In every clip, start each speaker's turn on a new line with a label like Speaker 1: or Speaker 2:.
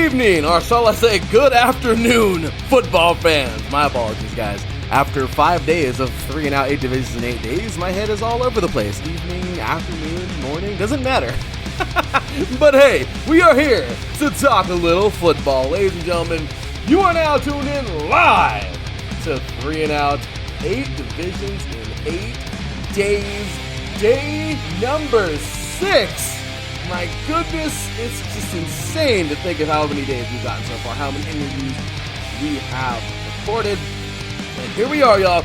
Speaker 1: evening, or shall I say good afternoon, football fans. My apologies, guys. After 5 days of 3 and out, 8 divisions in 8 days, my head is all over the place. Evening, afternoon, morning, doesn't matter. But hey, we are here to talk a little football. Ladies and gentlemen, you are now tuned in live to 3 and out, 8 divisions in 8 days. Day number 6. My goodness, it's just insane to think of how many days we've gotten so far, how many interviews we have recorded. And here we are, y'all.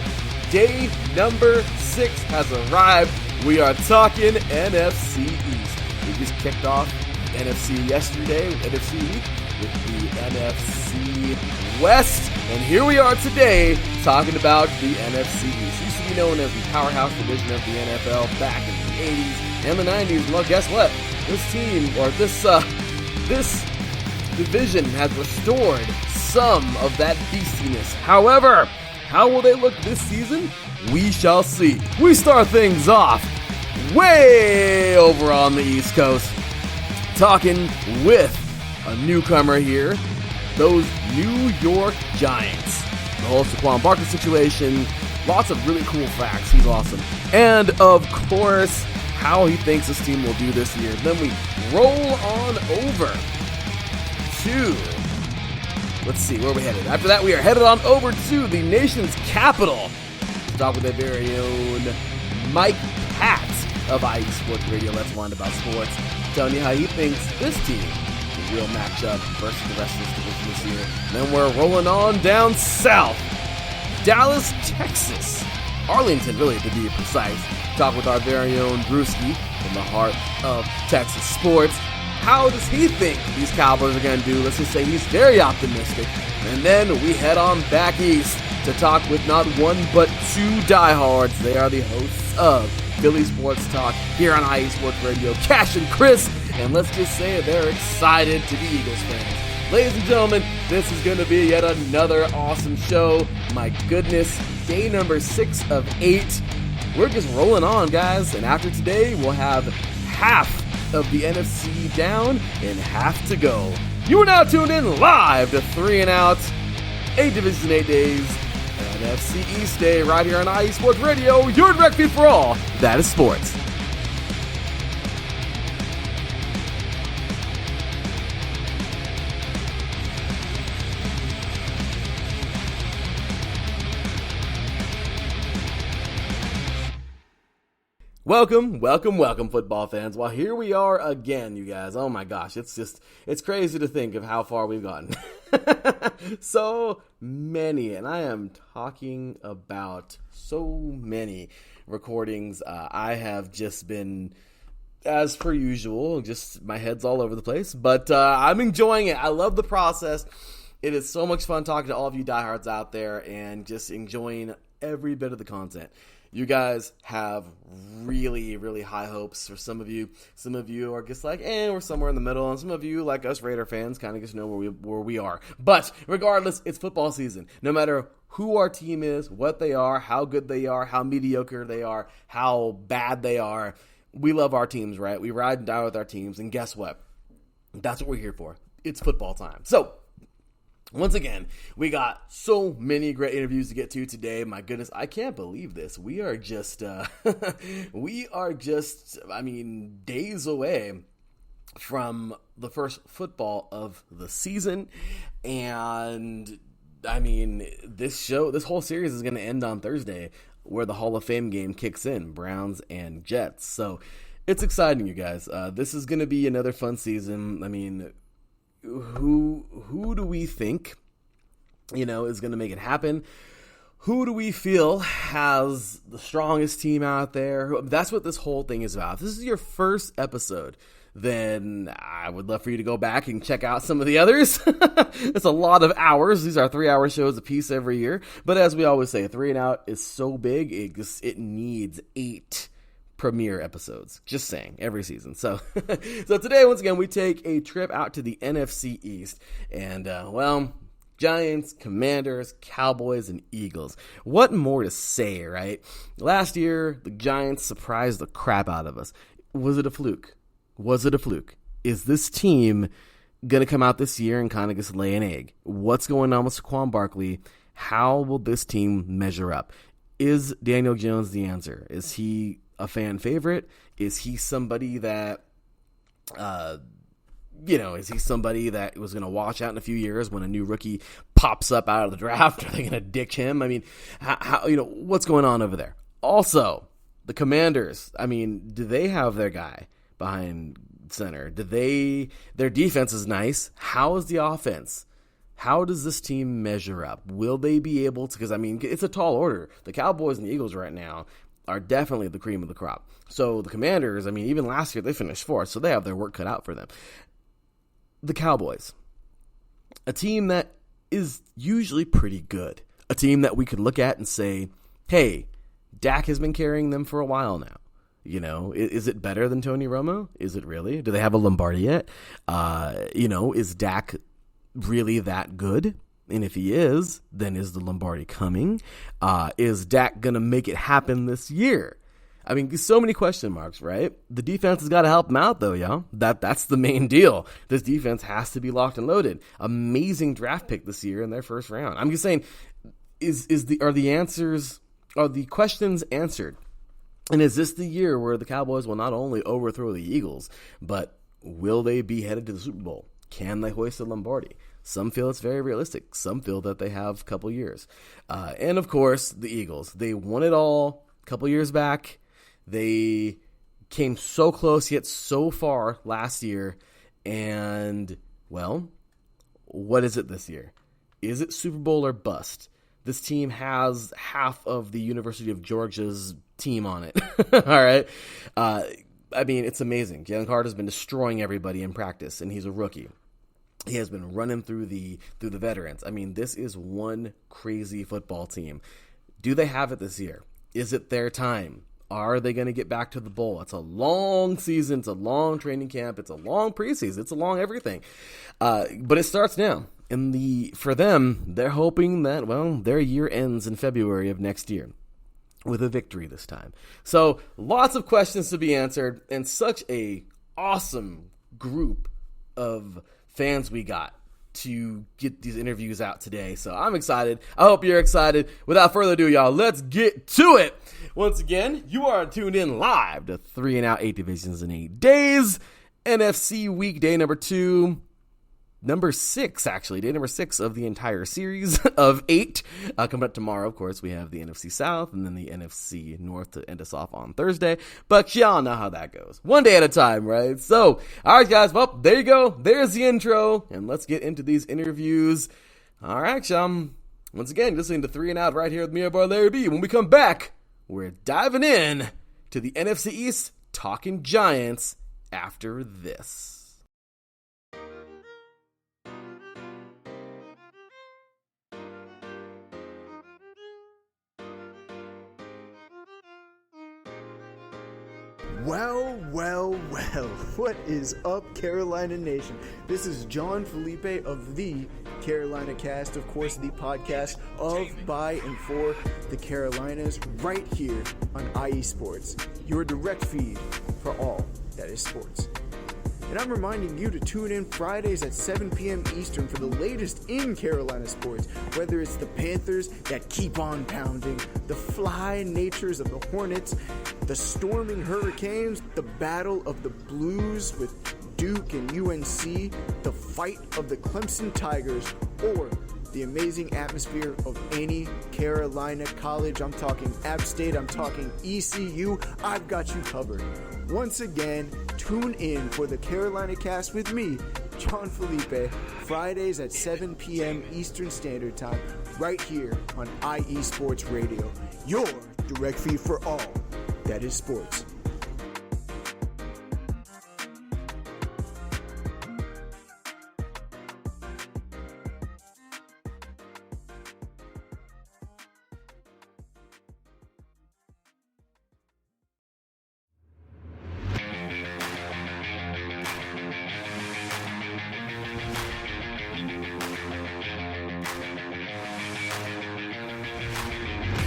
Speaker 1: Day number 6 has arrived. We are talking NFC East. We just kicked off NFC yesterday with NFC Week with the NFC West. And here we are today talking about the NFC East. It used to be known as the powerhouse division of the NFL back in the 80s and the 90s. Well, guess what? This team, or this division has restored some of that beastiness. However, how will they look this season? We shall see. We start things off way over on the East Coast, talking with a newcomer here, those New York Giants. The whole Saquon Barkley situation, lots of really cool facts. He's awesome. And, of course, how he thinks this team will do this year. Then we roll on over to, let's see, where are we headed? After that, we are headed on over to the nation's capital to talk with their very own Mike Pat of IE Sports Radio. Let's Wind About Sports, telling you how he thinks this team will match up versus the rest of this division this year. And then we're rolling on down south, Dallas, Texas, Arlington, really, to be precise. Talk with our very own Brewski from the heart of Texas sports. How does he think these Cowboys are going to do? Let's just say he's very optimistic. And then we head on back east to talk with not one but 2 diehards. They are the hosts of Philly Sports Talk here on IE Sports Radio, Cash and Chris. And let's just say they're excited to be Eagles fans. Ladies and gentlemen, this is going to be yet another awesome show. My goodness, day number 6 of 8. We're just rolling on, guys, and after today, we'll have half of the NFC down and half to go. You are now tuned in live to 3 and Out, 8 divisions in 8 days, NFC East Day, right here on IE Sports Radio, your direct feed for all that is sports. Welcome, football fans. Well, here we are again, you guys. Oh my gosh, it's crazy to think of how far we've gotten. So many, and I am talking about so many recordings. I have just been, as per usual, just my head's all over the place, but I'm enjoying it. I love the process. It is so much fun talking to all of you diehards out there and just enjoying every bit of the content. You guys have really, really high hopes for some of you. Some of you are just like, we're somewhere in the middle. And some of you, like us Raider fans, kind of just know where we are. But regardless, it's football season. No matter who our team is, what they are, how good they are, how mediocre they are, how bad they are, we love our teams, right? We ride and die with our teams. And guess what? That's what we're here for. It's football time. So, once again, we got so many great interviews to get to today. My goodness, I can't believe this. We are just, days away from the first football of the season. And, this whole series is going to end on Thursday, where the Hall of Fame game kicks in, Browns and Jets. So, it's exciting, you guys. This is going to be another fun season. Who do we think, is going to make it happen? Who do we feel has the strongest team out there? That's what this whole thing is about. If this is your first episode, then I would love for you to go back and check out some of the others. It's a lot of hours. These are 3-hour shows a piece every year. But as we always say, 3 and Out is so big, it needs 8 premiere episodes. Just saying, every season. So today, once again, we take a trip out to the NFC East. And, Giants, Commanders, Cowboys, and Eagles. What more to say, right? Last year, the Giants surprised the crap out of us. Was it a fluke? Is this team going to come out this year and kind of just lay an egg. What's going on with Saquon Barkley? How will this team measure up? Is Daniel Jones the answer? Is he a fan favorite? Is he somebody that, is he somebody that was going to watch out in a few years when a new rookie pops up out of the draft? Are they going to ditch him? I mean, how what's going on over there? Also, the Commanders, I mean, do they have their guy behind center? Their defense is nice. How is the offense? How does this team measure up? Will they be able to, because I mean, it's a tall order. The Cowboys and the Eagles right now are definitely the cream of the crop. So the Commanders, I mean, even last year they finished fourth, so they have their work cut out for them. The Cowboys, a team that is usually pretty good. A team that we could look at and say, hey, Dak has been carrying them for a while now. Is it better than Tony Romo? Is it really? Do they have a Lombardi yet? Is Dak really that good? And if he is, then is the Lombardi coming? Is Dak going to make it happen this year? I mean, so many question marks, right? The defense has got to help him out, though, y'all. That's the main deal. This defense has to be locked and loaded. Amazing draft pick this year in their first round. I'm just saying, are the questions answered? And is this the year where the Cowboys will not only overthrow the Eagles, but will they be headed to the Super Bowl? Can they hoist the Lombardi? Some feel it's very realistic. Some feel that they have a couple years. And, of course, the Eagles. They won it all a couple years back. They came so close yet so far last year. And, well, what is it this year? Is it Super Bowl or bust? This team has half of the University of Georgia's team on it. All right. I mean, it's amazing. Jalen Carter's been destroying everybody in practice, and he's a rookie. He has been running through the veterans. I mean, this is one crazy football team. Do they have it this year? Is it their time? Are they going to get back to the bowl? It's a long season. It's a long training camp. It's a long preseason. It's a long everything. But it starts now. For them, they're hoping that, their year ends in February of next year with a victory this time. So lots of questions to be answered, and such a awesome group of fans we got to get these interviews out today. So I'm excited. I hope you're excited. Without further ado, y'all, let's get to it. Once again, you are tuned in live to 3 and Out, 8 divisions in 8 days. NFC weekday number 2. Number 6, actually. Day number 6 of the entire series of 8. Coming up tomorrow, of course, we have the NFC South and then the NFC North to end us off on Thursday. But y'all know how that goes. One day at a time, right? So, all right, guys. Well, there you go. There's the intro. And let's get into these interviews. All right, y'all. Once again, listening to 3 and Out right here with me, our boy Larry B. When we come back, we're diving in to the NFC East, talking Giants after this.
Speaker 2: Well, what is up, Carolina Nation? This is John Felipe of the Carolina Cast, of course, the podcast of, by, and for the Carolinas, right here on IE Sports, your direct feed for all that is sports. And I'm reminding you to tune in Fridays at 7 p.m. Eastern for the latest in Carolina sports, whether it's the Panthers that keep on pounding, the fly natures of the Hornets, the storming Hurricanes, the battle of the Blues with Duke and UNC, the fight of the Clemson Tigers, or the amazing atmosphere of any Carolina college. I'm talking App State, I'm talking ECU. I've got you covered. Once again, tune in for the Carolina Cast with me, John Felipe, Fridays at 7 p.m. Eastern Standard Time, right here on IE Sports Radio, your direct feed for all that is sports.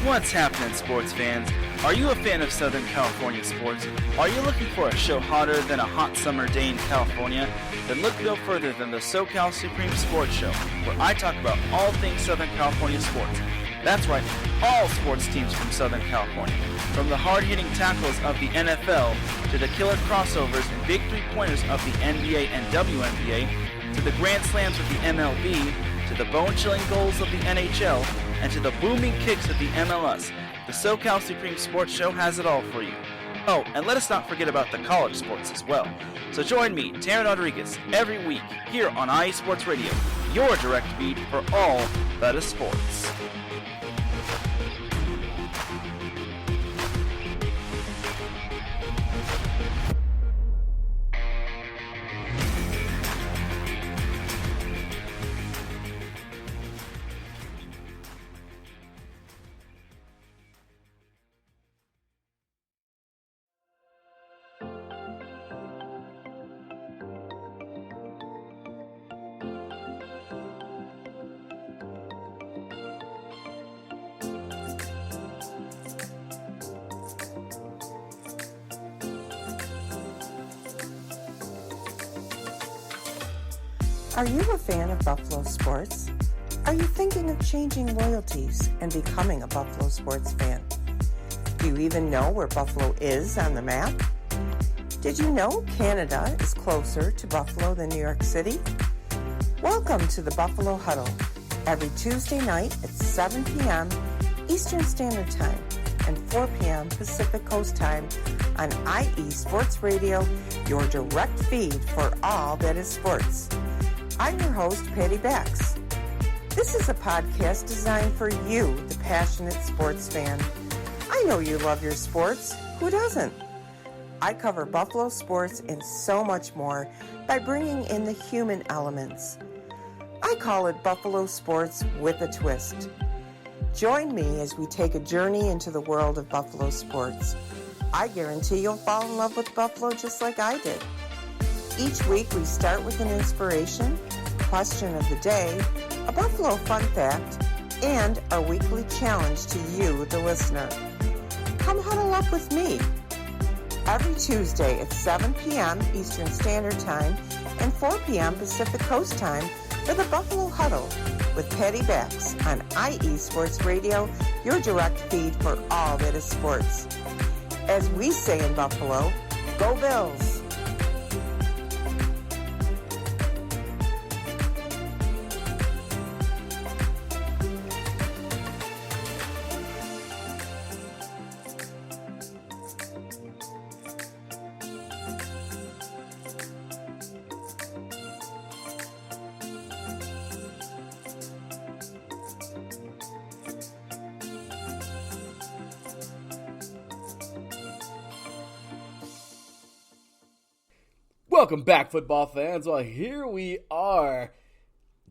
Speaker 3: What's happening, sports fans? Are you a fan of Southern California sports? Are you looking for a show hotter than a hot summer day in California? Then look no further than the SoCal Supreme Sports Show, where I talk about all things Southern California sports. That's right, all sports teams from Southern California. From the hard-hitting tackles of the NFL, to the killer crossovers and big three-pointers of the NBA and WNBA, to the grand slams of the MLB, to the bone-chilling goals of the NHL, and to the booming kicks of the MLS. The SoCal Supreme Sports Show has it all for you. Oh, and let us not forget about the college sports as well. So join me, Taryn Rodriguez, every week here on IE Sports Radio, your direct feed for all that is sports.
Speaker 4: Are you a fan of Buffalo sports? Are you thinking of changing loyalties and becoming a Buffalo sports fan? Do you even know where Buffalo is on the map? Did you know Canada is closer to Buffalo than New York City? Welcome to the Buffalo Huddle, every Tuesday night at 7 p.m. Eastern Standard Time and 4 p.m. Pacific Coast Time on IE Sports Radio, your direct feed for all that is sports. I'm your host, Patty Bax. This is a podcast designed for you, the passionate sports fan. I know you love your sports. Who doesn't? I cover Buffalo sports and so much more by bringing in the human elements. I call it Buffalo Sports with a Twist. Join me as we take a journey into the world of Buffalo sports. I guarantee you'll fall in love with Buffalo just like I did. Each week we start with an inspiration, question of the day, a Buffalo fun fact, and our weekly challenge to you, the listener. Come huddle up with me every Tuesday at 7 p.m. Eastern Standard Time and 4 p.m. Pacific Coast Time for the Buffalo Huddle with Patty Bax on IE Sports Radio, your direct feed for all that is sports. As we say in Buffalo, go Bills!
Speaker 1: Welcome back, football fans. Well, here we are.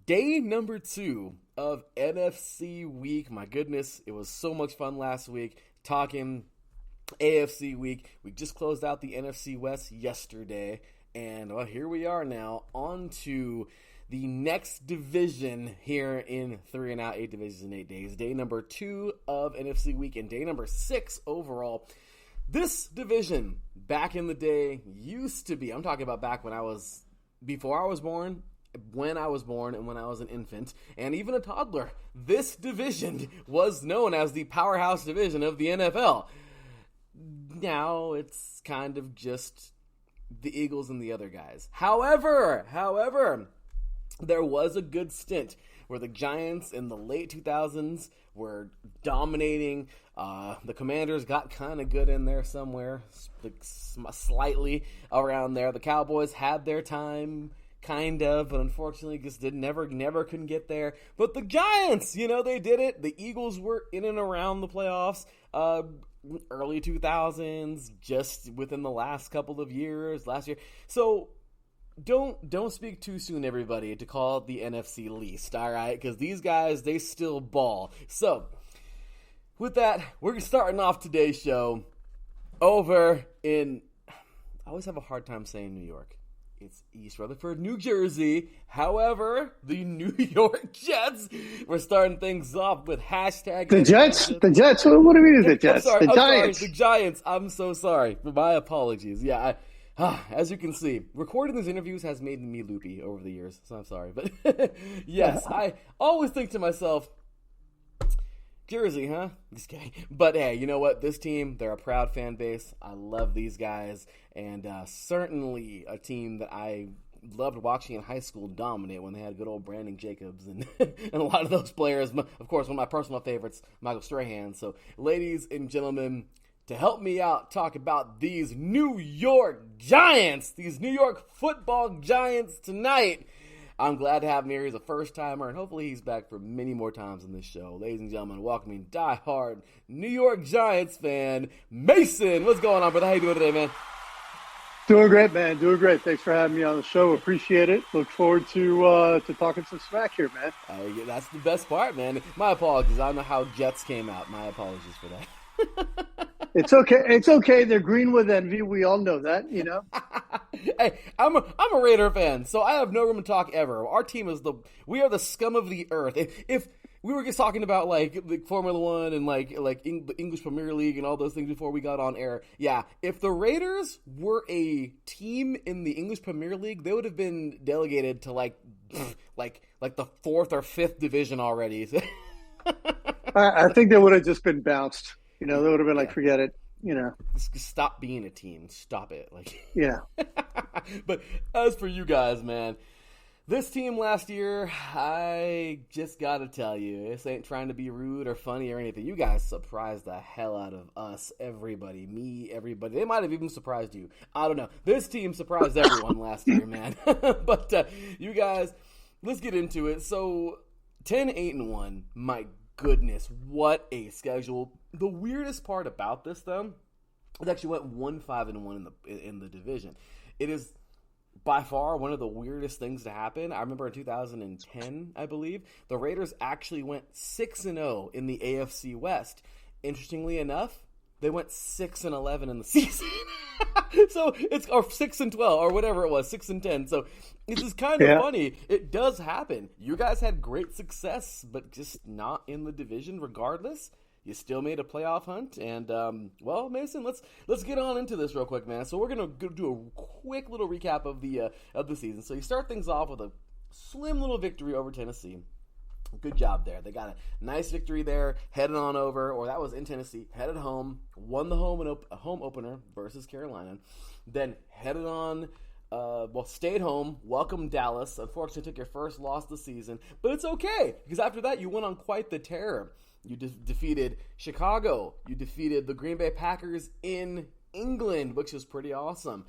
Speaker 1: Day number 2 of NFC week. My goodness, it was so much fun last week talking AFC week. We just closed out the NFC West yesterday. And well, here we are now on to the next division here in 3 and Out, 8 divisions in 8 days. Day number 2 of NFC week and day number 6 overall. This division, back in the day, used to be, I'm talking about back before I was born, when I was born, and when I was an infant, and even a toddler. This division was known as the powerhouse division of the NFL. Now, it's kind of just the Eagles and the other guys. However, there was a good stint where the Giants in the late 2000s were dominating. The Commanders got kind of good in there somewhere, slightly around there. The Cowboys had their time, kind of, but unfortunately just never couldn't get there. But the Giants, they did it. The Eagles were in and around the playoffs, early 2000s, just within the last couple of years, last year. So don't speak too soon, everybody, to call it the NFC least, all right? Because these guys, they still ball. So, with that, we're starting off today's show over in, I always have a hard time saying New York. It's East Rutherford, New Jersey. However, the New York Jets, we're starting things off with hashtag
Speaker 5: The Jets. What do you mean the Jets?
Speaker 1: I'm
Speaker 5: Giants.
Speaker 1: sorry, the Giants. I'm so sorry. My apologies. Yeah, as you can see, recording these interviews has made me loopy over the years, so I'm sorry. But yes, I always think to myself, Jersey, huh? Just kidding. But hey, you know what? This team, they're a proud fan base. I love these guys, and certainly a team that I loved watching in high school dominate when they had good old Brandon Jacobs and and a lot of those players. Of course, one of my personal favorites, Michael Strahan. So, ladies and gentlemen, to help me out, talk about these New York Giants, these New York football Giants tonight. I'm glad to have him here. He's a first-timer, and hopefully he's back for many more times in this show. Ladies and gentlemen, welcoming diehard New York Giants fan, Mason. What's going on, brother? How you doing today, man?
Speaker 5: Doing great, man. Doing great. Thanks for having me on the show. Appreciate it. Look forward to talking some smack here, man.
Speaker 1: Yeah, that's the best part, man. My apologies. I don't know how Jets came out. My apologies for that.
Speaker 5: It's okay. It's okay. They're green with envy. We all know that, you know.
Speaker 1: Hey, I'm a Raider fan, so I have no room to talk ever. Our team we are the scum of the earth. If we were just talking about like Formula One and like the English Premier League and all those things before we got on air, yeah. If the Raiders were a team in the English Premier League, they would have been delegated to like the 4th or 5th division already.
Speaker 5: I think they would have just been bounced. You know, they would have been like, forget it. You know,
Speaker 1: just stop being a team. Stop it.
Speaker 5: Yeah.
Speaker 1: But as for you guys, man, this team last year, I just got to tell you, this ain't trying to be rude or funny or anything. You guys surprised the hell out of us, everybody, me, everybody. They might have even surprised you. I don't know. This team surprised everyone last year, man. But you guys, let's get into it. So 10-8-1, my goodness, what a schedule. The weirdest part about this, though, it actually went 1-5-1 in the division. It is by far one of the weirdest things to happen. I remember in 2010, I believe, the Raiders actually went 6-0 in the AFC West. Interestingly enough, they went 6-11 in the season. So it's or 6-12 or whatever it was, 6-10. So this is kind of funny. It does happen. You guys had great success, but just not in the division regardless. You still made a playoff hunt, and well, Mason, let's get on into this real quick, man. So we're gonna do a quick little recap of the season. So you start things off with a slim little victory over Tennessee. Good job there. They got a nice victory there, headed on over, or that was in Tennessee, headed home, won the home opener versus Carolina, then headed on. Stayed home, welcomed Dallas. Unfortunately, took your first loss of the season, but it's okay because after that, you went on quite the tear. You defeated Chicago. You defeated the Green Bay Packers in England, which is pretty awesome.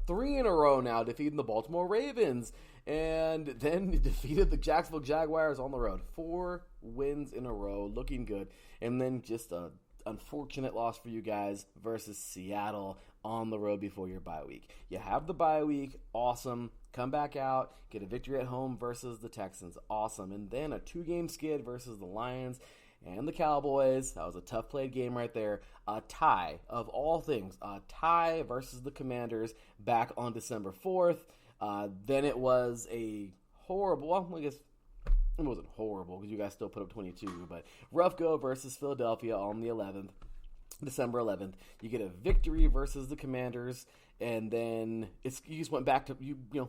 Speaker 1: 3 in a row now, defeating the Baltimore Ravens. And then you defeated the Jacksonville Jaguars on the road. 4 wins in a row, looking good. And then just a unfortunate loss for you guys versus Seattle on the road before your bye week. You have the bye week, awesome. Come back out, get a victory at home versus the Texans, awesome. And then a 2-game skid versus the Lions and the Cowboys. That was a tough played game right there. A tie, of all things, a tie versus the Commanders back on December 4th. Then it was a horrible, well, I guess it wasn't horrible because you guys still put up 22, but rough go versus Philadelphia on the 11th, December 11th. You get a victory versus the Commanders, and then you just went back to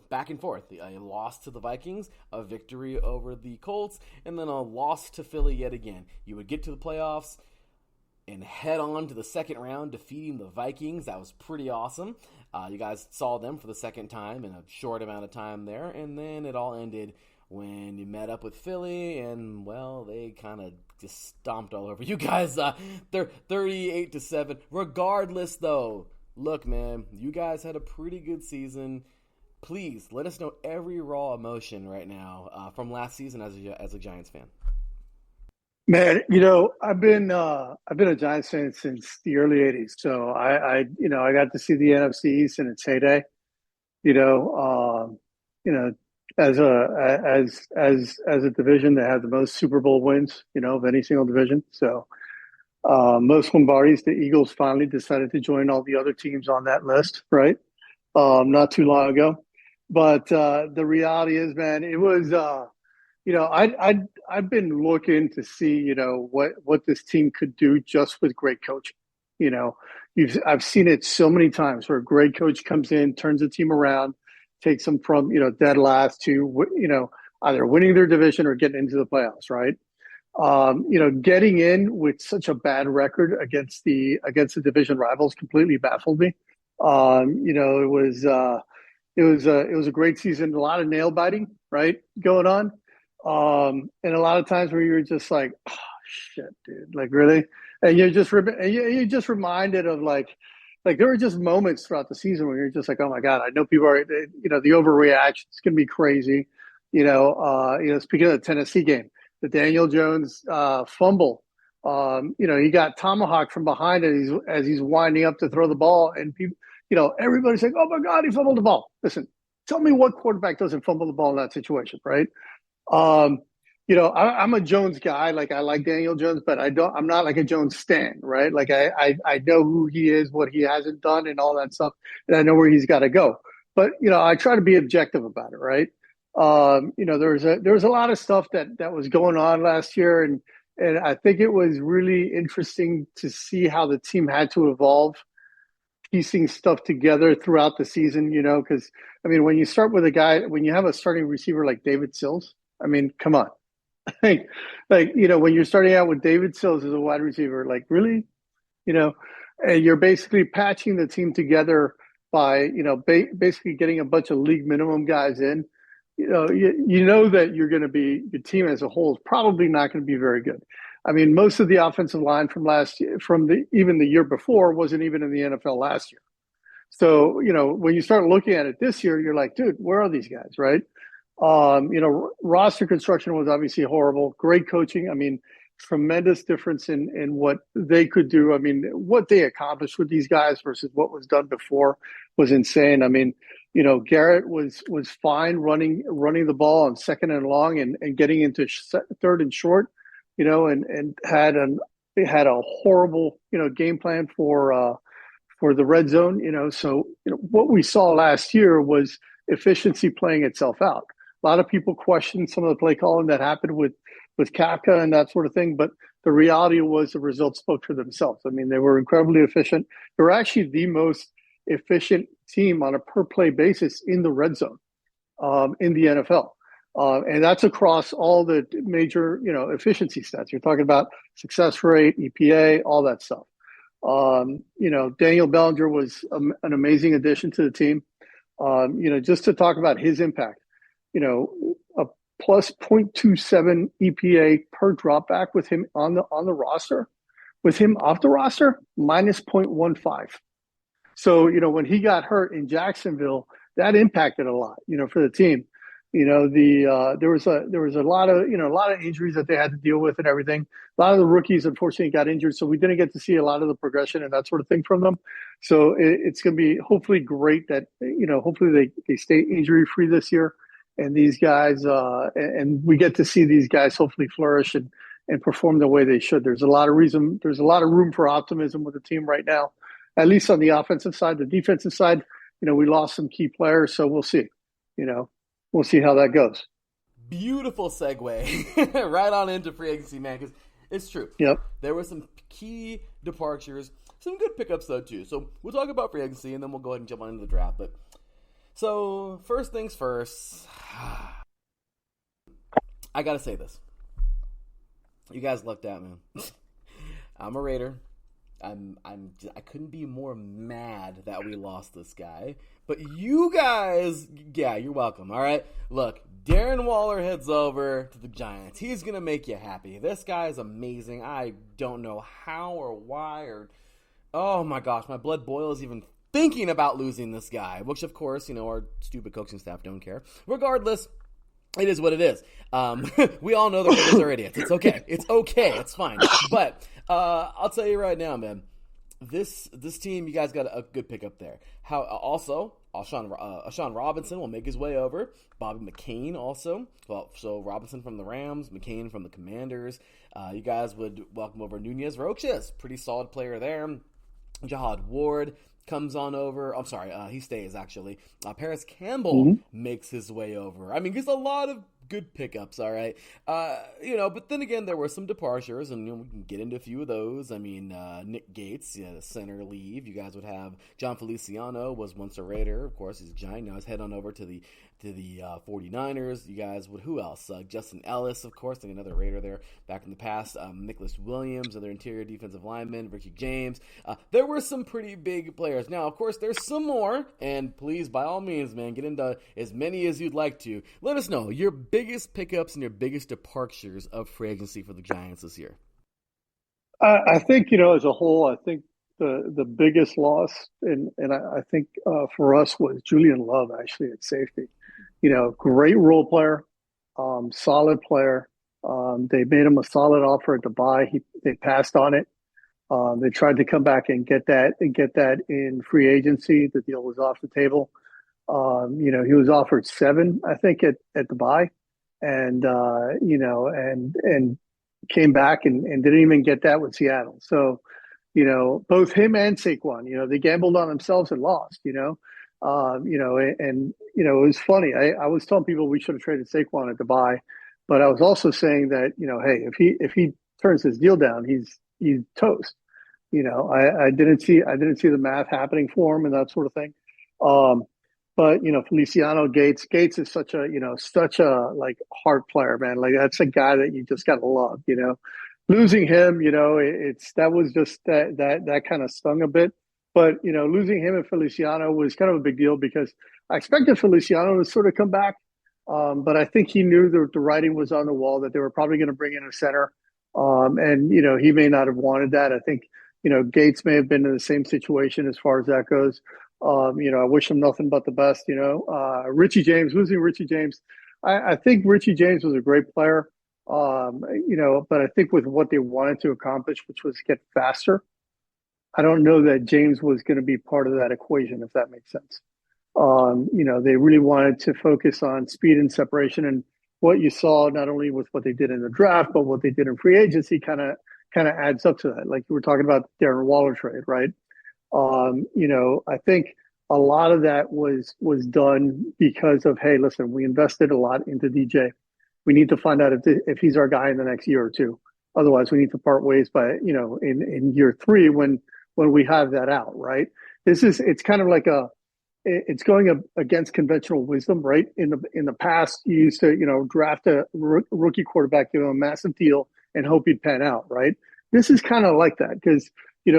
Speaker 1: back and forth. A loss to the Vikings, a victory over the Colts, and then a loss to Philly yet again. You would get to the playoffs and head on to the second round, defeating the Vikings. That was pretty awesome. You guys saw them for the second time in a short amount of time there, and then it all ended when you met up with Philly, and, well, they kind of just stomped all over you guys. They're 38-7. Regardless, though, look, man, you guys had a pretty good season. Please, let us know every raw emotion right now from last season as a Giants fan.
Speaker 5: Man, I've been a Giants fan since the early '80s. So I got to see the NFC East in its heyday. As a division that had the most Super Bowl wins, of any single division. So most Lombardis, the Eagles finally decided to join all the other teams on that list, right? Not too long ago. But the reality is, man, it was I've been looking to see what this team could do just with great coaching. You know, I've seen it so many times where a great coach comes in, turns the team around, takes them from dead last to either winning their division or getting into the playoffs, right? Getting in with such a bad record against the division rivals completely baffled me. It was a great season, a lot of nail biting, right, going on, and a lot of times where you're just like, oh shit, dude, like really, and you're just reminded of like there were just moments throughout the season where you're just like, oh my god, I know people are, the overreaction is gonna be crazy, Speaking of the Tennessee game, the Daniel Jones fumble. He got tomahawked from behind as he's winding up to throw the ball, and people, everybody's like, "Oh my God, he fumbled the ball." Listen, tell me what quarterback doesn't fumble the ball in that situation, right? I'm a Jones guy. Like I like Daniel Jones, but I'm not like a Jones stan, right? Like I know who he is, what he hasn't done, and all that stuff, and I know where he's got to go. But I try to be objective about it, right? There was a lot of stuff that was going on last year, and I think it was really interesting to see how the team had to evolve, piecing stuff together throughout the season. Because when you start with when you have a starting receiver like David Sills, come on, when you're starting out with David Sills as a wide receiver, like really, and you're basically patching the team together by basically getting a bunch of league minimum guys in. That you're going to be, your team as a whole is probably not going to be very good. Most of the offensive line from last year, even the year before, wasn't even in the NFL last year. So, when you start looking at it this year, you're like, dude, where are these guys, right? Roster construction was obviously horrible. Great coaching. Tremendous difference in what they could do. What they accomplished with these guys versus what was done before was insane. Garrett was fine running the ball on second and long and getting into third and short, and had a horrible, game plan for the red zone, So, what we saw last year was efficiency playing itself out. A lot of people questioned some of the play calling that happened with Kafka and that sort of thing, but the reality was the results spoke for themselves. They were incredibly efficient. They were actually the most efficient team on a per play basis in the red zone in the NFL. And that's across all the major, efficiency stats. You're talking about success rate, EPA, all that stuff. Daniel Bellinger was an amazing addition to the team. Just to talk about his impact, a plus 0.27 EPA per dropback with him on the roster, with him off the roster, minus 0.15. So, when he got hurt in Jacksonville, that impacted a lot, for the team. There was a lot of injuries that they had to deal with and everything. A lot of the rookies, unfortunately, got injured, so we didn't get to see a lot of the progression and that sort of thing from them. So it's going to be hopefully great that, hopefully they stay injury free this year, and these guys, and we get to see these guys hopefully flourish and perform the way they should. There's a lot of room for optimism with the team right now, at least on the offensive side. The defensive side, we lost some key players, so we'll see. We'll see how that goes.
Speaker 1: Beautiful segue right on into free agency, man, because it's true.
Speaker 5: Yep.
Speaker 1: There were some key departures, some good pickups, though, too. So we'll talk about free agency, and then we'll go ahead and jump on into the draft. But so first things first, I got to say this. You guys lucked out, man. I'm a Raider. I couldn't be more mad that we lost this guy. But you guys, yeah, you're welcome, all right? Look, Darren Waller heads over to the Giants. He's going to make you happy. This guy is amazing. I don't know how or why or, oh my gosh, my blood boils even thinking about losing this guy, which of course, our stupid coaching staff don't care. Regardless, it is what it is. We all know the Raiders are idiots. It's okay. It's fine. But I'll tell you right now, man. This team, you guys got a good pickup there. How also, Alshon Robinson will make his way over. Bobby McCain also. Well, so Robinson from the Rams, McCain from the Commanders. You guys would welcome over Nunez Roches, pretty solid player there. Jahad Ward, comes on over. I'm sorry, he stays actually. Paris Campbell makes his way over. I mean, there's a lot of good pickups, all right. But then again, there were some departures, and we can get into a few of those. I mean, Nick Gates, the center leave. You guys would have John Feliciano, was once a Raider. Of course, he's a Giant. Now he's head on over to the 49ers. You guys would, who else? Justin Ellis, of course, another Raider there back in the past. Nicholas Williams, other interior defensive lineman. Ricky James. There were some pretty big players. Now, of course, there's some more, and please, by all means, man, get into as many as you'd like to. Let us know your biggest pickups and your biggest departures of free agency for the Giants this year.
Speaker 5: I think, as a whole, I think the biggest loss, and I think for us, was Julian Love, actually, at safety. Great role player, solid player. They made him a solid offer to buy. They passed on it. They tried to come back and get that in free agency. The deal was off the table. He was offered 7, I think, at the buy, and came back and didn't even get that with Seattle. So, both him and Saquon, they gambled on themselves and lost. It was funny. I was telling people we should have traded Saquon at the buy, but I was also saying that, hey, if he turns his deal down, he's toast. I didn't see the math happening for him and that sort of thing. But Feliciano Gates is such a like heart player, man. Like, that's a guy that you just gotta love. Losing him, that was just that kind of stung a bit. But losing him and Feliciano was kind of a big deal because I expected Feliciano to sort of come back, but I think he knew that the writing was on the wall, that they were probably going to bring in a center, and he may not have wanted that. I think Gates may have been in the same situation as far as that goes. I wish him nothing but the best. Richie James, losing Richie James, I think Richie James was a great player, but I think with what they wanted to accomplish, which was get faster, I don't know that James was going to be part of that equation, if that makes sense. They really wanted to focus on speed and separation, and what you saw not only with what they did in the draft, but what they did in free agency kind of adds up to that. Like you were talking about Darren Waller trade, right? I think a lot of that was done because of, hey, listen, we invested a lot into DJ. We need to find out if he's our guy in the next year or two. Otherwise, we need to part ways by in year 3 when we have that out, right? It's kind of like it's going against conventional wisdom, right? In the past, you used to draft a rookie quarterback, give him a massive deal, and hope he'd pan out, right? This is kind of like that because a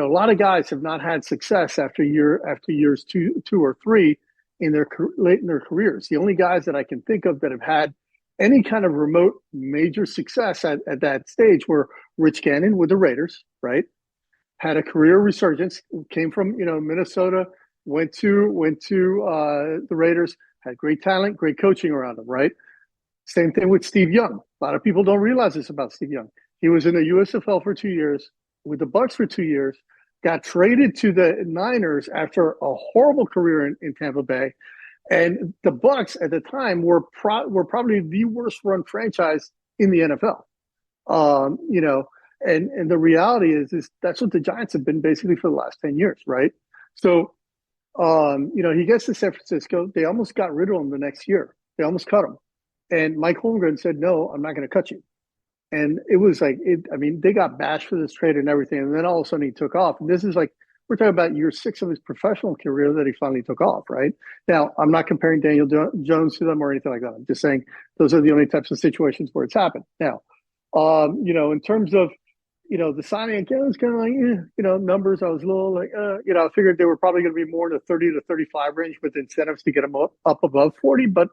Speaker 5: lot of guys have not had success after years two or three late in their careers. The only guys that I can think of that have had any kind of remote major success at that stage were Rich Gannon with the Raiders, right? Had a career resurgence, came from Minnesota, went to the Raiders, had great talent, great coaching around him, right? Same thing with Steve Young. A lot of people don't realize this about Steve Young. He was in the USFL for 2 years, with the Bucs for 2 years, got traded to the Niners after a horrible career in Tampa Bay, and the Bucs at the time were probably the worst run franchise in the NFL. And the reality is that's what the Giants have been basically for the last 10 years, right? So, he gets to San Francisco. They almost got rid of him the next year. They almost cut him. And Mike Holmgren said, no, I'm not going to cut you. And it was like, they got bashed for this trade and everything. And then all of a sudden he took off. And this is like, we're talking about year 6 of his professional career that he finally took off, right? Now, I'm not comparing Daniel Jones to them or anything like that. I'm just saying those are the only types of situations where it's happened. Now, in terms of, the signing again was kind of like, numbers. I was a little like, I figured they were probably going to be more in the 30 to 35 range with incentives to get them up above 40, but,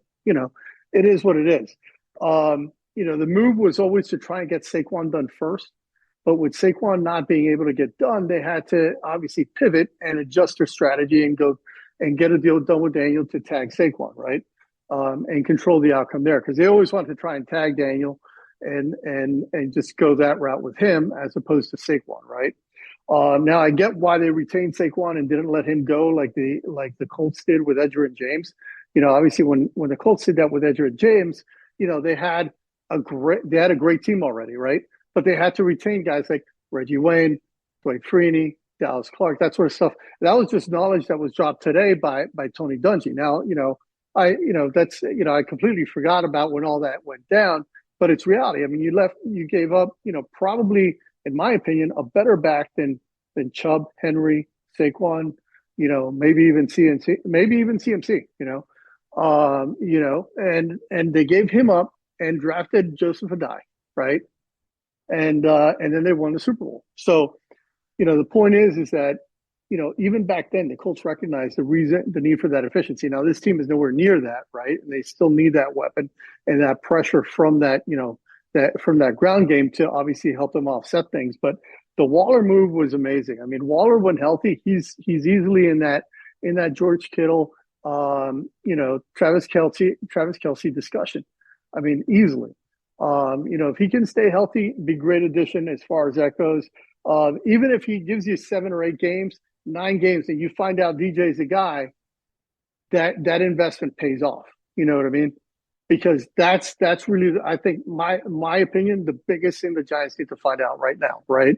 Speaker 5: it is what it is. The move was always to try and get Saquon done first, but with Saquon not being able to get done, they had to obviously pivot and adjust their strategy and go and get a deal done with Daniel to tag Saquon, right? And control the outcome there, because they always wanted to try and tag Daniel and just go that route with him as opposed to Saquon, right? Now I get why they retained Saquon and didn't let him go like the Colts did with Edgerrin James. Obviously when the Colts did that with Edgerrin James, they had a great team already, right? But they had to retain guys like Reggie Wayne, Dwight Freeney, Dallas Clark, that sort of stuff. That was just knowledge that was dropped today by Tony Dungy. Now, that's, I completely forgot about when all that went down, but it's reality. I mean, you gave up, probably, in my opinion, a better back than Chubb, Henry, Saquon, maybe even CMC, and they gave him up and drafted Joseph Adai, right? And then they won the Super Bowl. So, the point is that, even back then, the Colts recognized the need for that efficiency. Now, this team is nowhere near that, right? And they still need that weapon and that pressure from that ground game to obviously help them offset things. But the Waller move was amazing. I mean, Waller, when healthy, he's easily in that George Kittle, Travis Kelce discussion. I mean, easily. If he can stay healthy, be a great addition as far as that goes. Even if he gives you 7 or 8 games, 9 games, and you find out DJ's a guy, that investment pays off. You know what I mean? Because that's really, I think, my opinion, the biggest thing the Giants need to find out right now, right?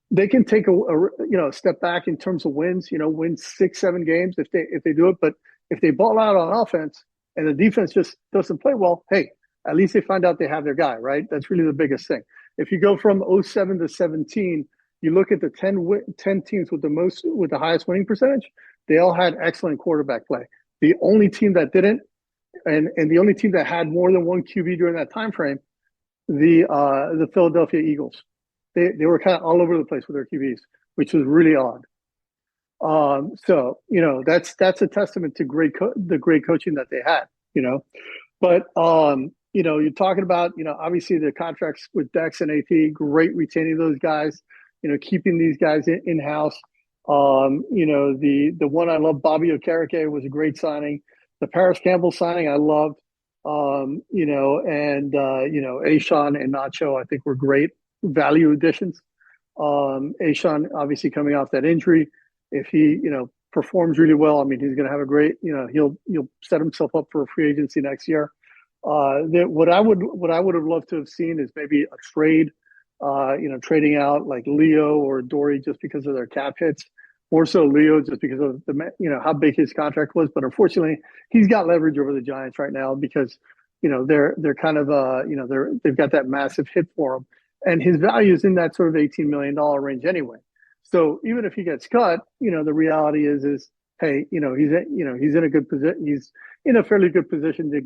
Speaker 5: They can take a step back in terms of wins, win 6, 7 games if they do it. But if they ball out on offense and the defense just doesn't play well, hey, at least they find out they have their guy, right? That's really the biggest thing. If you go from 07 to 17, you look at the 10 teams with the highest winning percentage, they all had excellent quarterback play. The only team that didn't, and the only team that had more than one QB during that time frame, the Philadelphia Eagles. They were kind of all over the place with their QBs, which was really odd. So that's a testament to the great coaching that they had. But you're talking about obviously the contracts with Dex and AT, great retaining those guys. Keeping these guys in house. The one I love, Bobby Okereke, was a great signing. The Paris Campbell signing I loved. And Ashawn and Nacho I think were great value additions. Ashawn obviously coming off that injury. If he performs really well, I mean he's going to have a great he'll set himself up for a free agency next year. What I would have loved to have seen is maybe a trade. Trading out like Leo or Dory just because of their cap hits, more so Leo just because of how big his contract was. But unfortunately, he's got leverage over the Giants right now because they're kind of they've got that massive hit for him, and his value is in that sort of $18 million range anyway. So even if he gets cut, the reality is hey, he's in a good position. He's in a fairly good position to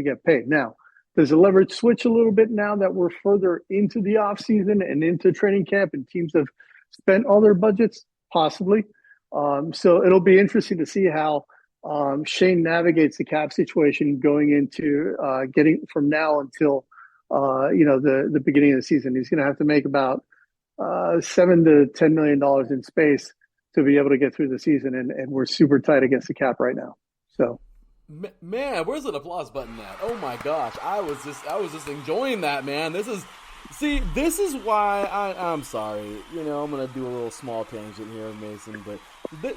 Speaker 5: get paid now. Does the leverage switch a little bit now that we're further into the offseason and into training camp and teams have spent all their budgets? Possibly. So it'll be interesting to see how Shane navigates the cap situation going into getting from now until the beginning of the season. He's going to have to make about $7 to $10 million in space to be able to get through the season, and we're super tight against the cap right now. So.
Speaker 1: Man, where's the applause button at? Oh my gosh, I was just enjoying that, man. This is why I'm sorry. I'm gonna do a little small tangent here, Mason, but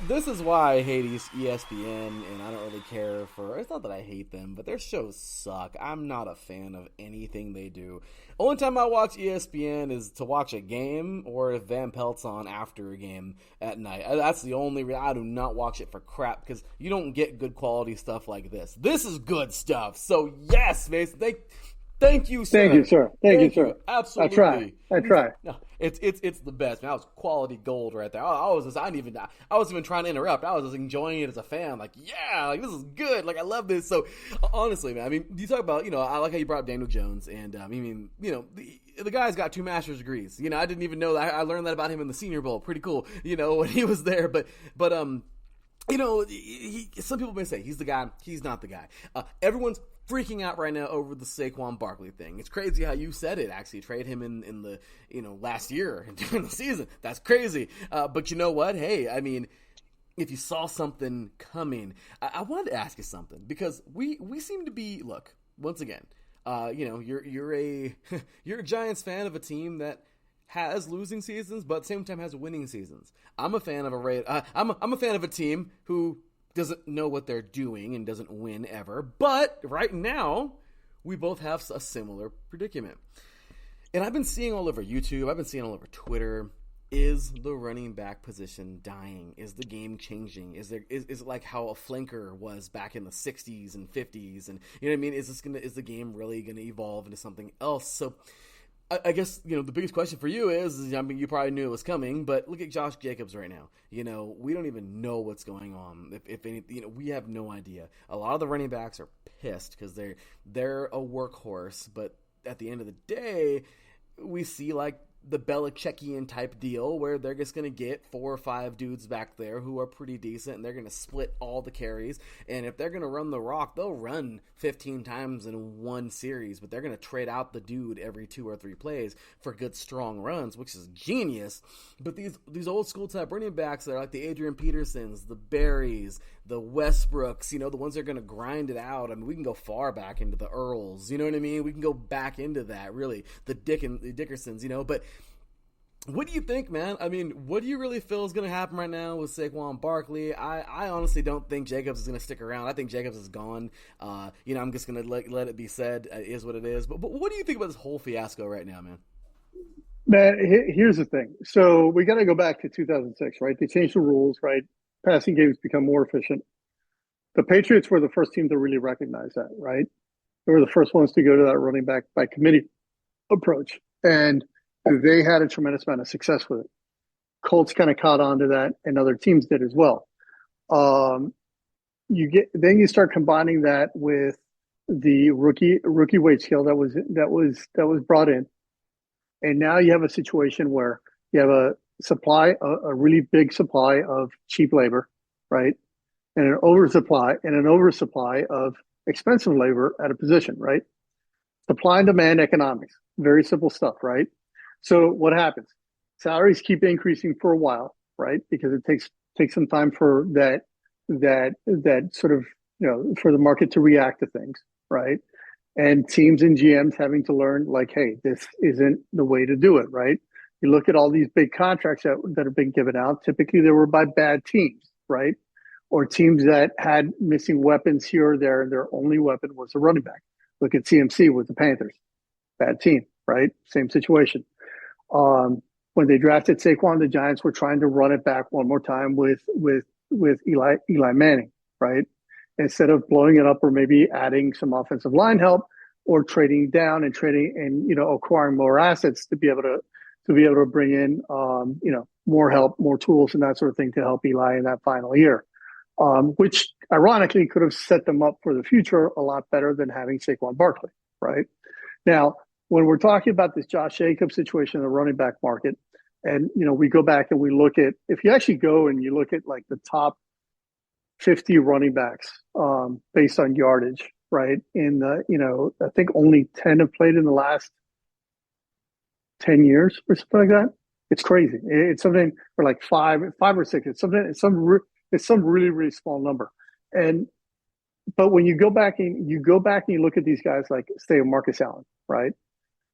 Speaker 1: this is why I hate ESPN, and I don't really care for. It's not that I hate them, but their shows suck. I'm not a fan of anything they do. Only time I watch ESPN is to watch a game or if Van Pelt's on after a game at night. That's the only reason. I do not watch it for crap because you don't get good quality stuff like this. This is good stuff. So yes, Mason, thank you, sir.
Speaker 5: Thank you, sir. Thank you, sir.
Speaker 1: Absolutely.
Speaker 5: I try.
Speaker 1: No, it's the best, man. That was quality gold right there. I wasn't even trying to interrupt. I was just enjoying it as a fan. Like, yeah, like this is good. Like I love this. So honestly, man, I mean, you talk about, I like how you brought up Daniel Jones, and the guy's got 2 master's degrees. I didn't even know that. I learned that about him in the Senior Bowl. Pretty cool. When he was there, but some people may say he's the guy. He's not the guy. Everyone's freaking out right now over the Saquon Barkley thing. It's crazy how you said it, actually. Trade him in the, last year during the season. That's crazy. But you know what? Hey, I mean, if you saw something coming, I wanted to ask you something because we seem to be, look, once again, you're a Giants fan of a team that has losing seasons, but at the same time has winning seasons. I'm a fan of I'm a fan of a team who doesn't know what they're doing and doesn't win ever. But right now, we both have a similar predicament. And I've been seeing all over YouTube, I've been seeing all over Twitter, Is the running back position dying? Is the game changing? Is it like how a flanker was back in the 60s and 50s? And you know what I mean? Is the game really gonna evolve into something else? So I guess, the biggest question for you is, I mean, you probably knew it was coming, but look at Josh Jacobs right now. We don't even know what's going on. If any, we have no idea. A lot of the running backs are pissed because they're a workhorse, but at the end of the day, we see like the Belichickian type deal where they're just going to get 4 or 5 dudes back there who are pretty decent, and they're going to split all the carries. And if they're going to run the rock, they'll run 15 times in one series, but they're going to trade out the dude every 2 or 3 plays for good, strong runs, which is genius. But these old school type running backs that are like the Adrian Petersons, the Berries, the Westbrooks, the ones that are going to grind it out. I mean, we can go far back into the Earls, you know what I mean? We can go back into that, really, the Dickersons, but what do you think, man? I mean, what do you really feel is going to happen right now with Saquon Barkley? I honestly don't think Jacobs is going to stick around. I think Jacobs is gone. I'm just going to let it be said. It is what it is. But what do you think about this whole fiasco right now, man?
Speaker 5: Man, here's the thing. So we got to go back to 2006, right? They changed the rules, right? Passing games become more efficient. The Patriots were the first team to really recognize that, right? They were the first ones to go to that running back by committee approach. And they had a tremendous amount of success with it. Colts kind of caught on to that, and other teams did as well. You start combining that with the rookie wage scale that was brought in, and now you have a situation where you have a really big supply of cheap labor, right, and an oversupply of expensive labor at a position, right? Supply and demand economics, very simple stuff, right? So what happens? Salaries keep increasing for a while, right? Because it takes some time for that sort of, for the market to react to things, right? And teams and GMs having to learn, like, hey, this isn't the way to do it, right? You look at all these big contracts that have been given out. Typically, they were by bad teams, right? Or teams that had missing weapons here or there, and their only weapon was a running back. Look at CMC with the Panthers, bad team, right? Same situation. When they drafted Saquon, the Giants were trying to run it back one more time with Eli Manning, right? Instead of blowing it up or maybe adding some offensive line help or trading down and acquiring more assets to be able to bring in more help, more tools and that sort of thing to help Eli in that final year. Which ironically could have set them up for the future a lot better than having Saquon Barkley, right? Now, when we're talking about this Josh Jacobs situation in the running back market, and we go back and we look at, if you actually go and you look at like the top 50 running backs based on yardage, right? I think only 10 have played in the last 10 years or something like that. It's crazy. It's something for like five or six. It's some really, really small number. But when you go back and you look at these guys, like say Marcus Allen, right?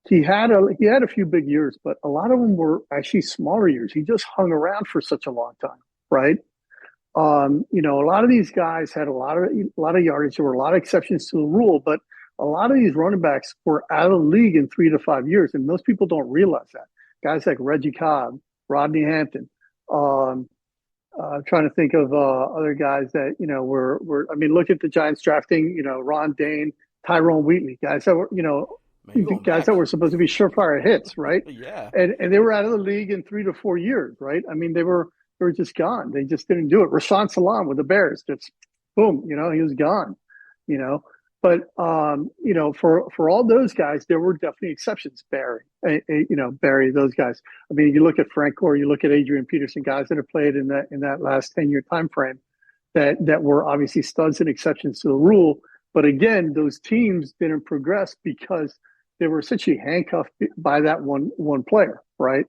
Speaker 5: He had a few big years, but a lot of them were actually smaller years. He just hung around for such a long time, right? A lot of these guys had a lot of yardage. There were a lot of exceptions to the rule, but a lot of these running backs were out of the league in 3 to 5 years, and most people don't realize that. Guys like Reggie Cobb, Rodney Hampton. Trying to think of other guys that were. I mean, look at the Giants drafting. Ron Dane, Tyrone Wheatley, guys that were that were supposed to be surefire hits, right?
Speaker 1: Yeah.
Speaker 5: And they were out of the league in 3 to 4 years, right? I mean, they were just gone. They just didn't do it. Rashawn Salam with the Bears, just boom, he was gone, But for all those guys, there were definitely exceptions. Barry, those guys. I mean, you look at Frank Gore, you look at Adrian Peterson, guys that have played in that last 10-year time frame, that were obviously studs and exceptions to the rule. But again, those teams didn't progress because they were essentially handcuffed by that one player, right?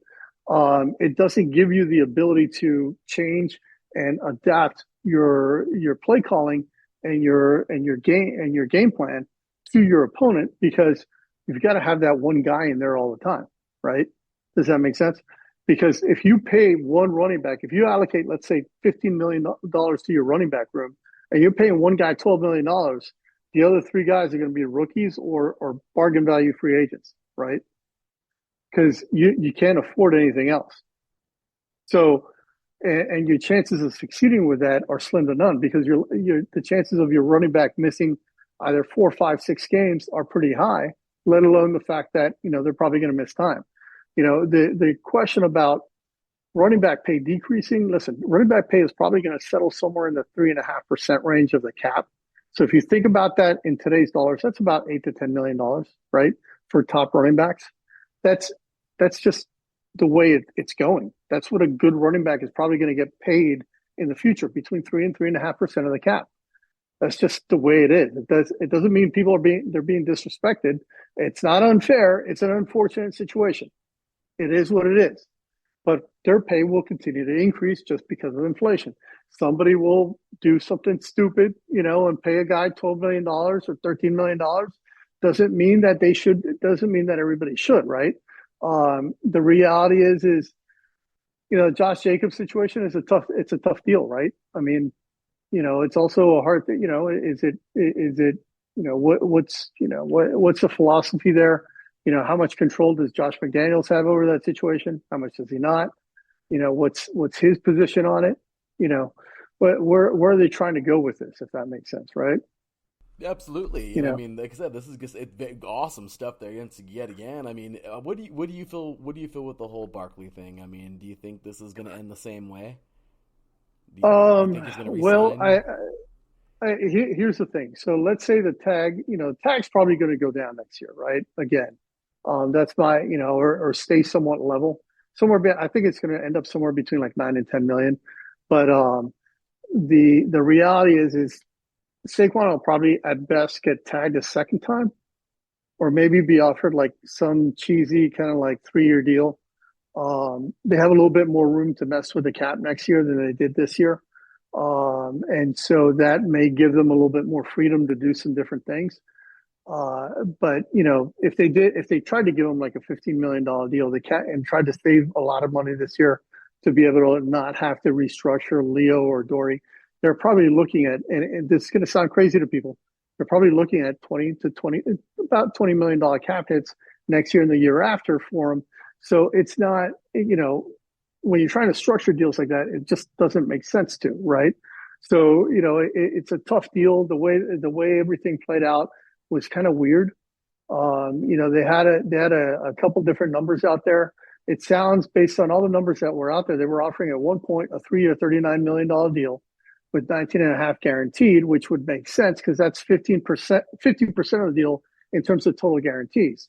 Speaker 5: It doesn't give you the ability to change and adapt your play calling and your game plan to your opponent, because you've got to have that one guy in there all the time, right? Does that make sense? Because if you pay one running back, if you allocate, let's say, $15 million to your running back room, and you're paying one guy $12 million, the other 3 guys are going to be rookies or bargain value free agents, right? Because you can't afford anything else. So, and your chances of succeeding with that are slim to none because the chances of your running back missing either 4, 5, 6 games are pretty high, let alone the fact that, they're probably going to miss time. The question about running back pay decreasing, listen, running back pay is probably going to settle somewhere in the 3.5% range of the cap. So if you think about that in today's dollars, that's about $8 to $10 million, right? For top running backs. That's just the way it's going. That's what a good running back is probably going to get paid in the future, between 3 and 3.5% of the cap. That's just the way it is. It doesn't mean people they're being disrespected. It's not unfair. It's an unfortunate situation. It is what it is. But their pay will continue to increase just because of inflation. Somebody will do something stupid, and pay a guy $12 million or $13 million. Doesn't mean that they should. It doesn't mean that everybody should, right? The reality is, Josh Jacobs' situation is it's a tough deal, right? I mean, it's also a hard thing. Is it what's the philosophy there? How much control does Josh McDaniels have over that situation? How much does he not? What's his position on it? Where are they trying to go with this? If that makes sense, right?
Speaker 1: Absolutely. I mean, like I said, this is just awesome stuff there yet again. I mean, what do you feel? What do you feel with the whole Barkley thing? I mean, do you think this is going to end the same way? Do you think he's going to resign?
Speaker 5: Well, here's the thing. So let's say the tag's probably going to go down next year, right? Again, that's my, or stay somewhat level. I think it's going to end up somewhere between like 9 and 10 million. But the reality is Saquon will probably at best get tagged a second time, or maybe be offered like some cheesy kind of like 3-year deal. They have a little bit more room to mess with the cap next year than they did this year. And so that may give them a little bit more freedom to do some different things. But if they tried to give them like a $15 million deal, and tried to save a lot of money this year to be able to not have to restructure Leo or Dory, they're probably looking at, and this is going to sound crazy to people, they're probably looking at about $20 million cap hits next year and the year after for them. So it's not, when you're trying to structure deals like that, it just doesn't make sense to, right? So, it's a tough deal. The way everything played out was kind of weird. They had a couple different numbers out there. It sounds, based on all the numbers that were out there, they were offering at one point a 3-year, $39 million deal with 19.5 guaranteed, which would make sense because that's 15% of the deal in terms of total guarantees,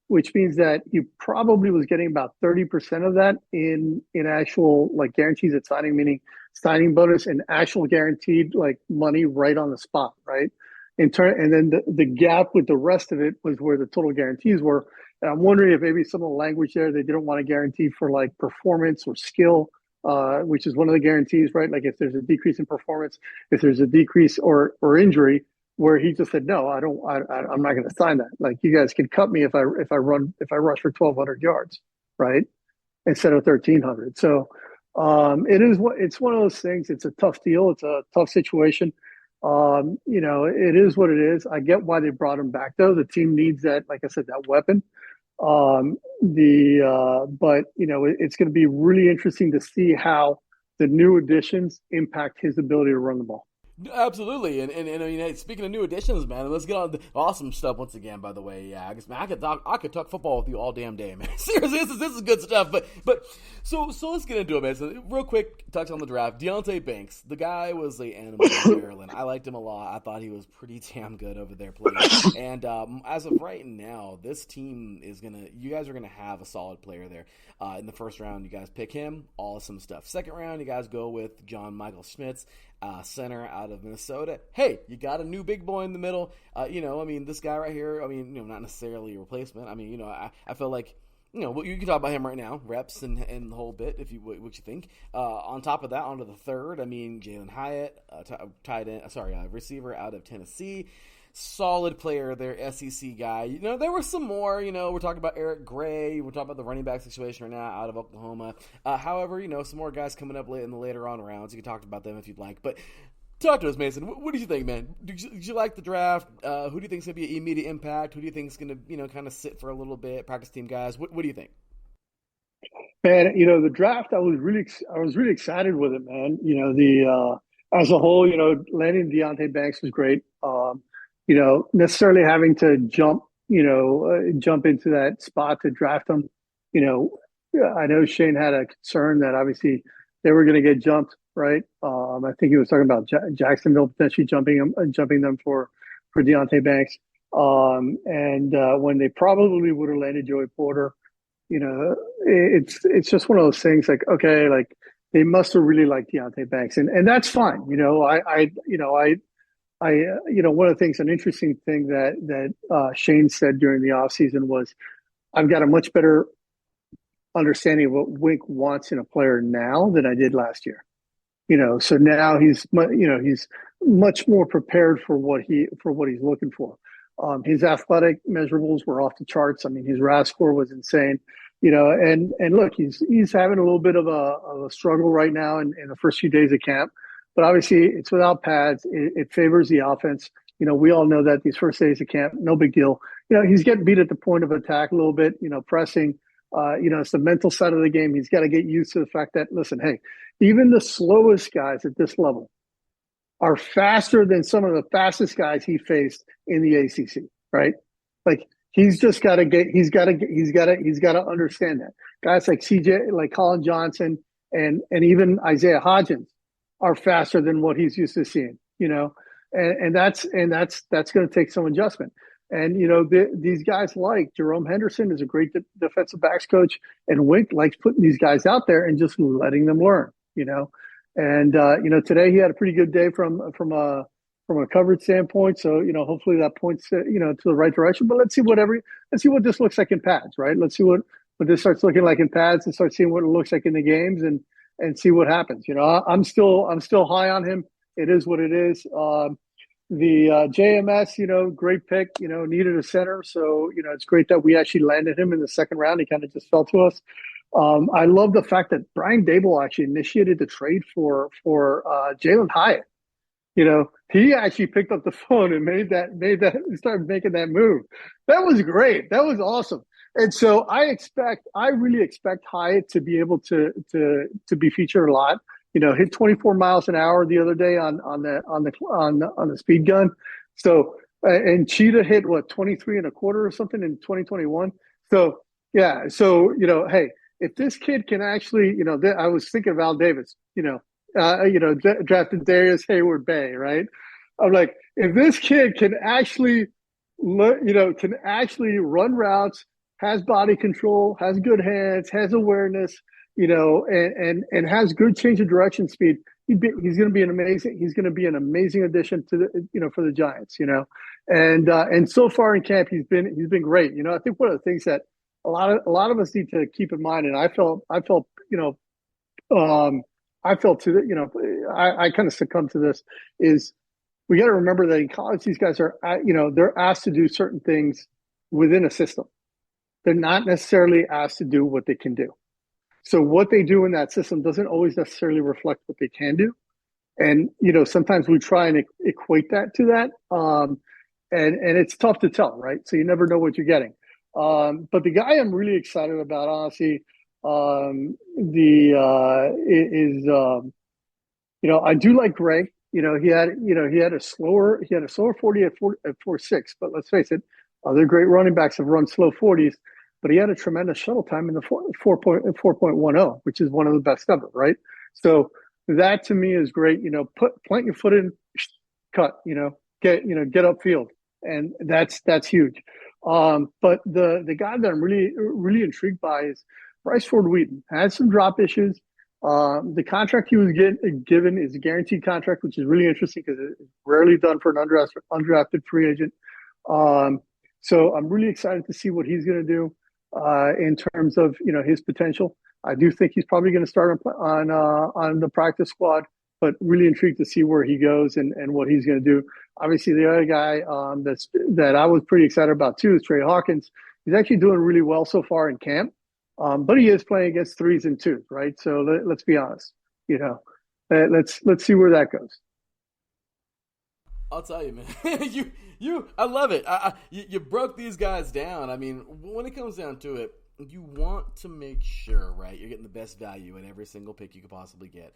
Speaker 5: which means that he probably was getting about 30% of that in actual like guarantees at signing, meaning signing bonus and actual guaranteed like money right on the spot, right? And then the gap with the rest of it was where the total guarantees were. And I'm wondering if maybe some of the language there, they didn't want to guarantee for like performance or skill, which is one of the guarantees, right? Like if there's a decrease in performance, if there's a decrease or injury, where he just said, no, I'm not going to sign that. Like you guys can cut me if I rush for 1,200 yards, right? Instead of 1,300. So it's one of those things. It's a tough deal. It's a tough situation. It is what it is. I get why they brought him back though. The team needs that, like I said, that weapon. But it's going to be really interesting to see how the new additions impact his ability to run the ball.
Speaker 1: Absolutely, and I mean, hey, speaking of new additions, man, let's get on the awesome stuff once again. By the way, yeah, I guess, man, I could talk football with you all damn day, man. Seriously, this is good stuff. But so let's get into it, man. So real quick, touch on the draft. Deontay Banks, the guy was the animal in Maryland. I liked him a lot. I thought he was pretty damn good over there playing. And as of right now, this team you guys are gonna have a solid player there. In the first round, you guys pick him. Awesome stuff. Second round, you guys go with John Michael Schmitz, center out of Minnesota. Hey, you got a new big boy in the middle. I mean, this guy right here, I mean, not necessarily a replacement. I mean, I feel like, you can talk about him right now, reps and the whole bit, if you what you think. On top of that, onto the third, I mean, Jalen Hyatt, receiver out of Tennessee. Solid player there, SEC guy. There were some more. We're talking about Eric Gray. We're talking about the running back situation right now out of Oklahoma. However, some more guys coming up in the later on rounds. You can talk about them if you'd like. But talk to us, Mason. What did you think, man? Did you like the draft? Who do you think is going to be an immediate impact? Who do you think is going to, kind of sit for a little bit? Practice team guys. What do you think?
Speaker 5: Man, the draft, I was really excited with it, man. As a whole, landing Deontay Banks was great. Necessarily having to jump into that spot to draft him. I know Shane had a concern that obviously they were going to get jumped, right? I think he was talking about Jacksonville potentially jumping them for Deontay Banks. And when they probably would have landed Joey Porter, it's just one of those things like, okay, like they must have really liked Deontay Banks, and that's fine. One of the things, an interesting thing that Shane said during the offseason was, I've got a much better understanding of what Wink wants in a player now than I did last year. So now he's much more prepared for what he's looking for. His athletic measurables were off the charts. I mean, his RAS score was insane. And look, he's having a little bit of a struggle right now in the first few days of camp, but obviously it's without pads. It favors the offense. We all know that these first days of camp, no big deal. He's getting beat at the point of attack a little bit, pressing. It's the mental side of the game. He's got to get used to the fact that, listen, hey, even the slowest guys at this level are faster than some of the fastest guys he faced in the ACC, right? Like he's got to understand that. Guys like CJ, like Colin Johnson and even Isaiah Hodgins are faster than what he's used to seeing, and that's going to take some adjustment. And, these guys like Jerome Henderson is a great defensive backs coach, and Wink likes putting these guys out there and just letting them learn, And, today he had a pretty good day from a coverage standpoint. So, hopefully that points, to the right direction. But let's see what this looks like in pads, right? Let's see what this starts looking like in pads and start seeing what it looks like in the games and see what happens. I'm still high on him. It is what it is. The JMS, great pick, needed a center. So, it's great that we actually landed him in the second round. He kind of just fell to us. I love the fact that Brian Dable actually initiated the trade for Jalen Hyatt. He actually picked up the phone and started making that move. That was great. That was awesome. And so I really expect Hyatt to be able to be featured a lot. Hit 24 miles an hour the other day on the speed gun. So and Cheetah hit 23 and a quarter or something in 2021. So yeah. So hey, if this kid can actually, I was thinking of Al Davis, drafted Darius Hayward Bay, right? I'm like, if this kid can actually, run routes, has body control, has good hands, has awareness, and has good change of direction speed, he's going to be an amazing addition to the, for the Giants, and so far in camp, he's been great. I think one of the things that a lot of us need to keep in mind, and I felt to the, I kind of succumbed to this, is we got to remember that in college, these guys are, they're asked to do certain things within a system. They're not necessarily asked to do what they can do. So what they do in that system doesn't always necessarily reflect what they can do. And, sometimes we try and equate that to that. And it's tough to tell, right? So you never know what you're getting. But the guy I'm really excited about, honestly, I do like Gray. He had a slower 40 at 4.6, but let's face it, other great running backs have run slow 40s, but he had a tremendous shuttle time in the 4.10, which is one of the best ever, right? So that to me is great. Plant your foot in, cut, get upfield, and that's huge. But the guy that I'm really intrigued by is Bryce Ford Wheaton. Has some drop issues. The contract he was given is a guaranteed contract, which is really interesting because it's rarely done for an undrafted free agent. So I'm really excited to see what he's going to do in terms of his potential. I do think he's probably going to start on the practice squad, but really intrigued to see where he goes and what he's going to do. Obviously, the other guy that I was pretty excited about too is Trey Hawkins. He's actually doing really well so far in camp. But he is playing against 3s and 2s, right? So let's be honest, let's see where that goes.
Speaker 1: I'll tell you, man, I love it. You broke these guys down. I mean, when it comes down to it, you want to make sure, right, you're getting the best value in every single pick you could possibly get.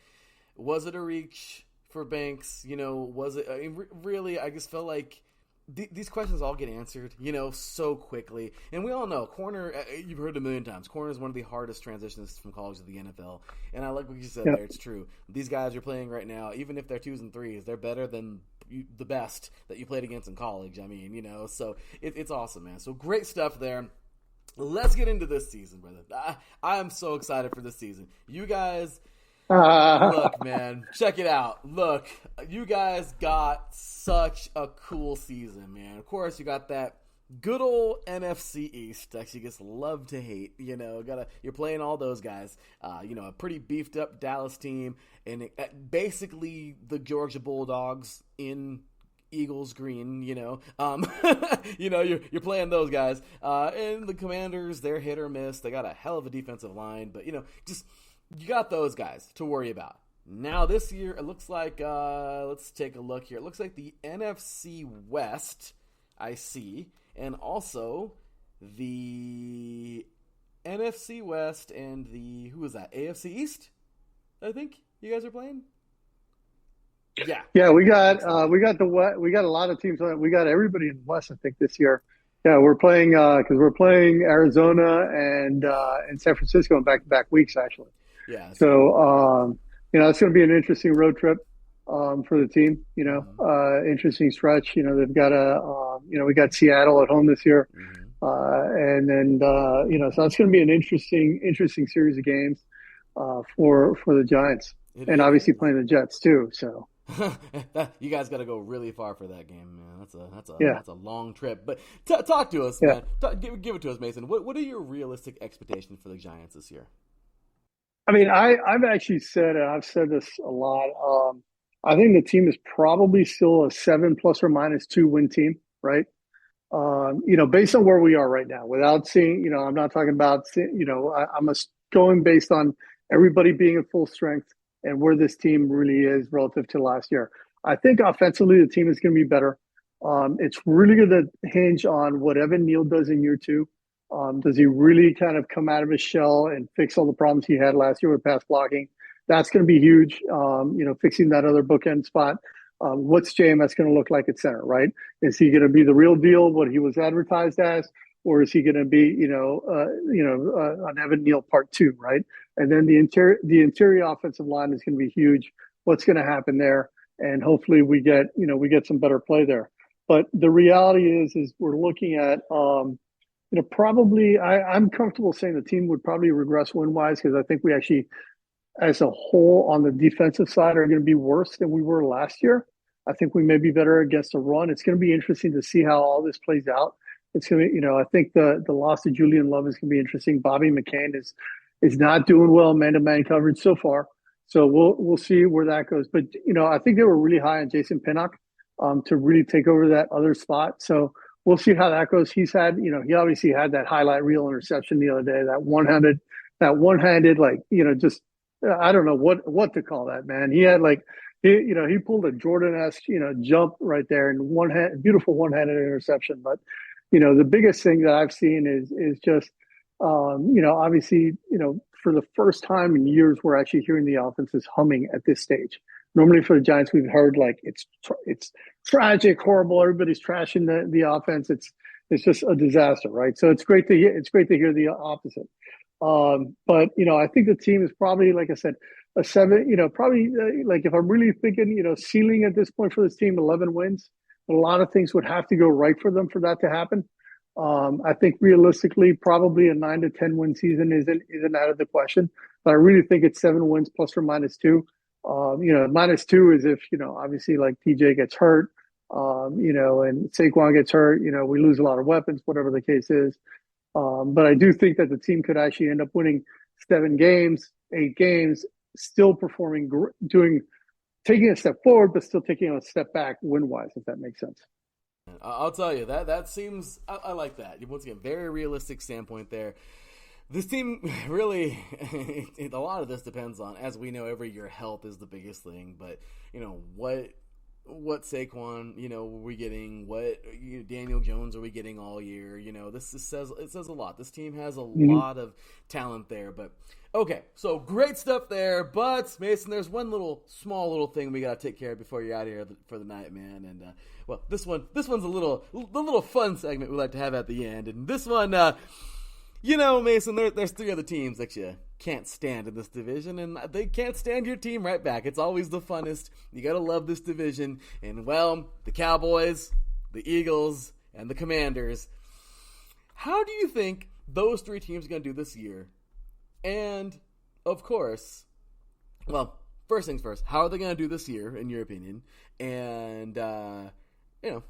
Speaker 1: Was it a reach for Banks? Was it? I mean, really, I just felt like these questions all get answered, so quickly. And we all know corner, you've heard it a million times, corner is one of the hardest transitions from college to the NFL. And I like what you said there. It's true. These guys you're playing right now, even if they're 2s and 3s, they're better than the best that you played against in college. I mean, so it's awesome, man. So great stuff there. Let's get into this season, brother. I'm so excited for this season. You guys... Look, man, check it out. Look, you guys got such a cool season, man. Of course, you got that good old NFC East. Actually, just love to hate. You're playing all those guys. A pretty beefed up Dallas team, and basically the Georgia Bulldogs in Eagles green. You're playing those guys, and the Commanders. They're hit or miss. They got a hell of a defensive line, but you got those guys to worry about. Now this year, it looks like, let's take a look here. It looks like the NFC West, I see, and also the NFC West and the, who is that, AFC East, I think you guys are playing? Yeah.
Speaker 5: Yeah, we got a lot of teams on it. We got everybody in the West, I think, this year. Yeah, we're playing, because we're playing Arizona and San Francisco in back-to-back weeks, actually.
Speaker 1: Yeah.
Speaker 5: So, it's going to be an interesting road trip for the team. Interesting stretch. They've got we got Seattle at home this year, and then so it's going to be an interesting series of games for the Giants, and obviously playing the Jets too. So.
Speaker 1: You guys got to go really far for that game, man. That's a long trip. But talk to us, man. Give it to us, Mason. What are your realistic expectations for the Giants this year?
Speaker 5: I mean, I've actually said, and I've said this a lot. I think the team is probably still a 7 ± 2 win team, right? Based on where we are right now, without seeing, I'm not talking about, I'm going based on everybody being at full strength and where this team really is relative to last year. I think offensively, the team is going to be better. It's really going to hinge on what Evan Neal does in year 2. Does he really kind of come out of his shell and fix all the problems he had last year with pass blocking? That's going to be huge. Fixing that other bookend spot. What's JMS going to look like at center, right? Is he going to be the real deal, what he was advertised as, or is he going to be, an Evan Neal part 2, right? And then the interior offensive line is going to be huge. What's going to happen there? And hopefully we get some better play there. But the reality is we're looking at, probably I'm comfortable saying the team would probably regress win-wise, because I think we actually, as a whole, on the defensive side, are going to be worse than we were last year. I think we may be better against the run. It's going to be interesting to see how all this plays out. It's going to, I think the loss of Julian Love is going to be interesting. Bobby McCain is not doing well man-to-man coverage so far. So we'll see where that goes. But, I think they were really high on Jason Pinnock to really take over that other spot. So we'll see how that goes. He's had, he obviously had that highlight reel interception the other day, that one-handed, just, I don't know what to call that, man. He had he pulled a Jordan-esque, jump right there, and beautiful one-handed interception. But, the biggest thing that I've seen is just, obviously, for the first time in years, we're actually hearing the offense is humming at this stage. Normally for the Giants, we've heard it's tragic, horrible. Everybody's trashing the offense. It's just a disaster, right? So it's great to hear the opposite. But I think the team is probably, like I said, a 7. Probably if I'm really thinking, ceiling at this point for this team, 11 wins. A lot of things would have to go right for them for that to happen. I think realistically, probably a 9 to 10 win season isn't out of the question. But I really think it's 7 wins ±2. -2 is if, obviously TJ gets hurt, and Saquon gets hurt, we lose a lot of weapons, whatever the case is. But I do think that the team could actually end up winning 7 games, 8 games, still performing, taking a step forward, but still taking a step back win-wise, if that makes sense.
Speaker 1: I'll tell you, that seems, I like that. Once again, very realistic standpoint there. This team really, a lot of this depends on, as we know, every year health is the biggest thing. But, what Saquon, are we getting? What Daniel Jones are we getting all year? This says a lot. This team has a lot of talent there. But okay, so great stuff there. But Mason, there's one small little thing we gotta take care of before you're out of here for the night, man. And well, this one's the little fun segment we like to have at the end. And this one, Mason, there's 3 other teams that you can't stand in this division, and they can't stand your team right back. It's always the funnest. You gotta love this division. And, well, the Cowboys, the Eagles, and the Commanders. How do you think those 3 teams are gonna do this year? And, of course, well, first things first, how are they gonna do this year, in your opinion? And,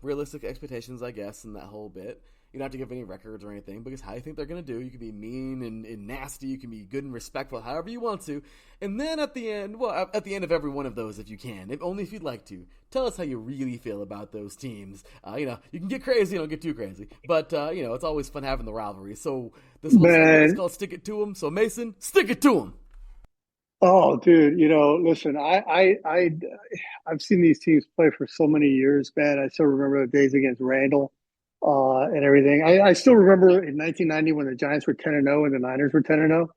Speaker 1: realistic expectations, I guess, and that whole bit. You don't have to give any records or anything, because how you think they're going to do. You can be mean and nasty. You can be good and respectful, however you want to. And then at the end of every one of those, if you can, only if you'd like to, tell us how you really feel about those teams. You can get crazy, don't get too crazy. But, it's always fun having the rivalry. So this one's called Stick It To 'Em. So, Mason, stick it to 'em.
Speaker 5: Oh, dude, listen, I've seen these teams play for so many years, man. I still remember the days against Randall. And everything. I still remember in 1990 when the Giants were 10-0 and the Niners were 10-0,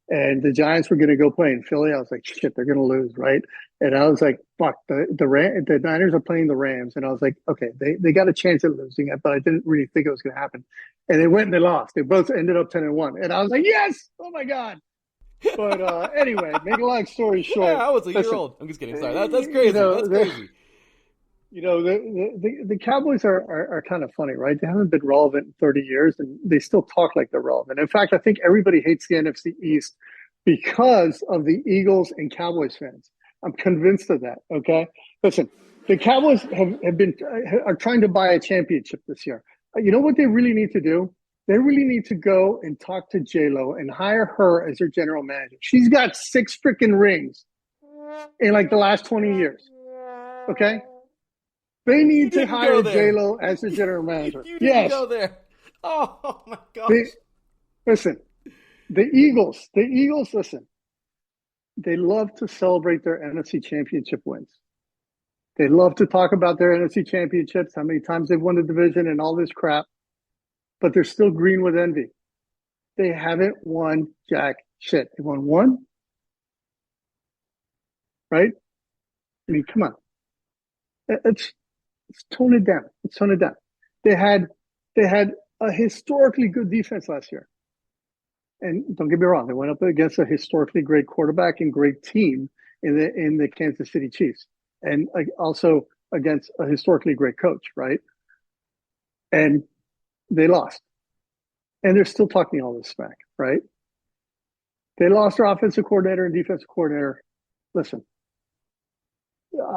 Speaker 5: and the Giants were going to go play in Philly. I was like, shit, they're going to lose, right? And I was like, fuck, the Niners are playing the Rams, and I was like, okay, they got a chance at losing it, but I didn't really think it was going to happen. And they went and they lost. They both ended up 10-1, and I was like, yes, oh my god. But anyway, make a long story short,
Speaker 1: I was a year old. I'm just kidding. Sorry, that's crazy. That's crazy.
Speaker 5: The Cowboys are kind of funny, right? They haven't been relevant in 30 years, and they still talk like they're relevant. In fact, I think everybody hates the NFC East because of the Eagles and Cowboys fans. I'm convinced of that, okay? Listen, the Cowboys are trying to buy a championship this year. You know what they really need to do? They really need to go and talk to J-Lo and hire her as their general manager. She's got 6 freaking rings in like the last 20 years, okay? They need to hire J-Lo as the general manager.
Speaker 1: You didn't go there. Oh, my gosh.
Speaker 5: Listen, the Eagles, listen, they love to celebrate their NFC championship wins. They love to talk about their NFC championships, how many times they've won the division and all this crap, but they're still green with envy. They haven't won jack shit. They won 1, right? I mean, come on. Let's tone it down. Let's tone it down. They had a historically good defense last year. And don't get me wrong, they went up against a historically great quarterback and great team in the Kansas City Chiefs. And also against a historically great coach, right? And they lost. And they're still talking all this smack, right? They lost their offensive coordinator and defensive coordinator. Listen,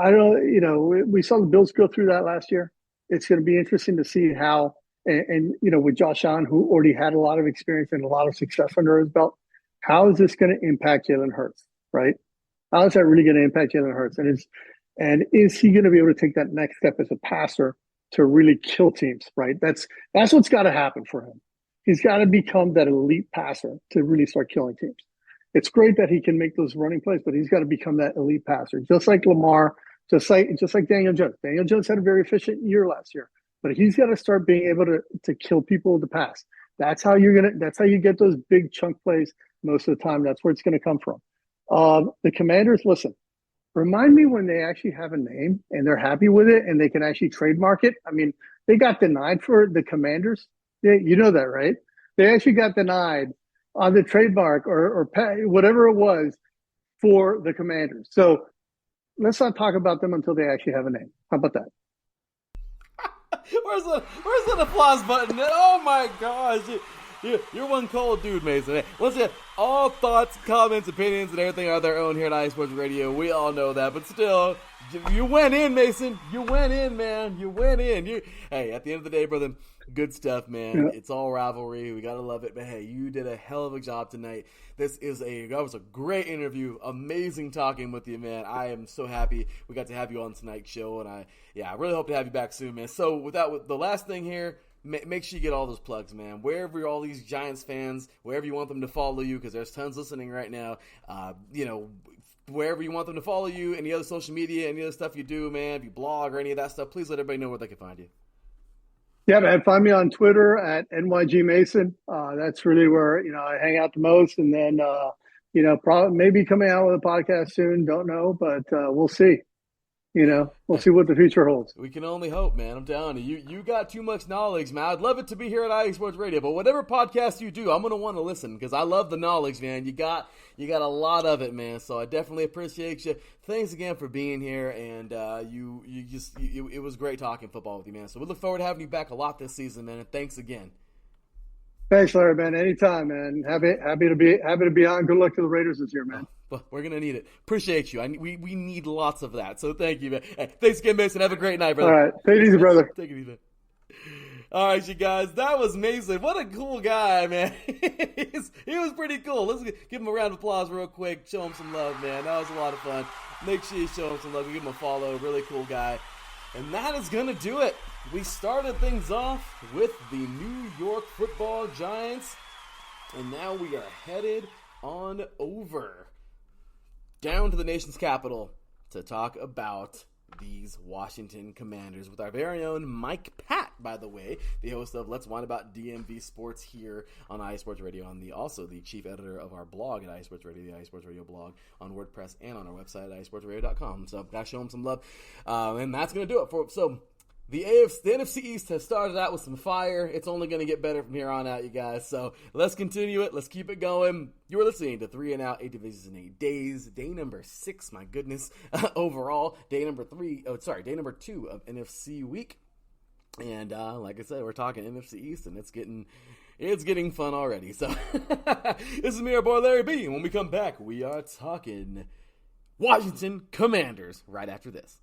Speaker 5: I don't, we saw the Bills go through that last year. It's going to be interesting to see how, and with Josh Allen, who already had a lot of experience and a lot of success under his belt, how is this going to impact Jalen Hurts, right? How is that really going to impact Jalen Hurts? And is he going to be able to take that next step as a passer to really kill teams, right? That's what's got to happen for him. He's got to become that elite passer to really start killing teams. It's great that he can make those running plays, but he's got to become that elite passer, just like Lamar, just like Daniel Jones. Daniel Jones had a very efficient year last year, but he's got to start being able to kill people with the pass. That's how you get those big chunk plays most of the time. That's where it's going to come from. The Commanders, listen, remind me when they actually have a name and they're happy with it and they can actually trademark it. I mean, they got denied for the Commanders. You know that, right? They actually got denied on the trademark or whatever it was for the Commanders. So let's not talk about them until they actually have a name. How about that?
Speaker 1: Where's that applause button? Oh my gosh. You're one cold dude, Mason. Once again, all thoughts, comments, opinions, and everything are their own here at iSports Radio. We all know that, but still, you went in, Mason. You went in, man. You went in. Hey, at the end of the day, brother, good stuff, man. Yeah. It's all rivalry. We gotta love it. But hey, you did a hell of a job tonight. That was a great interview. Amazing talking with you, man. I am so happy we got to have you on tonight's show, and I really hope to have you back soon, man. So with the last thing here, make sure you get all those plugs, man. Wherever all these Giants fans, wherever you want them to follow you, because there's tons listening right now. wherever you want them to follow you, any other social media, any other stuff you do, man, if you blog or any of that stuff, please let everybody know where they can find you.
Speaker 5: Yeah, man. Find me on Twitter at NYG Mason. That's really where, I hang out the most. And then, probably maybe coming out with a podcast soon. Don't know, but we'll see. We'll see what the future holds.
Speaker 1: We can only hope, man. I'm telling you, you got too much knowledge, man. I'd love it to be here at IE Sports Radio, but whatever podcast you do, I'm gonna want to listen because I love the knowledge, man. You got a lot of it, man. So I definitely appreciate you. Thanks again for being here, and it was great talking football with you, man. So we look forward to having you back a lot this season, man. And thanks again.
Speaker 5: Thanks, Larry, man. Anytime, man. Happy to be on. Good luck to the Raiders this year, man.
Speaker 1: Well, we're going to need it. Appreciate you. We need lots of that. So thank you, man. Hey, thanks again, Mason. Have a great night, brother.
Speaker 5: All right. Take it easy, brother.
Speaker 1: Take it easy. All right, you guys. That was Mason. What a cool guy, man. He was pretty cool. Let's give him a round of applause real quick. Show him some love, man. That was a lot of fun. Make sure you show him some love. Give him a follow. Really cool guy. And that is going to do it. We started things off with the New York Football Giants. And now we are headed on over down to the nation's capital to talk about these Washington Commanders with our very own Mike Pat, by the way, the host of Let's Whine About DMV Sports here on IE Sports Radio, and also the chief editor of our blog at IE Sports Radio, the IE Sports Radio blog on WordPress and on our website at IESportsRadio.com. So gotta show them some love, and that's gonna do it for. So the NFC East has started out with some fire. It's only going to get better from here on out, you guys. So let's continue it. Let's keep it going. You are listening to 3 and Out, 8 divisions in 8 days. Day number 6, my goodness, overall. Day number 2 of NFC week. And like I said, we're talking NFC East, and it's getting fun already. So this is me, our boy Larry B. And when we come back, we are talking Washington Commanders right after this.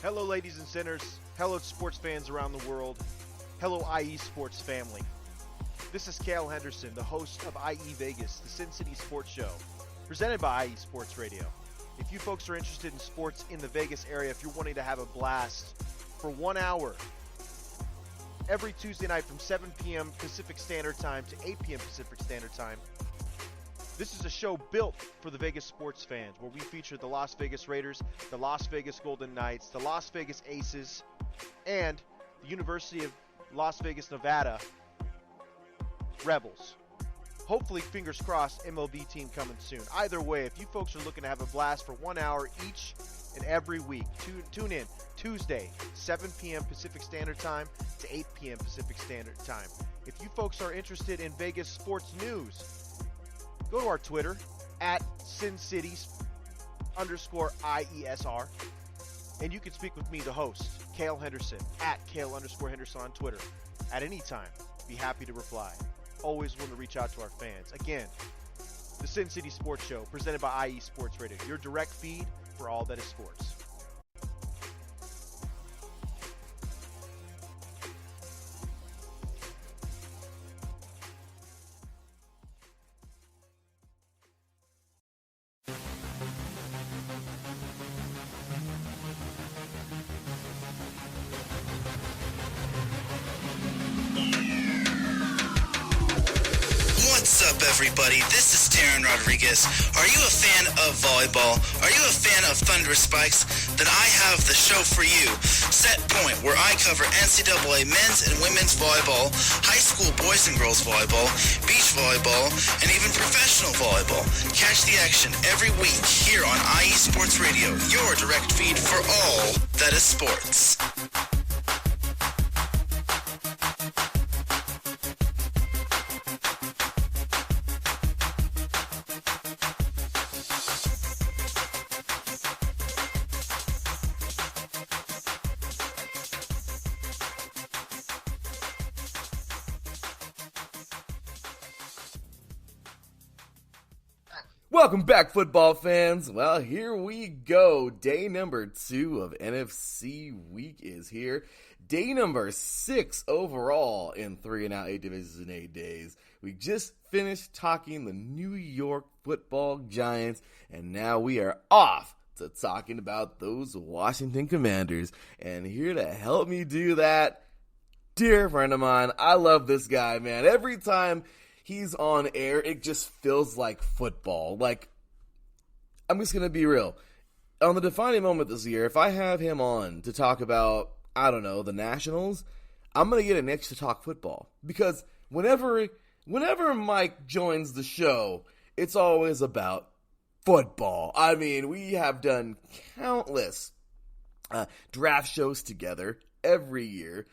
Speaker 6: Hello, ladies and sinners. Hello, sports fans around the world. Hello, IE Sports family. This is Cale Henderson, the host of IE Vegas, the Sin City Sports Show, presented by IE Sports Radio. If you folks are interested in sports in the Vegas area, if you're wanting to have a blast for 1 hour, every Tuesday night from 7 p.m. Pacific Standard Time to 8 p.m. Pacific Standard Time, this is a show built for the Vegas sports fans, where we feature the Las Vegas Raiders, the Las Vegas Golden Knights, the Las Vegas Aces, and the University of Las Vegas, Nevada Rebels. Hopefully, fingers crossed, MLB team coming soon. Either way, if you folks are looking to have a blast for 1 hour each and every week, tune in Tuesday, 7 p.m. Pacific Standard Time to 8 p.m. Pacific Standard Time. If you folks are interested in Vegas sports news, go to our Twitter at SinCities_IESR, and you can speak with me, the host, Cale Henderson, at Cale_Henderson on Twitter. At any time, be happy to reply. Always want to reach out to our fans. Again, the Sin City Sports Show, presented by IE Sports Radio, your direct feed for all that is sports.
Speaker 7: Everybody, this is Darren Rodriguez. Are you a fan of volleyball? Are you a fan of Thunderous Spikes? Then I have the show for you, Set Point, where I cover NCAA men's and women's volleyball, high school boys and girls volleyball, beach volleyball, and even professional volleyball. Catch the action every week here on IE Sports Radio, your direct feed for all that is sports.
Speaker 1: Welcome back, football fans. Well, here we go. Day number 2 of NFC week is here. Day number 6 overall in 3 and Out, 8 divisions in 8 days. We just finished talking the New York Football Giants, and now we are off to talking about those Washington Commanders. And here to help me do that, dear friend of mine. I love this guy, man. Every time he's on air, it just feels like football. Like, I'm just going to be real. On the defining moment this year, if I have him on to talk about, I don't know, the Nationals, I'm going to get an itch to talk football. Because whenever Mike joins the show, it's always about football. I mean, we have done countless draft shows together every year,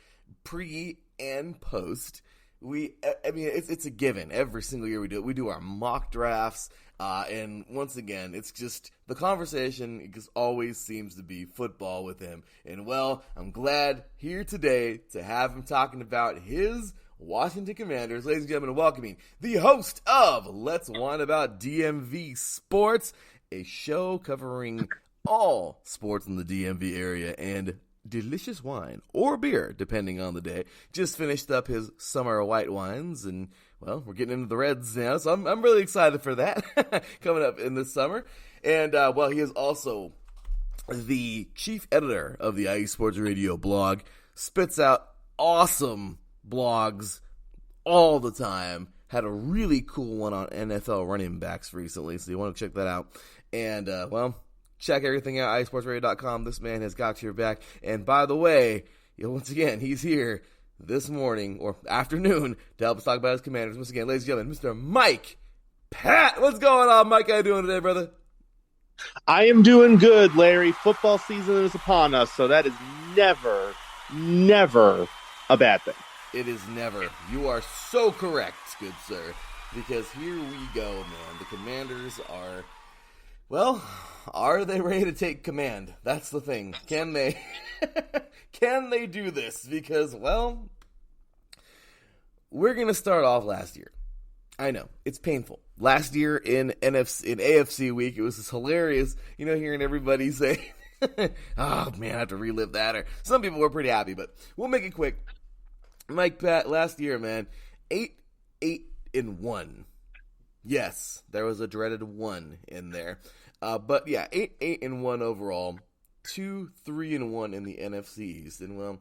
Speaker 1: pre and post. It's a given. Every single year we do it. We do our mock drafts, and once again, it's just the conversation. It just always seems to be football with him. And well, I'm glad here today to have him talking about his Washington Commanders. Ladies and gentlemen, welcoming the host of Let's Whine About DMV Sports, a show covering all sports in the DMV area and delicious wine or beer, depending on the day. Just finished up his summer white wines, and well, we're getting into the reds now, so I'm really excited for that coming up in this summer. And well, he is also the chief editor of the IE Sports Radio blog, spits out awesome blogs all the time. Had a really cool one on NFL running backs recently, so you want to check that out. And well, check everything out, iSportsRadio.com. This man has got your back. And by the way, once again, he's here this morning or afternoon to help us talk about his Commanders. Once again, ladies and gentlemen, Mr. Mike Pat. What's going on, Mike? How you doing today, brother?
Speaker 8: I am doing good, Larry. Football season is upon us, so that is never a bad thing.
Speaker 1: It is never. You are so correct, good sir. Because here we go, man. The Commanders are... Well, are they ready to take command? That's the thing. Can they do this? Because, well, we're going to start off last year. I know, it's painful. Last year in AFC week, it was just hilarious, hearing everybody say, oh man, I have to relive that. Or some people were pretty happy, but we'll make it quick. Mike Pat, last year, man, 8-8-1. Yes, there was a dreaded 1 in there. But yeah, 8-8-1 overall, 2-3-1 in the NFC East. And well,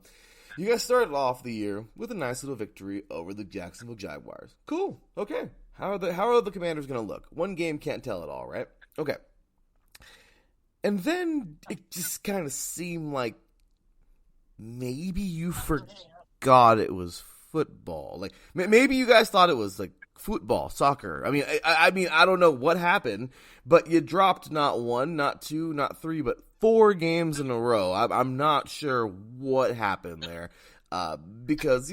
Speaker 1: you guys started off the year with a nice little victory over the Jacksonville Jaguars. Cool. Okay. How are the Commanders going to look? One game can't tell it all, right? Okay. And then it just kind of seemed like maybe you forgot it was football. Like maybe you guys thought it was like football, soccer. I mean, I don't know what happened, but you dropped not 1, not 2, not 3, but 4 games in a row. I'm not sure what happened there. Because,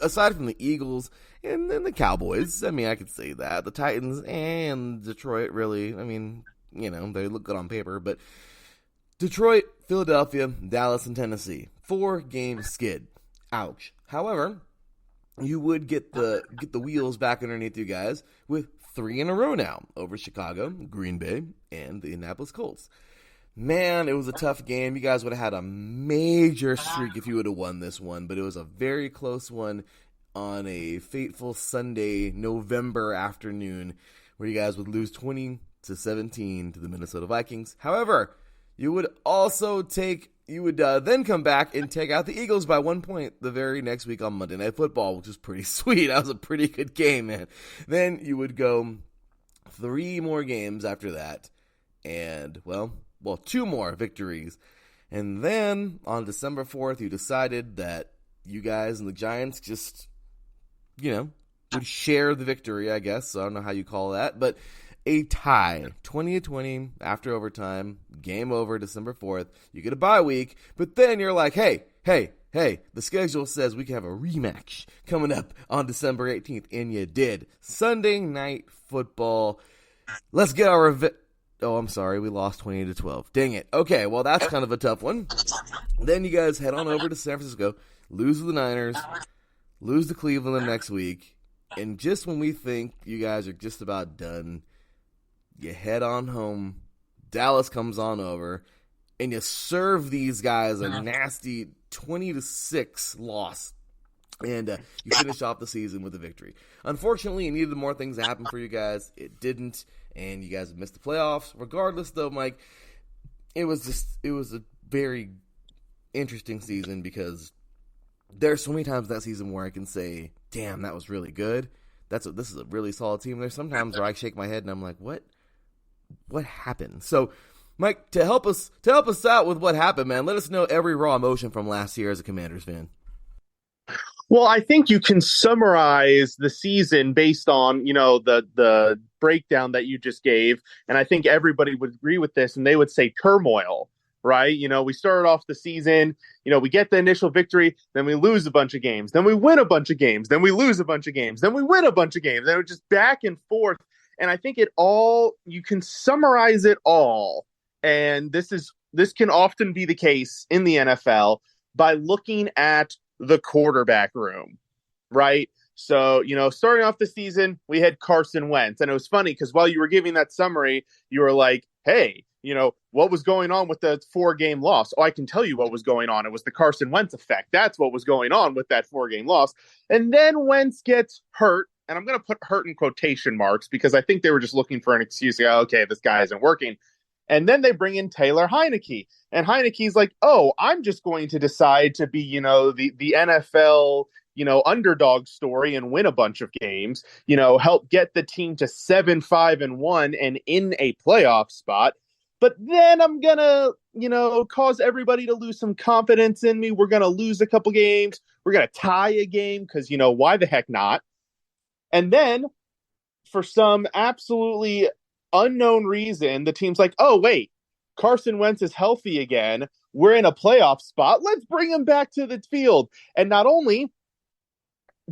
Speaker 1: aside from the Eagles and then the Cowboys, I could say that. The Titans and Detroit really, they look good on paper, but Detroit, Philadelphia, Dallas, and Tennessee. 4-game skid. Ouch. However, you would get the wheels back underneath you guys with 3 in a row now over Chicago, Green Bay, and the Indianapolis Colts. Man, it was a tough game. You guys would have had a major streak if you would have won this one, but it was a very close one on a fateful Sunday, November afternoon, where you guys would lose 20-17 to the Minnesota Vikings. However, you would then come back and take out the Eagles by 1 point the very next week on Monday Night Football, which was pretty sweet. That was a pretty good game, man. Then you would go 3 more games after that, and, well, 2 more victories. And then on December 4th, you decided that you guys and the Giants just, would share the victory, I guess. I don't know how you call that, but a tie, 20-20 after overtime, game over December 4th. You get a bye week, but then you're like, hey, the schedule says we can have a rematch coming up on December 18th, and you did. Sunday Night Football. Let's get our Oh, I'm sorry, we lost 28-12. Dang it. Okay, well, that's kind of a tough one. Then you guys head on over to San Francisco, lose to the Niners, lose to Cleveland the next week, and just when we think you guys are just about done, you head on home, Dallas comes on over, and you serve these guys a nasty 20-6 loss. And you finish off the season with a victory. Unfortunately, you needed more things to happen for you guys. It didn't. and you guys have missed the playoffs. Regardless, though, Mike, it was a very interesting season because there's so many times that season where I can say, damn, that was really good. This is a really solid team. There's sometimes where I shake my head and I'm like, what happened? So, Mike, to help us out with what happened, man, let us know every raw emotion from last year as a Commanders fan.
Speaker 8: Well, I think you can summarize the season based on, the breakdown that you just gave. And I think everybody would agree with this, and they would say turmoil, right? We started off the season, we get the initial victory, then we lose a bunch of games, then we win a bunch of games, then we lose a bunch of games, then we win a bunch of games. And it was just back and forth. And I think you can summarize it all. And this can often be the case in the NFL by looking at the quarterback room, right? So, starting off the season, we had Carson Wentz. And it was funny because while you were giving that summary, you were like, hey, what was going on with the 4-game loss? Oh, I can tell you what was going on. It was the Carson Wentz effect. That's what was going on with that 4-game loss. And then Wentz gets hurt. And I'm going to put hurt in quotation marks because I think they were just looking for an excuse. Okay, this guy isn't working. And then they bring in Taylor Heineke. And Heineke's like, oh, I'm just going to decide to be, the NFL, underdog story and win a bunch of games, help get the team to 7-5-1 and in a playoff spot. But then I'm going to, cause everybody to lose some confidence in me. We're going to lose a couple games. We're going to tie a game because, why the heck not? And then for some absolutely unknown reason, the team's like, oh, wait, Carson Wentz is healthy again. We're in a playoff spot. Let's bring him back to the field. And not only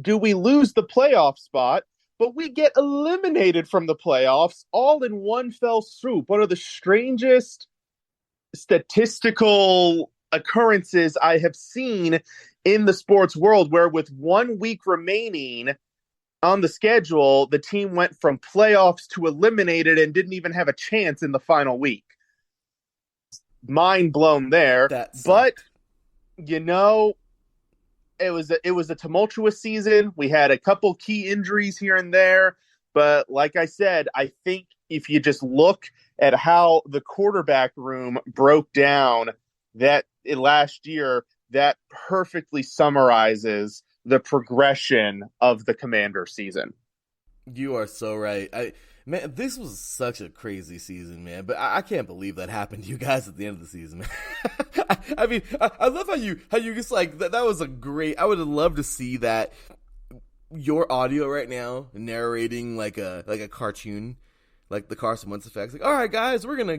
Speaker 8: do we lose the playoff spot, but we get eliminated from the playoffs all in one fell swoop. One of the strangest statistical occurrences I have seen in the sports world, where with 1 week remaining on the schedule, the team went from playoffs to eliminated and didn't even have a chance in the final week. Mind blown there. But, it was a tumultuous season. We had a couple key injuries here and there. But like I said, I think if you just look at how the quarterback room broke down that last year, that perfectly summarizes the progression of the Commander season.
Speaker 1: You are so right. Man, this was such a crazy season, man. But I can't believe that happened to you guys at the end of the season, man. I mean, I love how you just like that was a great. I would have loved to see that your audio right now narrating like a cartoon, like the Carson Wentz effects. Like, all right, guys, we're gonna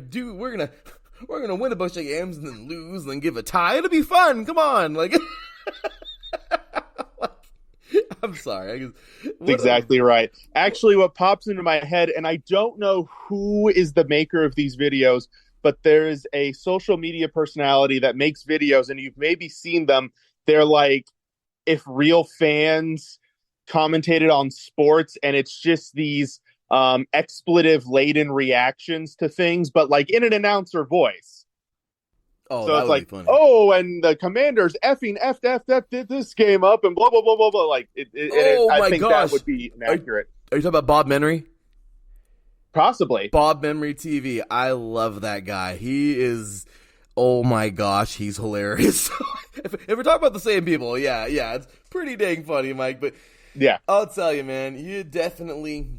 Speaker 1: win a bunch of games and then lose and then give a tie. It'll be fun. Come on, like. I'm sorry.
Speaker 8: Exactly right. Actually, what pops into my head, and I don't know who is the maker of these videos, but there is a social media personality that makes videos, and you've maybe seen them. They're like, if real fans commentated on sports, and it's just these expletive-laden reactions to things, but like in an announcer voice.
Speaker 1: Oh,
Speaker 8: so it's like, oh, and the Commanders effing did this game up and blah, blah, blah, blah, blah. Like, I think that would be inaccurate.
Speaker 1: Are you talking about Bob Menery?
Speaker 8: Possibly.
Speaker 1: Bob Menery TV. I love that guy. He is, oh my gosh, he's hilarious. if we're talking about the same people, yeah, it's pretty dang funny, Mike. But
Speaker 8: yeah,
Speaker 1: I'll tell you, man, you definitely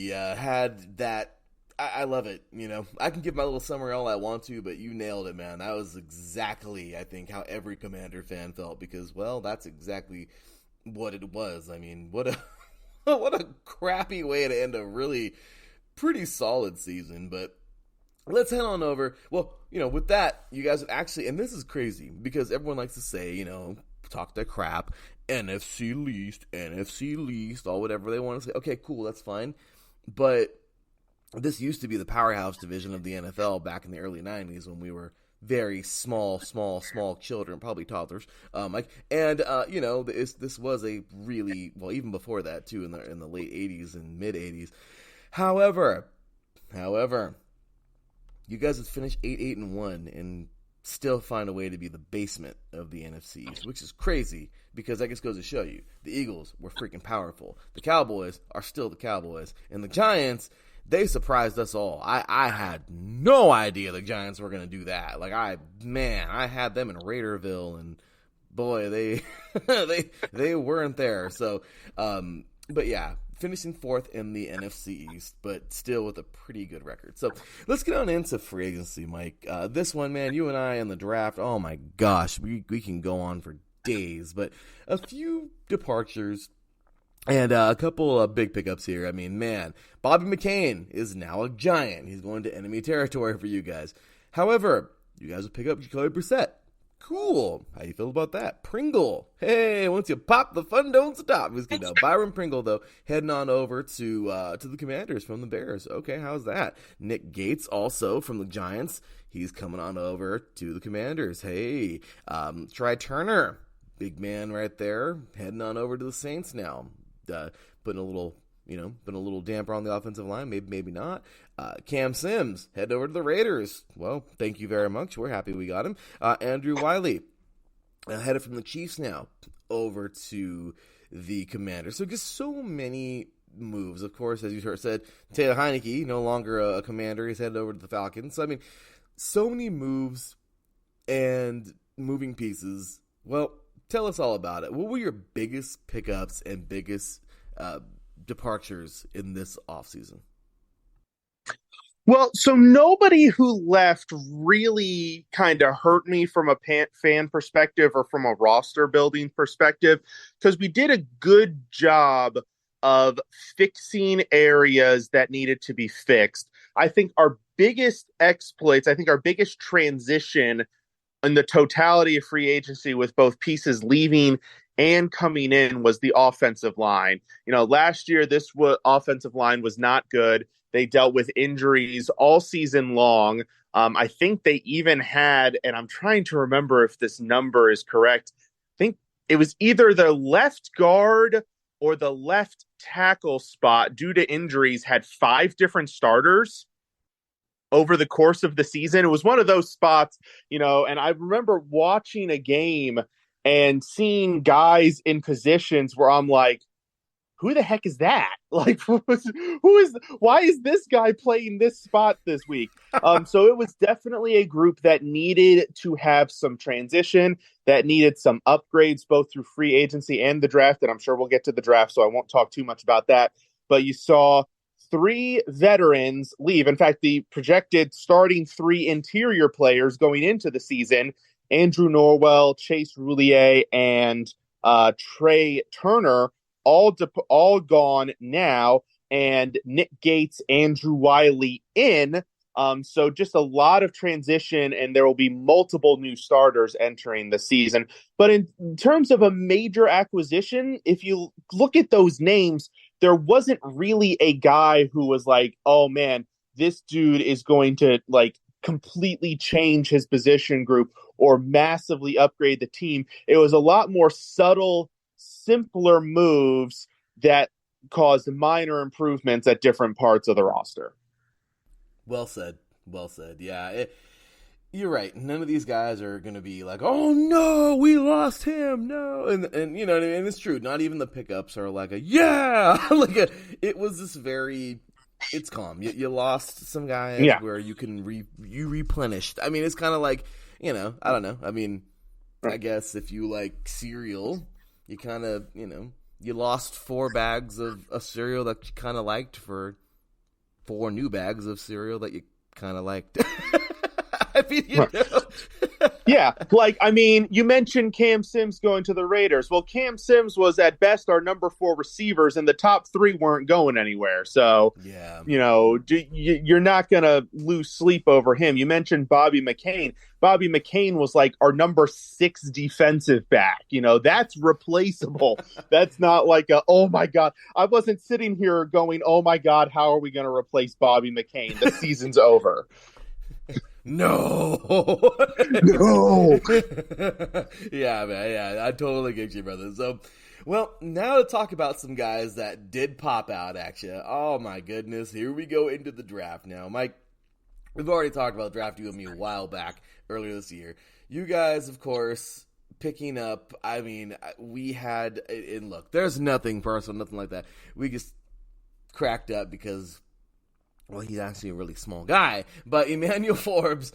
Speaker 1: had that. I love it. I can give my little summary all I want to, but you nailed it, man. That was exactly, I think, how every Commander fan felt because, well, that's exactly what it was. I mean, what a crappy way to end a really pretty solid season. But let's head on over. Well, with that, you guys have actually, and this is crazy because everyone likes to say, talk their crap, NFC least, all whatever they want to say. Okay, cool, that's fine. But this used to be the powerhouse division of the NFL back in the early 90s when we were very small children, probably toddlers. This was a really, well, even before that too, in the late 80s and mid 80s. However, you guys have finished 8-1 and still find a way to be the basement of the NFC East, which is crazy because that just goes to show you the Eagles were freaking powerful. The Cowboys are still the Cowboys, and the Giants, they surprised us all. I had no idea the Giants were going to do that. Like, I had them in Raiderville, and boy, they weren't there. So, but yeah, finishing fourth in the NFC East, but still with a pretty good record. So let's get on into free agency, Mike. This one, man, you and I in the draft, oh my gosh, we can go on for days, but a few departures and a couple of big pickups here. I mean, man, Bobby McCain is now a Giant. He's going to enemy territory for you guys. However, you guys will pick up Jacoby Brissett. Cool. How you feel about that? Pringle. Hey, once you pop, the fun don't stop. Just kidding. Byron Pringle, though, heading on over to the Commanders from the Bears. Okay, how's that? Nick Gates, also from the Giants. He's coming on over to the Commanders. Hey, Try Turner. Big man right there. Heading on over to the Saints now. Putting a little damper on the offensive line. Maybe not. Cam Sims, head over to the Raiders. Well, thank you very much. We're happy we got him. Andrew Wiley, headed from the Chiefs now over to the Commanders. So just so many moves. Of course, as you said, Taylor Heineke, no longer a Commander. He's headed over to the Falcons. So, I mean, so many moves and moving pieces. Well, tell us all about it. What were your biggest pickups and biggest departures in this offseason?
Speaker 8: Well, so nobody who left really kind of hurt me from a fan perspective or from a roster building perspective, because we did a good job of fixing areas that needed to be fixed. I think our biggest exploits, I think our biggest transition in the totality of free agency with both pieces leaving and coming in was the offensive line. You know, last year, offensive line was not good. They dealt with injuries all season long. I think they even had, and I'm trying to remember if this number is correct, I think it was either the left guard or the left tackle spot due to injuries had 5 different starters over the course of the season. It was one of those spots, and I remember watching a game and seeing guys in positions where I'm like, who the heck is that? Like, why is this guy playing this spot this week? So it was definitely a group that needed to have some transition, that needed some upgrades, both through free agency and the draft. And I'm sure we'll get to the draft, so I won't talk too much about that. But you saw 3 veterans leave. In fact, the projected starting 3 interior players going into the season, Andrew Norwell, Chase Roulier, and Trey Turner, all gone now, and Nick Gates, Andrew Wiley in. So just a lot of transition, and there will be multiple new starters entering the season. But in terms of a major acquisition, if you look at those names, there wasn't really a guy who was like, oh man, this dude is going to like completely change his position group or massively upgrade the team. It was a lot more subtle, simpler moves that caused minor improvements at different parts of the roster.
Speaker 1: Well said. Yeah, you're right. None of these guys are going to be like, oh no, we lost him. No. And you know what I mean? And it's true. Not even the pickups are like it was this very, it's calm. You lost some guys where you can you replenished. I mean, it's kind of like, I don't know. I mean, I guess if you like cereal, you kind of, you lost 4 bags of a cereal that you kind of liked for 4 new bags of cereal that you kind of liked. I mean,
Speaker 8: Yeah, like, I mean, you mentioned Cam Sims going to the Raiders. Well, Cam Sims was at best our number 4 receivers, and the top 3 weren't going anywhere. So, you're not going to lose sleep over him. You mentioned Bobby McCain. Bobby McCain was like our number 6 defensive back. That's replaceable. That's not like oh my God. I wasn't sitting here going, oh my God, how are we going to replace Bobby McCain? The season's over.
Speaker 1: No. Yeah, man. Yeah, I totally get you, brother. So, well, now to talk about some guys that did pop out at you. Oh, my goodness. Here we go into the draft now. Mike, we've already talked about draft you and me a while back, earlier this year. You guys, of course, picking up, I mean, we had, and look, there's nothing personal, nothing like that. We just cracked up because Well, he's actually a really small guy, but Emmanuel Forbes,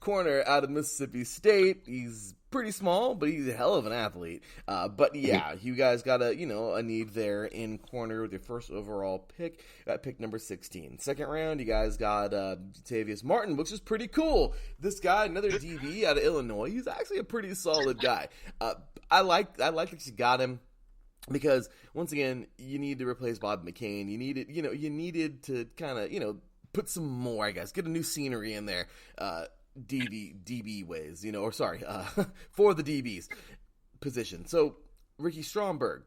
Speaker 1: corner out of Mississippi State, he's pretty small, but he's a hell of an athlete. But yeah, you guys got a need there in corner with your first overall pick, pick number 16. Second round, you guys got Tavius Martin, which is pretty cool. This guy, another DB out of Illinois, he's actually a pretty solid guy. I like that you got him. Because once again, you need to replace Bob McCain. You needed to kind of, put some more, I guess, get a new scenery in there, DB ways, for the DB's position. So Ricky Stromberg,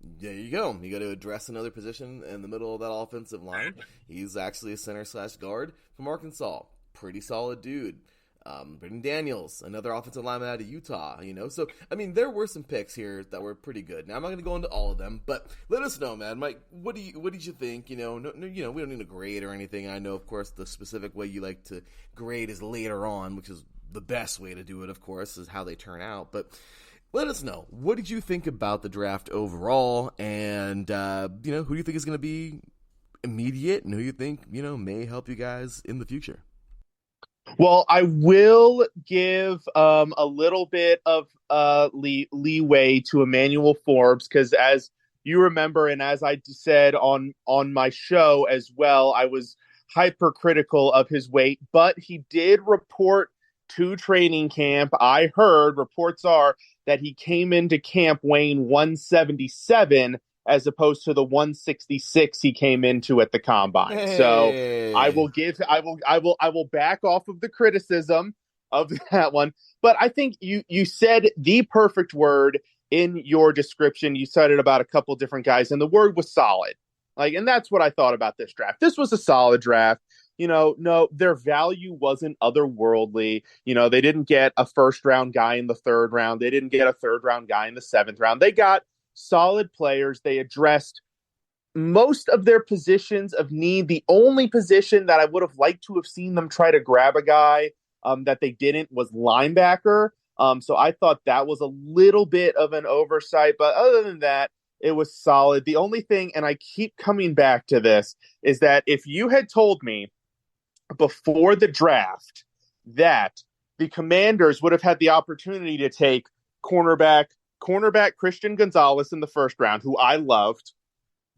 Speaker 1: there you go. You got to address another position in the middle of that offensive line. He's actually a center/guard from Arkansas. Pretty solid dude. Brendan Daniels, another offensive lineman out of Utah, So, there were some picks here that were pretty good. Now, I'm not going to go into all of them, but let us know, man. Mike, what did you think? We don't need a grade or anything. I know, of course, the specific way you like to grade is later on, which is the best way to do it, of course, is how they turn out. But let us know. What did you think about the draft overall? And, who do you think is going to be immediate and who you think, may help you guys in the future?
Speaker 8: Well, I will give a little bit of leeway to Emmanuel Forbes because, as you remember, and as I said on my show as well, I was hypercritical of his weight, but he did report to training camp. I heard reports are that he came into camp weighing 177 as opposed to the 166 he came into at the combine.
Speaker 1: Hey.
Speaker 8: So I will back off of the criticism of that one. But I think you said the perfect word in your description. You said it about a couple different guys, and the word was solid. And that's what I thought about this draft. This was a solid draft. No, their value wasn't otherworldly. They didn't get a first round guy in the third round. They didn't get a third round guy in the seventh round. They got solid players. They addressed most of their positions of need. The only position that I would have liked to have seen them try to grab a guy that they didn't was linebacker. So I thought that was a little bit of an oversight. But other than that, it was solid. The only thing, and I keep coming back to this, is that if you had told me before the draft that the Commanders would have had the opportunity to take cornerback Christian Gonzalez in the first round, who I loved,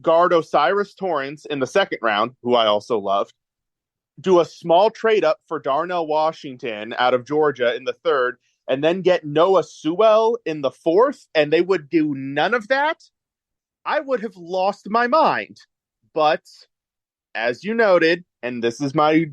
Speaker 8: guard Osiris Torrance in the second round, who I also loved, do a small trade up for Darnell Washington out of Georgia in the third, and then get Noah Sewell in the fourth, and they would do none of that, I would have lost my mind. But as you noted, and this is my,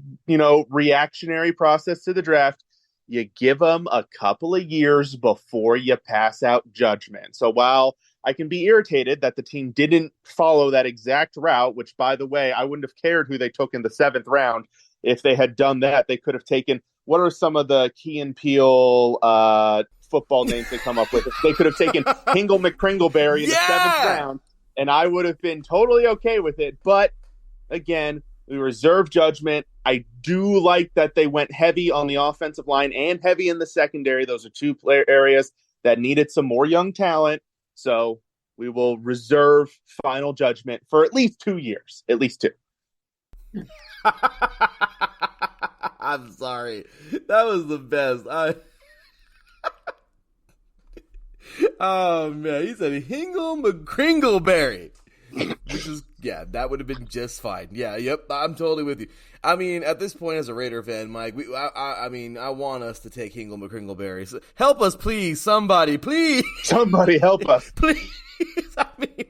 Speaker 8: reactionary process to the draft, you give them a couple of years before you pass out judgment. So while I can be irritated that the team didn't follow that exact route, which, by the way, I wouldn't have cared who they took in the seventh round. If they had done that, they could have taken, what are some of the Key and Peele football names they come up with? They could have taken Hingle McCringleberry in the seventh round, and I would have been totally okay with it. But again, we reserve judgment. I do like that they went heavy on the offensive line and heavy in the secondary. Those are two areas that needed some more young talent. So we will reserve final judgment for at least 2 years. At least 2.
Speaker 1: I'm sorry. That was the best. Oh, man. He said Hingle McCringleberry. Which is, that would have been just fine. Yeah, yep, I'm totally with you. At this point, as a Raider fan, Mike, I want us to take Hingle McCringleberry. So help us, please, somebody, please.
Speaker 8: Somebody help us.
Speaker 1: Please.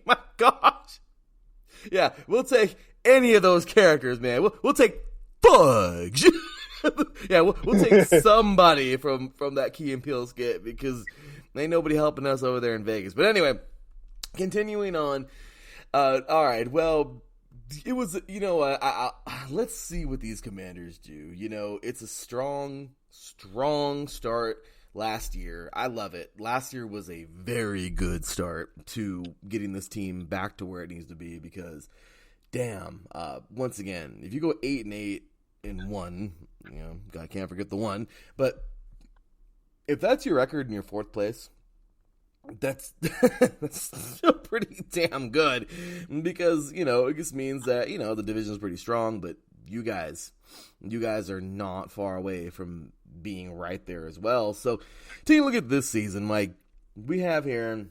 Speaker 1: My gosh. Yeah, we'll take any of those characters, man. We'll take Fudge. Yeah, we'll take somebody from that Key and Peele skit because ain't nobody helping us over there in Vegas. But anyway, continuing on. All right, well, it was, let's see what these Commanders do. It's a strong start last year. I love it. Last year was a very good start to getting this team back to where it needs to be because, damn, once again, if you go 8-8 in one, I can't forget the one, but if that's your record in your fourth place, That's still pretty damn good because, it just means that, the division is pretty strong, but you guys are not far away from being right there as well. So taking a look at this season, Mike, we have here,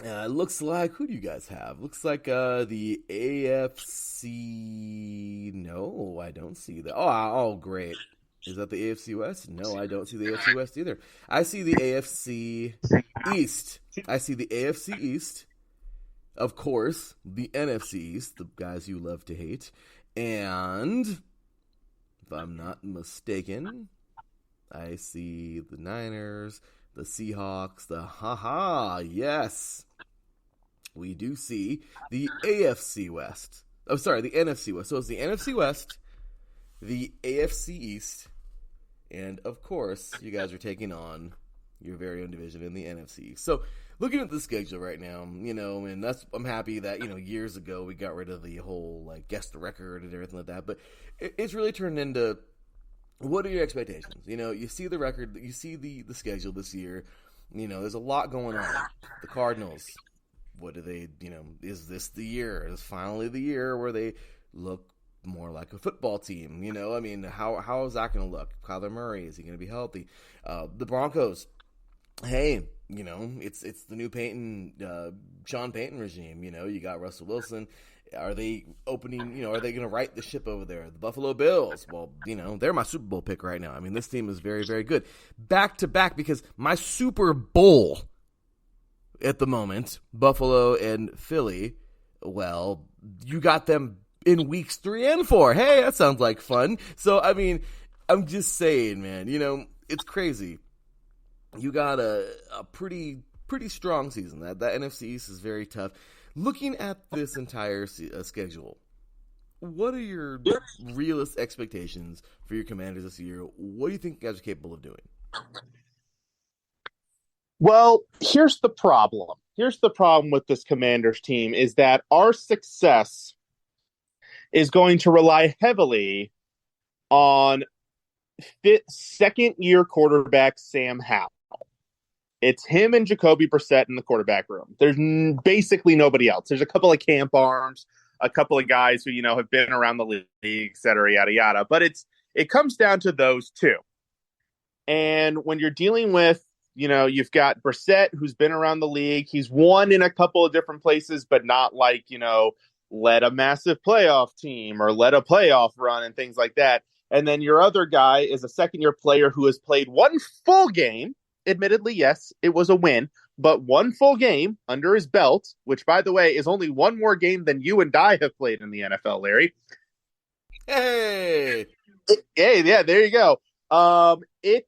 Speaker 1: looks like, who do you guys have? Looks like the AFC. No, I don't see that. Oh, great. Is that the AFC West? No, I don't see the AFC West either. I see the AFC East. I see the AFC East. Of course, the NFC East, the guys you love to hate. And, if I'm not mistaken, I see the Niners, the Seahawks, yes. We do see the AFC West. Oh, sorry, the NFC West. So it's the NFC West, the AFC East, and of course, you guys are taking on your very own division in the NFC. So, looking at the schedule right now, and I'm happy that, years ago we got rid of the whole, guess the record and everything like that, but it's really turned into, what are your expectations? You see the record, you see the schedule this year, there's a lot going on. The Cardinals, what do they, is this the year? Is finally the year where they look more like a football team? How is that going to look? Kyler Murray, is he going to be healthy? The Broncos, hey, it's the new Sean Payton regime. You got Russell Wilson. Are they opening, are they going to right the ship over there? The Buffalo Bills, well, they're my Super Bowl pick right now. This team is very, very good. Back to back, because my Super Bowl at the moment, Buffalo and Philly, well, you got them in weeks 3 and 4. Hey, that sounds like fun. So, I'm just saying, man, it's crazy. You got a pretty strong season. That NFC East is very tough. Looking at this entire schedule, what are your realist expectations for your Commanders this year? What do you think you guys are capable of doing?
Speaker 8: Well, here's the problem. Here's the problem with this Commanders team is that our success is going to rely heavily on second-year quarterback Sam Howell. It's him and Jacoby Brissett in the quarterback room. There's basically nobody else. There's a couple of camp arms, a couple of guys who, have been around the league, et cetera, yada, yada. But it comes down to those two. And when you're dealing with, you've got Brissett, who's been around the league. He's won in a couple of different places, but not like, led a massive playoff team or led a playoff run and things like that. And then your other guy is a second-year player who has played one full game. Admittedly, yes, it was a win, but one full game under his belt, which, by the way, is only one more game than you and I have played in the NFL, Larry.
Speaker 1: Hey,
Speaker 8: yeah, there you go. It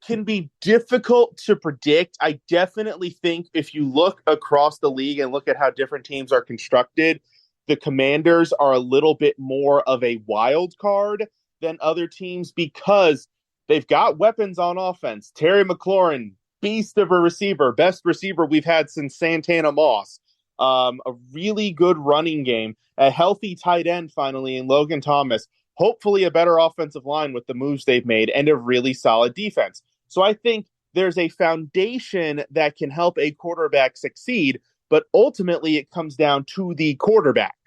Speaker 8: can be difficult to predict. I definitely think if you look across the league and look at how different teams are constructed, the Commanders are a little bit more of a wild card than other teams because they've got weapons on offense. Terry McLaurin, beast of a receiver, best receiver we've had since Santana Moss. A really good running game, a healthy tight end finally in Logan Thomas. Hopefully a better offensive line with the moves they've made, and a really solid defense. So I think there's a foundation that can help a quarterback succeed, but ultimately it comes down to the quarterback.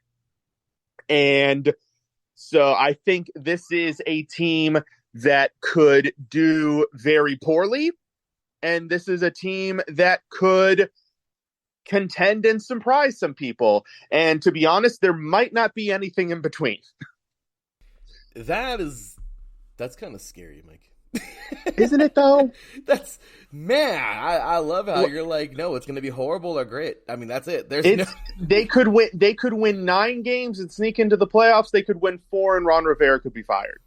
Speaker 8: And so I think this is a team that could do very poorly, and this is a team that could contend and surprise some people. And to be honest, there might not be anything in between.
Speaker 1: That's kind of scary, Mike.
Speaker 8: Isn't it though?
Speaker 1: I love how you're like, no, it's going to be horrible or great. That's it.
Speaker 8: They could win 9 games and sneak into the playoffs. They could win 4 and Ron Rivera could be fired.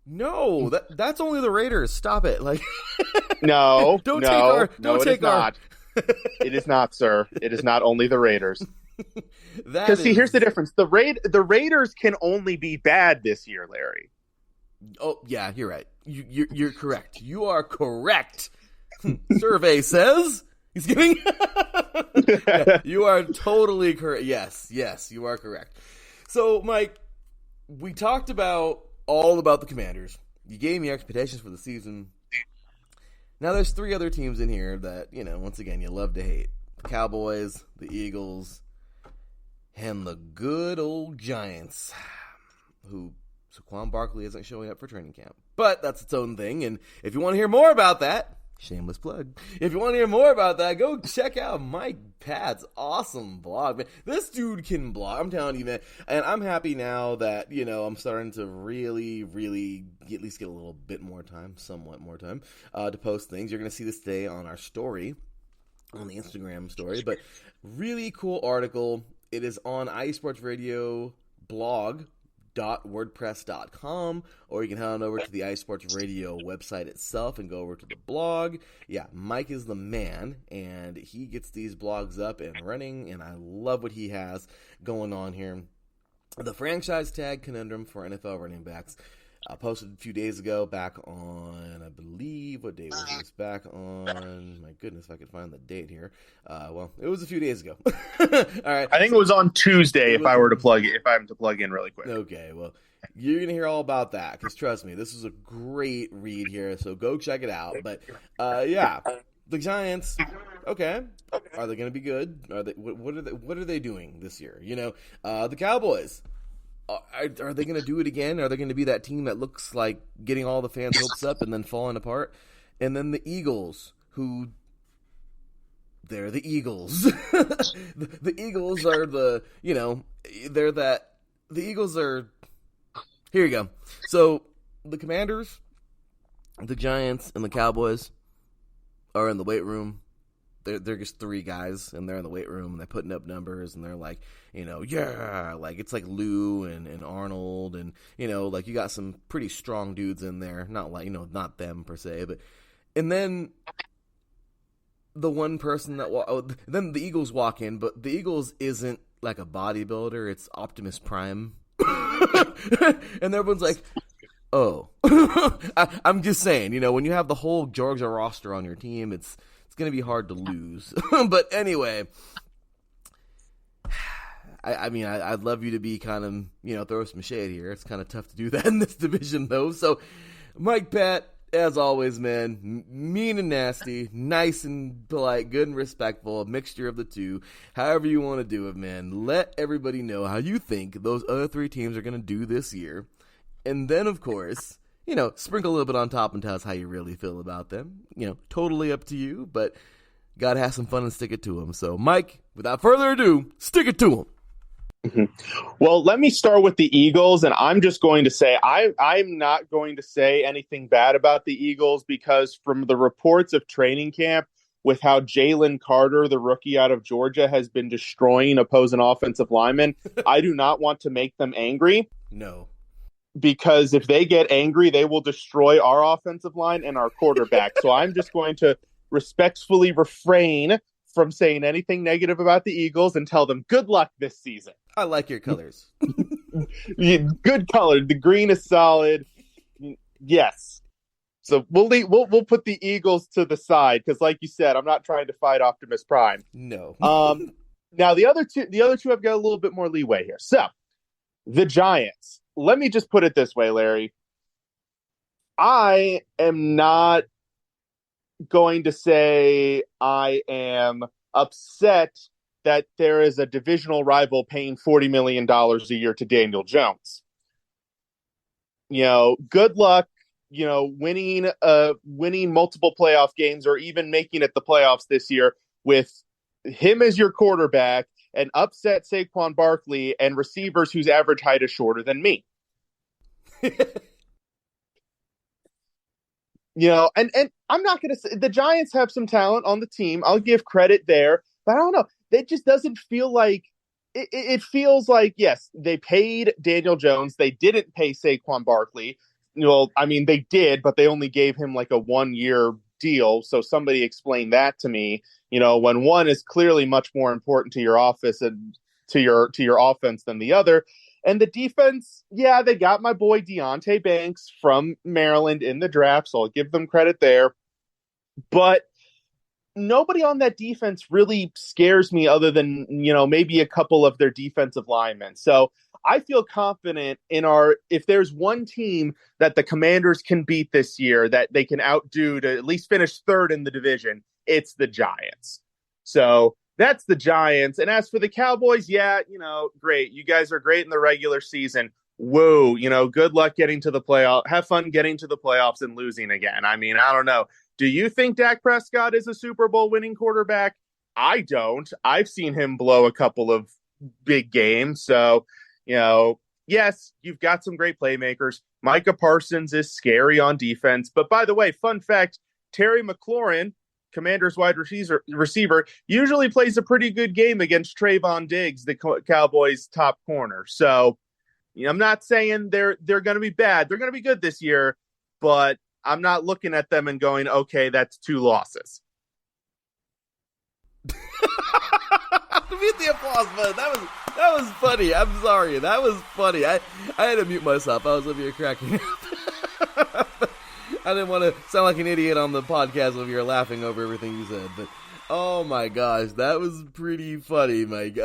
Speaker 1: No, that's only the Raiders. Stop it.
Speaker 8: No,
Speaker 1: It
Speaker 8: is not, sir. It is not only the Raiders. Because here's the difference. The Raiders can only be bad this year, Larry.
Speaker 1: Oh yeah, you're right. You're correct. You are correct. Survey says he's kidding. Yeah, you are totally correct. Yes, you are correct. So, Mike, we talked all about the Commanders. You gave me expectations for the season. Now, there's 3 other teams in here that, once again, you love to hate. The Cowboys, the Eagles, and the good old Giants, who Saquon Barkley isn't showing up for training camp. But that's its own thing, and if you want to hear more about that, shameless plug. If you want to hear more about that, go check out Mike Pat's awesome blog. Man, this dude can blog. I'm telling you, man. And I'm happy now that, I'm starting to really, really at least get a little bit more time, somewhat more time, to post things. You're going to see this today on our story, on the Instagram story. But really cool article. It is on IE Sports Radio blog. .wordpress.com, or you can head on over to the IE Sports Radio website itself and go over to the blog. Yeah, Mike is the man, and he gets these blogs up and running, and I love what he has going on here. The franchise tag conundrum for NFL running backs. I posted a few days ago back on, I believe, what day was this? Back on, my goodness, if I could find the date here. Well, it was a few days ago. All right.
Speaker 8: I think it was on Tuesday if I'm to plug in really quick.
Speaker 1: Okay, well, you're going to hear all about that because trust me, this is a great read here, so go check it out. But, yeah, the Giants, okay, are they going to be good? Are they? What are they doing this year? The Cowboys. Are they going to do it again? Are they going to be that team that looks like getting all the fans' hopes up and then falling apart? And then the Eagles, they're the Eagles. The Eagles are the Eagles are, here you go. So the Commanders, the Giants, and the Cowboys are in the weight room. They're just 3 guys, and they're in the weight room, and they're putting up numbers, and they're like, yeah, like it's like Lou and Arnold, and like you got some pretty strong dudes in there, not like not them per se, but and then the one person then the Eagles walk in, but the Eagles isn't like a bodybuilder, it's Optimus Prime, and everyone's like, oh, I'm just saying, when you have the whole Georgia roster on your team, it's going to be hard to lose. But anyway, I'd love you to be kind of, throw some shade here. It's kind of tough to do that in this division, though. So, Mike Pat, as always, man, mean and nasty, nice and polite, good and respectful, a mixture of the two. However you want to do it, man. Let everybody know how you think those other 3 teams are going to do this year. And then, of course, sprinkle a little bit on top and tell us how you really feel about them. Totally up to you, but gotta have some fun and stick it to them. So, Mike, without further ado, stick it to them.
Speaker 8: Mm-hmm. Well, let me start with the Eagles, and I'm just going to say I'm not going to say anything bad about the Eagles because from the reports of training camp with how Jalen Carter, the rookie out of Georgia, has been destroying opposing offensive linemen, I do not want to make them angry.
Speaker 1: No.
Speaker 8: Because if they get angry, they will destroy our offensive line and our quarterback. So I'm just going to respectfully refrain from saying anything negative about the Eagles and tell them good luck this season.
Speaker 1: I like your colors.
Speaker 8: Good color. The green is solid. Yes. So we'll put the Eagles to the side because, like you said, I'm not trying to fight Optimus Prime.
Speaker 1: No.
Speaker 8: Now the other two have got a little bit more leeway here. So the Giants. Let me just put it this way, Larry. I am not going to say I am upset that there is a divisional rival paying $40 million a year to Daniel Jones. Good luck, winning multiple playoff games or even making it the playoffs this year with him as your quarterback and upset Saquon Barkley and receivers whose average height is shorter than me. And I'm not going to say the Giants have some talent on the team. I'll give credit there, but I don't know. It just doesn't feel like it feels like, yes, they paid Daniel Jones. They didn't pay Saquon Barkley. They did, but they only gave him like a 1-year deal. So somebody explain that to me, when one is clearly much more important to your office and to your offense than the other. And the defense, yeah, they got my boy Deonte Banks from Maryland in the draft, so I'll give them credit there. But nobody on that defense really scares me other than, maybe a couple of their defensive linemen. So I feel confident in if there's one team that the Commanders can beat this year, that they can outdo to at least finish third in the division, it's the Giants. So that's the Giants. And as for the Cowboys, yeah, great. You guys are great in the regular season. Whoa, good luck getting to the playoff. Have fun getting to the playoffs and losing again. I mean, I don't know. Do you think Dak Prescott is a Super Bowl winning quarterback? I don't. I've seen him blow a couple of big games. So, yes, you've got some great playmakers. Micah Parsons is scary on defense. But by the way, fun fact, Terry McLaurin, Commanders wide receiver, usually plays a pretty good game against Trayvon Diggs, the Cowboys' top corner. So, I'm not saying they're going to be bad. They're going to be good this year, but I'm not looking at them and going, okay, that's 2 losses.
Speaker 1: Beat the applause button. That was funny. I'm sorry. That was funny. I had to mute myself. I was over here cracking up. I didn't want to sound like an idiot on the podcast over here laughing over everything you said. But oh my gosh, that was pretty funny, Mike.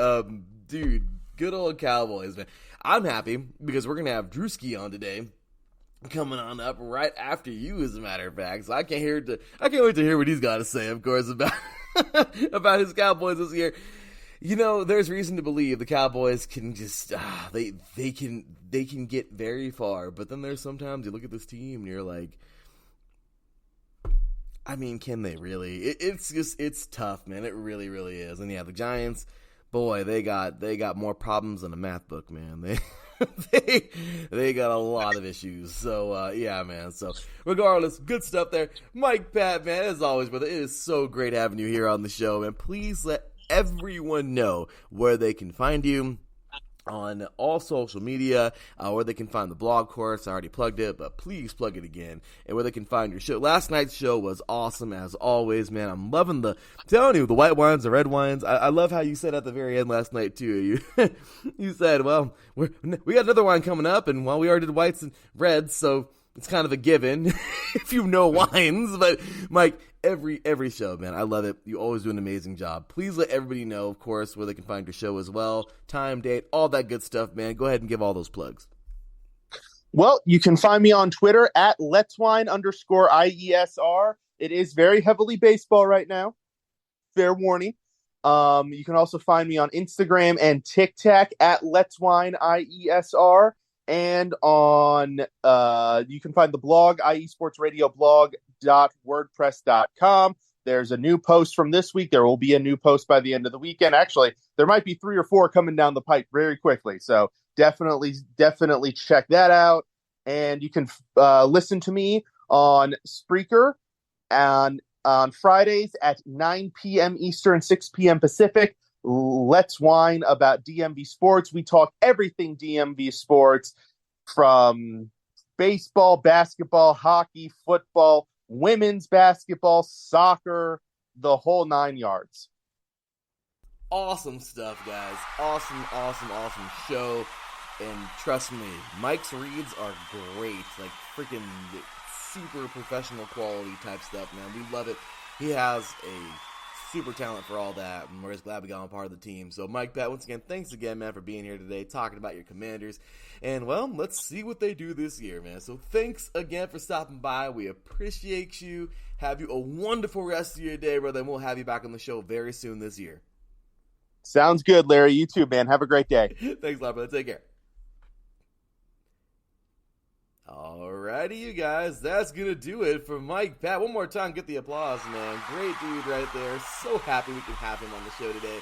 Speaker 1: Dude, good old Cowboys, man. I'm happy because we're gonna have Drewski on today, coming on up right after you, as a matter of fact. So I can't wait to hear what he's got to say, of course, about about his Cowboys this year. There's reason to believe the Cowboys can just they can get very far, but then there's sometimes you look at this team and you're like, I mean, can they really? It's tough, man. It really, really is. And yeah, the Giants, boy, they got more problems than a math book, man. They got a lot of issues. So yeah, man. So regardless, good stuff there. Mike Pat, man, as always, brother, it is so great having you here on the show, man. Please let everyone know where they can find you on all social media, where they can find the blog course. I already plugged it, but please plug it again, and where they can find your show. Last night's show was awesome, as always, man. I'm loving I'm telling you, the white wines, the red wines. I love how you said at the very end last night, too. You said, well, we got another wine coming up, and we already did whites and reds, so it's kind of a given if you know wines. But Mike, every show, man, I love it. You always do an amazing job. Please let everybody know, of course, where they can find your show as well, time, date, all that good stuff, man. Go ahead and give all those plugs.
Speaker 8: Well, you can find me on Twitter at letswine_IESR. It is very heavily baseball right now. Fair warning. You can also find me on Instagram and TikTok at letswineiesr. And on you can find the blog, iesportsradioblog.wordpress.com. There's a new post from this week. There will be a new post by the end of the weekend. Actually, there might be 3 or 4 coming down the pipe very quickly. So definitely check that out. And you can listen to me on Spreaker on Fridays at 9 p.m. Eastern, 6 p.m. Pacific. Let's Whine about DMV sports. We talk everything DMV sports, from baseball, basketball, hockey, football, women's basketball, soccer, the whole 9 yards.
Speaker 1: Awesome stuff, guys. Awesome show. And trust me, Mike's reads are great. Like freaking super professional quality type stuff, man. We love it. He has a super talent for all that, and we're just glad we got him part of the team. So Mike, Pat, once again, thanks again, man, for being here today, talking about your Commanders, and well, let's see what they do this year, man. So thanks again for stopping by. We appreciate you. Have you a wonderful rest of your day, brother, and we'll have you back on the show very soon this year.
Speaker 8: Sounds good, Larry. You too, man. Have a great day.
Speaker 1: Thanks a lot, brother. Take care. Alrighty, you guys, that's gonna do it for Mike Pat. One more time, get the applause, man. Great dude right there. So happy we can have him on the show today.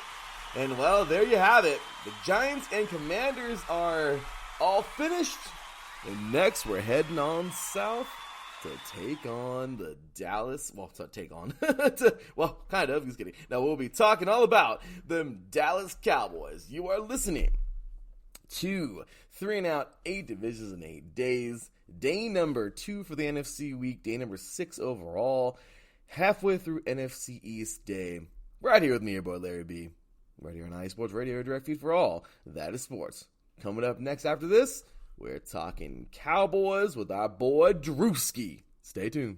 Speaker 1: And well, there you have it. The Giants and Commanders are all finished. And next, we're heading on south to take on the Dallas. Well, to take on. Kind of. Just kidding. Now, we'll be talking all about the Dallas Cowboys. You are listening to 3 and Out, 8 divisions in 8 days. Day number 2 for the NFC week. Day number 6 overall. Halfway through NFC East day. Right here with me, your boy Larry B. Right here on iSports Radio, direct feed for all. That is sports. Coming up next after this, we're talking Cowboys with our boy Drewski. Stay tuned.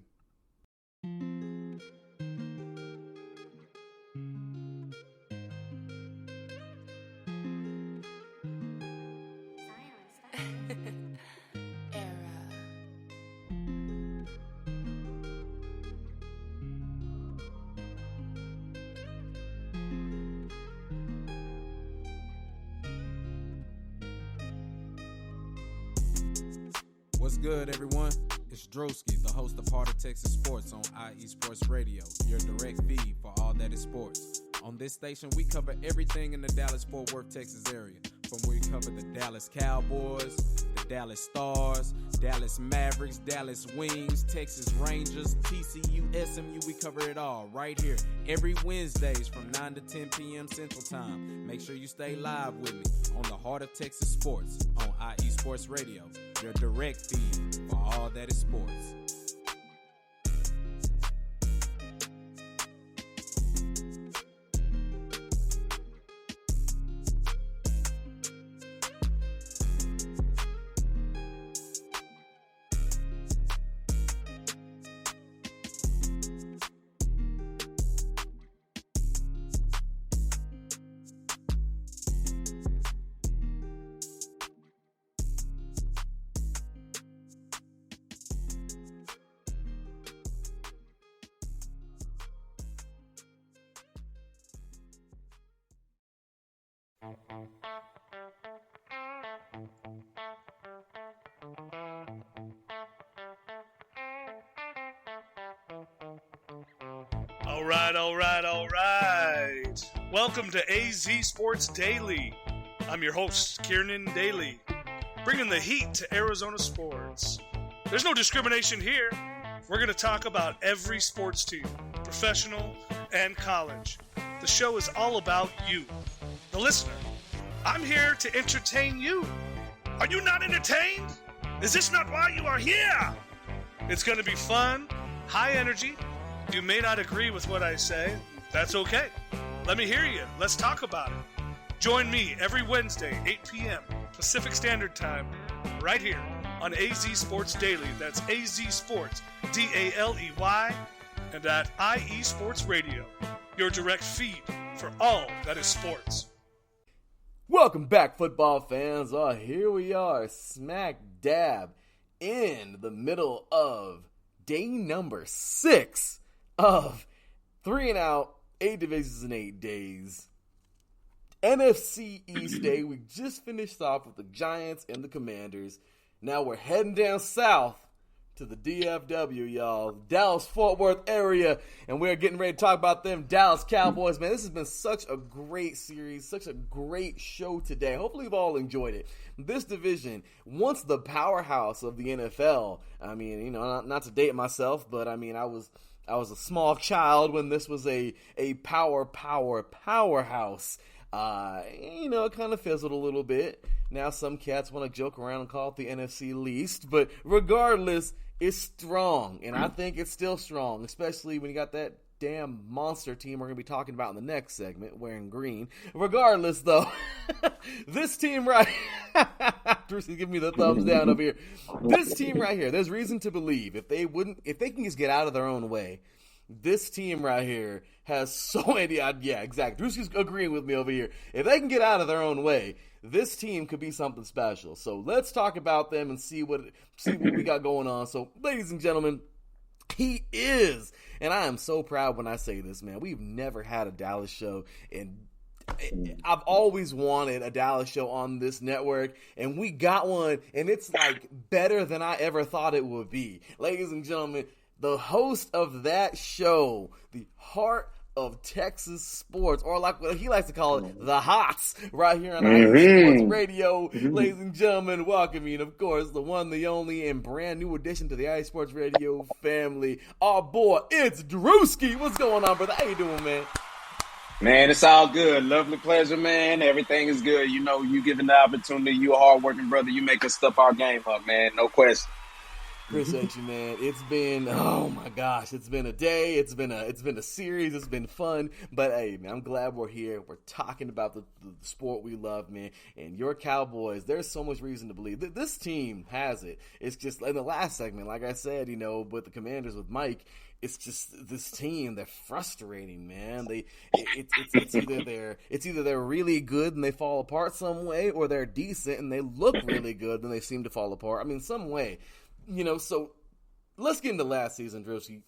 Speaker 9: What's good, everyone? It's Drewski, the host of Heart of Texas Sports on IE Sports Radio, your direct feed for all that is sports. On this station, we cover everything in the Dallas-Fort Worth, Texas area. From we cover the Dallas Cowboys, the Dallas Stars, Dallas Mavericks, Dallas Wings, Texas Rangers, TCU, SMU, we cover it all right here every Wednesdays from 9 to 10 p.m. Central Time. Make sure you stay live with me on the Heart of Texas Sports on IE Sports Radio, your direct feed for all that is sports.
Speaker 10: All right. Welcome to AZ Sports Daily. I'm your host, Kiernan Daly, bringing the heat to Arizona sports. There's no discrimination here. We're going to talk about every sports team, professional and college. The show is all about you, the listener. I'm here to entertain you. Are you not entertained? Is this not why you are here? It's going to be fun, high energy. You may not agree with what I say. That's okay. Let me hear you. Let's talk about it. Join me every Wednesday, 8 p.m. Pacific Standard Time, right here on AZ Sports Daily. That's AZ Sports, D-A-L-E-Y, and at IE Sports Radio, your direct feed for all that is sports.
Speaker 1: Welcome back, football fans. Here we are, smack dab in the middle of day number 6 of 3 and out, 8 divisions in 8 days. NFC East Day. We just finished off with the Giants and the Commanders. Now we're heading down south to the DFW, y'all. Dallas-Fort Worth area. And we're getting ready to talk about them Dallas Cowboys. Man, this has been such a great series, such a great show today. Hopefully you've all enjoyed it. This division, once the powerhouse of the NFL, I mean, you know, not to date myself, but I mean, I was a small child when this was a powerhouse. You know, it kind of fizzled a little bit. Now some cats want to joke around and call it the NFC East, but regardless, it's strong, and I think it's still strong, especially when you got that damn monster team we're going to be talking about in the next segment, wearing green. Regardless, though, this team right Bruce is giving me the thumbs down over here. This team right here, there's reason to believe if they can just get out of their own way, this team right here has so many, yeah, exactly. Bruce is agreeing with me over here. If they can get out of their own way, this team could be something special. So let's talk about them and see what we got going on. So, ladies and gentlemen, he is, and I am so proud when I say this, man. We've never had a Dallas show, and I've always wanted a Dallas show on this network, and we got one, and it's like better than I ever thought it would be. Ladies and gentlemen, the host of that show, the Heart of Texas Sports, or like what he likes to call it, the Hots, right here on Sports Radio. Ladies and gentlemen, welcoming, of course, the one, the only, and brand new addition to the IE Sports Radio family. Our boy, it's Drewski. What's going on, brother? How you doing, man?
Speaker 11: Man, it's all good. Lovely pleasure, man. Everything is good. You know, you given the opportunity. You a hard-working brother. You make us step our game up, man. No question.
Speaker 1: Appreciate you, man. It's been, oh my gosh, it's been a day. It's been a series. It's been fun. But hey, man, I'm glad we're here. We're talking about the sport we love, man. And your Cowboys, there's so much reason to believe that this team has it. It's just in the last segment, like I said, you know, with the Commanders with Mike, it's just this team. They're frustrating, man. It's either they're really good and they fall apart some way, or they're decent and they look really good and they seem to fall apart. I mean, some way. You know, so let's get into last season, Drewski.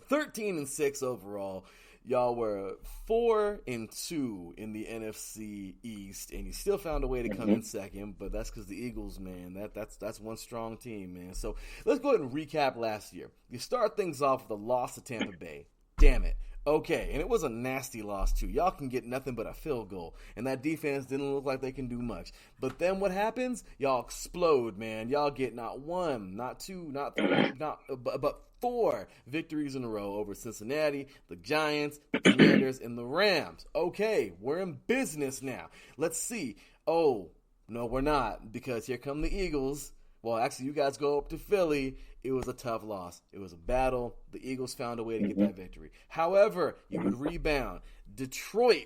Speaker 1: 13-6 overall. Y'all were 4-2 in the NFC East, and you still found a way to come in second. But that's because the Eagles, man, that's one strong team, man. So let's go ahead and recap last year. You start things off with a loss to Tampa Bay. Damn it. Okay, and it was a nasty loss, too. Y'all can get nothing but a field goal, and that defense didn't look like they can do much. But then what happens? Y'all explode, man. Y'all get not one, not two, not three, but 4 victories in a row over Cincinnati, the Giants, the Commanders, and the Rams. Okay, we're in business now. Let's see. Oh, no, we're not, because here come the Eagles. Well, actually, you guys go up to Philly. It was a tough loss. It was a battle. The Eagles found a way to get that victory. However, you would rebound. Detroit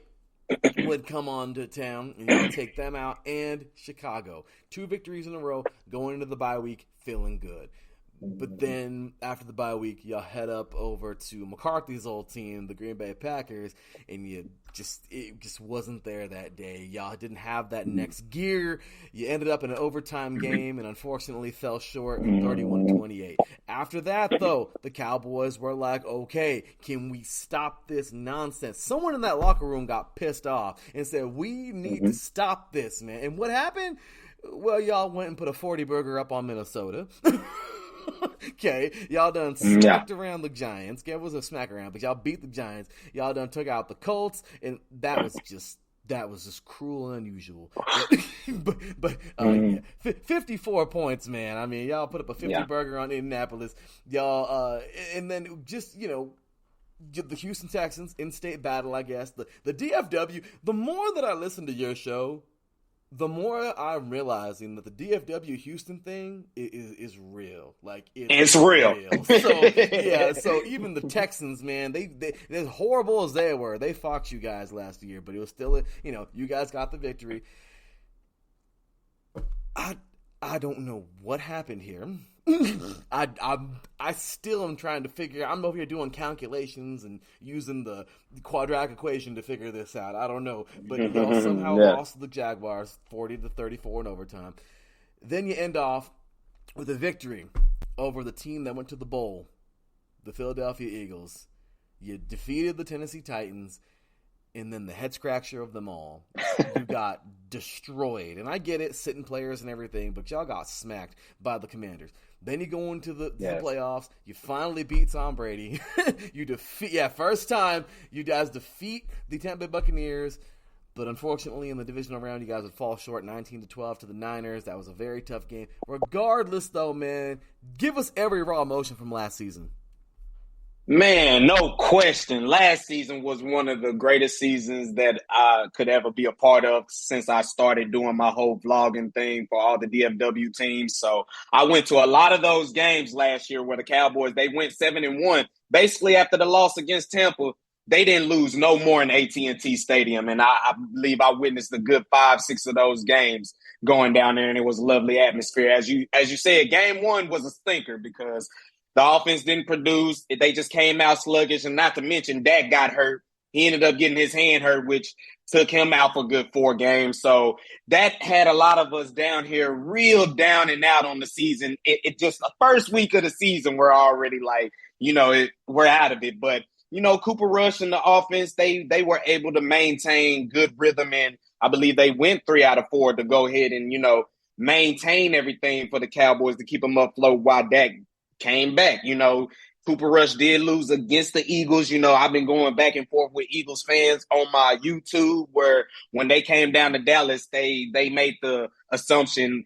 Speaker 1: would come on to town, and you would take them out, and Chicago. 2 victories in a row, going into the bye week, feeling good. But then after the bye week, y'all head up over to McCarthy's old team, the Green Bay Packers, and it just wasn't there that day. Y'all didn't have that next gear. You ended up in an overtime game and unfortunately fell short 31-28. After that, though, the Cowboys were like, okay, can we stop this nonsense? Someone in that locker room got pissed off and said, we need to stop this, man. And what happened? Well, y'all went and put a 40 burger up on Minnesota. Okay, y'all done smacked around the Giants. It wasn't a smack around, but y'all beat the Giants. Y'all done took out the Colts, and that was just cruel and unusual. but 54 points, man. I mean, y'all put up a 50 burger on Indianapolis. Y'all, and then just, the Houston Texans, in-state battle, I guess. The DFW, the more that I listen to your show, the more I'm realizing that the DFW Houston thing is real. Like, it's real. So even the Texans, man, they as horrible as they were, they fought you guys last year, but it was still, you guys got the victory. I don't know what happened here. I still am trying to figure. I'm over here doing calculations and using the quadratic equation to figure this out. I don't know, but y'all somehow lost to the Jaguars 40-34 in overtime. Then you end off with a victory over the team that went to the bowl, the Philadelphia Eagles. You defeated the Tennessee Titans. And then the head scratcher of them all, you got destroyed. And I get it, sitting players and everything, but y'all got smacked by the Commanders. Then you go into the playoffs. You finally beat Tom Brady. First time you guys defeat the Tampa Bay Buccaneers. But unfortunately, in the divisional round, you guys would fall short 19-12 to the Niners. That was a very tough game. Regardless, though, man, give us every raw emotion from last season.
Speaker 11: Man, no question. Last season was one of the greatest seasons that I could ever be a part of since I started doing my whole vlogging thing for all the DFW teams. So I went to a lot of those games last year where the Cowboys, they went 7-1. Basically, after the loss against Tampa, they didn't lose no more in AT&T Stadium. And I believe I witnessed a good 5-6 of those games going down there, and it was a lovely atmosphere. As you said, game 1 was a stinker because the offense didn't produce. They just came out sluggish, and not to mention Dak got hurt. He ended up getting his hand hurt, which took him out for a good 4 games. So that had a lot of us down here real down and out on the season. It just the first week of the season, we're already like, we're out of it. But, Cooper Rush and the offense, they were able to maintain good rhythm, and I believe they went 3 out of 4 to go ahead and, maintain everything for the Cowboys to keep them afloat while Dak came back. Cooper Rush did lose against the Eagles. I've been going back and forth with Eagles fans on my YouTube where when they came down to Dallas, they made the assumption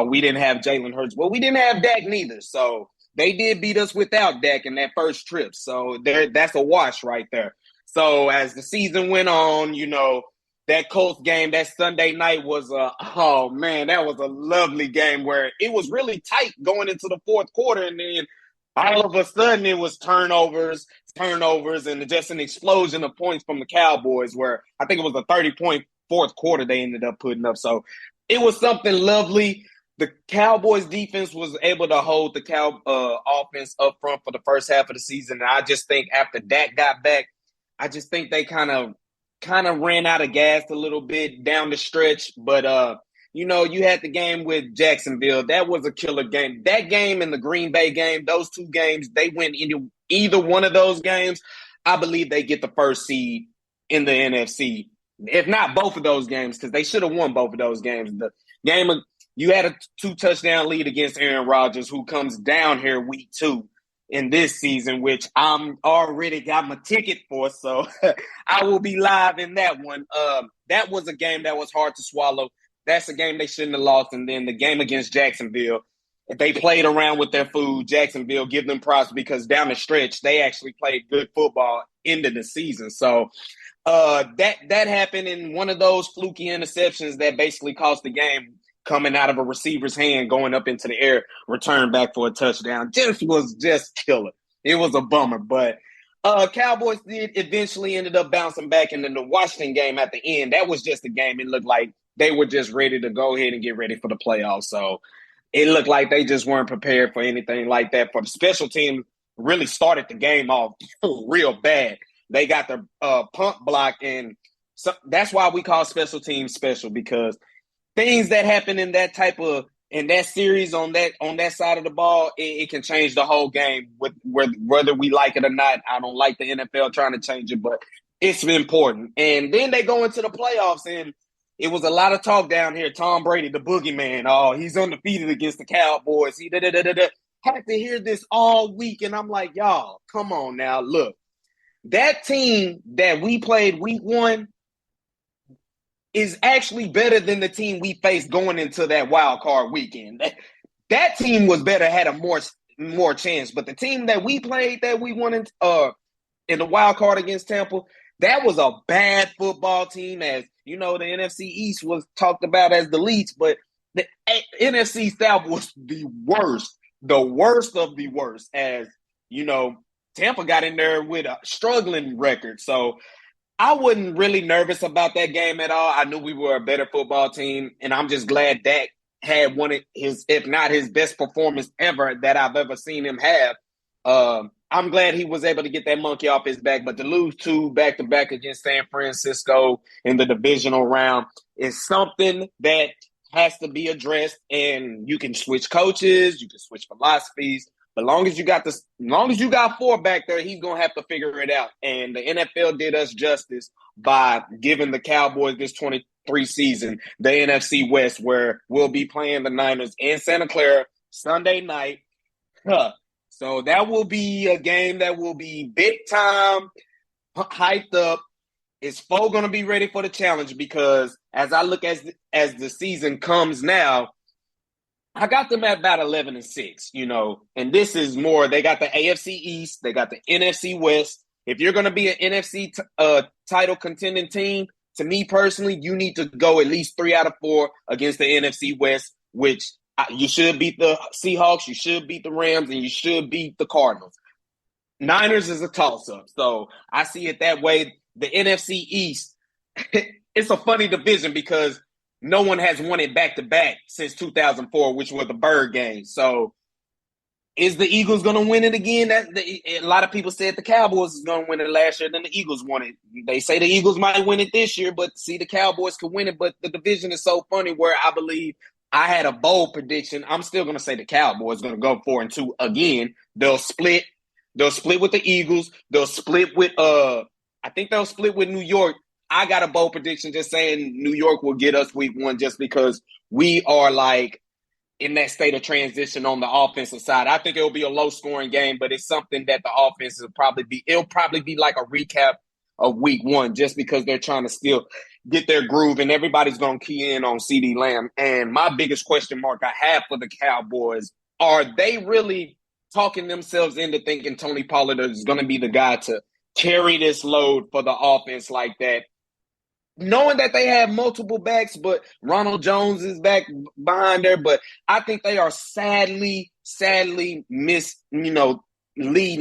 Speaker 11: we didn't have Jalen Hurts. Well, we didn't have Dak neither. So they did beat us without Dak in that first trip. So that's a wash right there. So as the season went on, that Colts game, that Sunday night was that was a lovely game where it was really tight going into the fourth quarter. And then all of a sudden it was turnovers, and just an explosion of points from the Cowboys where I think it was a 30-point fourth quarter they ended up putting up. So it was something lovely. The Cowboys defense was able to hold the offense up front for the first half of the season. And I just think after Dak got back, I just think they kind of ran out of gas a little bit down the stretch. But, you had the game with Jacksonville. That was a killer game. That game and the Green Bay game, those 2 games, they went into either one of those games. I believe they get the first seed in the NFC. If not both of those games, because they should have won both of those games. The game you had a 2-touchdown lead against Aaron Rodgers, who comes down here week 2 in this season, which I'm already got my ticket for, so I will be live in that one. That was a game that was hard to swallow. That's a game they shouldn't have lost. And then the game against Jacksonville, they played around with their food. Jacksonville, give them props because down the stretch, they actually played good football into the season. So that happened in one of those fluky interceptions that basically cost the game, coming out of a receiver's hand, going up into the air, return back for a touchdown. Was killer. It was a bummer. But Cowboys did eventually ended up bouncing back. And then the Washington game at the end, that was just a game. It looked like they were just ready to go ahead and get ready for the playoffs. So it looked like they just weren't prepared for anything like that. For the special team, really started the game off real bad. They got the punt block, and so that's why we call special teams special, because things that happen in that series on that side of the ball, it can change the whole game with whether we like it or not. I don't like the NFL trying to change it, but it's important. And then they go into the playoffs, and it was a lot of talk down here. Tom Brady, the boogeyman. Oh, he's undefeated against the Cowboys. He had to hear this all week, and I'm like, y'all, come on now. Look, that team that we played week 1 is actually better than the team we faced going into that wild card weekend. That team was better, had a more chance. But the team that we played that we won in the wild card against Tampa, that was a bad football team. As you know, the NFC East was talked about as the least, but the NFC South was the worst of the worst. As you know, Tampa got in there with a struggling record. So I wasn't really nervous about that game at all. I knew we were a better football team, and I'm just glad Dak had one of his, if not his best performance ever that I've ever seen him have. I'm glad he was able to get that monkey off his back, but to lose 2 back-to-back against San Francisco in the divisional round is something that has to be addressed, and you can switch coaches, you can switch philosophies. But long as you got 4 back there, he's going to have to figure it out. And the NFL did us justice by giving the Cowboys this 23 season, the NFC West, where we'll be playing the Niners in Santa Clara Sunday night. So that will be a game that will be big time, hyped up. Is Foe going to be ready for the challenge? Because as I look as the season comes now, I got them at about 11-6, and this is more. They got the AFC East, they got the NFC West. If you're going to be an NFC title contending team, to me personally, you need to go at least 3 out of 4 against the NFC West, which you should beat the Seahawks, you should beat the Rams, and you should beat the Cardinals. Niners is a toss-up, so I see it that way. The NFC East, it's a funny division because no one has won it back-to-back since 2004, which were the Bird games. So is the Eagles going to win it again? A lot of people said the Cowboys is going to win it last year, then the Eagles won it. They say the Eagles might win it this year, but see, the Cowboys could win it. But the division is so funny where I believe I had a bold prediction. I'm still going to say the Cowboys going to go 4-2 again. They'll split. They'll split with the Eagles. They'll split with I think they'll split with New York. I got a bold prediction just saying New York will get us week 1 just because we are like in that state of transition on the offensive side. I think it'll be a low-scoring game, but it's something that the offense will probably be. It'll probably be like a recap of week 1 just because they're trying to still get their groove, and everybody's going to key in on CeeDee Lamb. And my biggest question mark I have for the Cowboys, are they really talking themselves into thinking Tony Pollard is going to be the guy to carry this load for the offense like that? Knowing that they have multiple backs, but Ronald Jones is back behind there. But I think they are sadly leading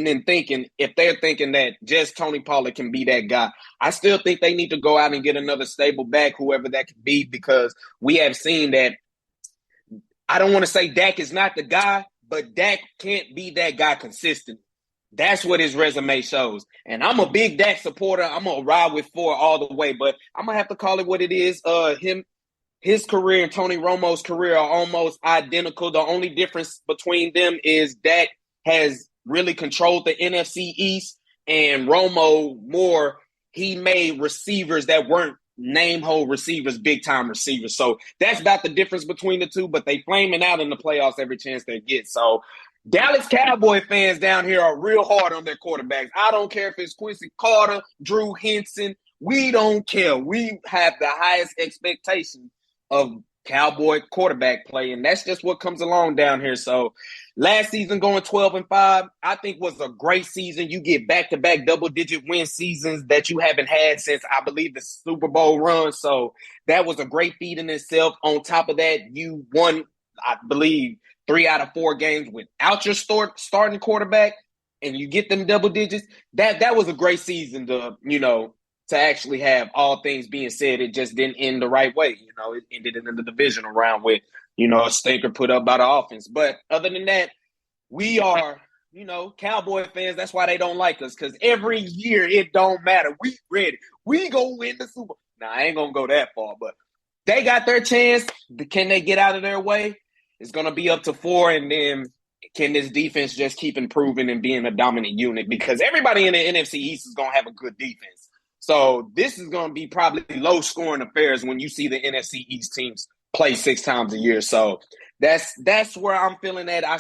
Speaker 11: and thinking, if they're thinking that just Tony Pollard can be that guy. I still think they need to go out and get another stable back, whoever that could be, because we have seen that. I don't want to say Dak is not the guy, but Dak can't be that guy consistently. That's what his resume shows. And I'm a big Dak supporter. I'm going to ride with 4 all the way, but I'm going to have to call it what it is. His career and Tony Romo's career are almost identical. The only difference between them is Dak has really controlled the NFC East, and Romo Moore, he made receivers that weren't name-hold receivers, big-time receivers. So that's about the difference between the two, but they flaming out in the playoffs every chance they get. So Dallas Cowboy fans down here are real hard on their quarterbacks. I don't care if it's Quincy Carter, Drew Henson. We don't care. We have the highest expectation of Cowboy quarterback play, and that's just what comes along down here. So last season going 12-5, I think was a great season. You get back-to-back double-digit win seasons that you haven't had since, I believe, the Super Bowl run. So that was a great feat in itself. On top of that, you won, I believe, 3 out of 4 games without your starting quarterback, and you get them double digits. That was a great season to actually have. All things being said, it just didn't end the right way. It ended in the divisional round with, a stinker put up by the offense. But other than that, we are, Cowboy fans. That's why they don't like us, because every year it don't matter. We ready. We go win the Super Bowl. Now, I ain't going to go that far, but they got their chance. Can they get out of their way? It's going to be up to 4, and then can this defense just keep improving and being a dominant unit? Because everybody in the NFC East is going to have a good defense. So this is going to be probably low-scoring affairs when you see the NFC East teams play 6 times a year. So that's where I'm feeling at. I'm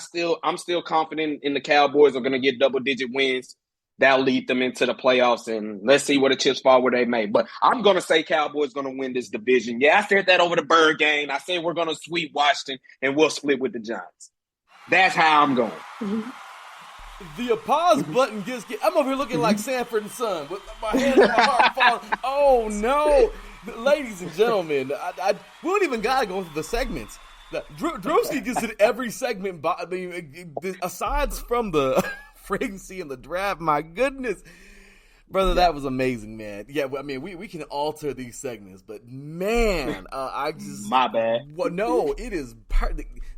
Speaker 11: still confident in the Cowboys are going to get double-digit wins. That'll lead them into the playoffs, and let's see where the chips fall where they may. But I'm going to say Cowboys going to win this division. Yeah, I said that over the Bird game. I said we're going to sweep Washington, and we'll split with the Giants. That's how I'm going.
Speaker 1: The pause button I'm over here looking like Sanford and Son with my hand on my heart falling. Oh, no. Ladies and gentlemen, we don't even got to go through the segments. Drewski just did every segment, aside from the frequency in the draft. My goodness. Brother, that was amazing, man. Yeah, I mean, we can alter these segments, but man,
Speaker 11: my bad.
Speaker 1: Well, no, it is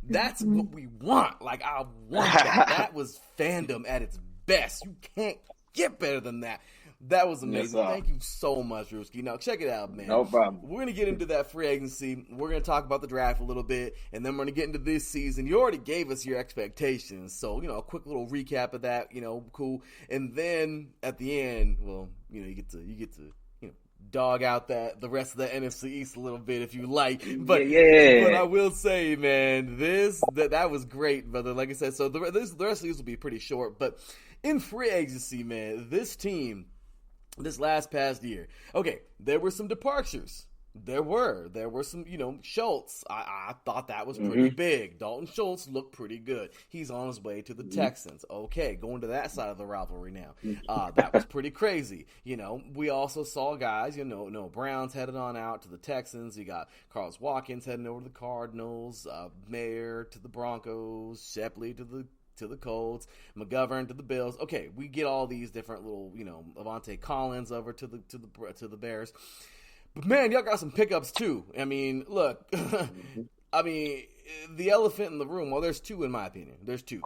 Speaker 1: that's what we want. Like, I want that. That was fandom at its best. You can't get better than that. That was amazing. Yes, thank you so much, Ruski. Now, check it out, man.
Speaker 11: No problem.
Speaker 1: We're going to get into that free agency. We're going to talk about the draft a little bit, and then we're going to get into this season. You already gave us your expectations, so, a quick little recap of that, cool. And then at the end, well, you get to dog out the rest of the NFC East a little bit if you like. But but I will say, man, that was great, brother. Like I said, so the rest of these will be pretty short. But in free agency, man, this team, this past year, okay, there were some departures. There were some, Schultz. I thought that was pretty big. Dalton Schultz looked pretty good. He's on his way to the Texans. Okay, going to that side of the rivalry now. That was pretty crazy. We also saw guys, Browns headed on out to the Texans. You got Carlos Watkins heading over to the Cardinals, Mayer to the Broncos, Shepley to the Colts, McGovern to the Bills. Okay, we get all these different little, Avante Collins over to the Bears. But, man, y'all got some pickups, too. I mean, look, the elephant in the room, well, there's 2 in my opinion. There's 2.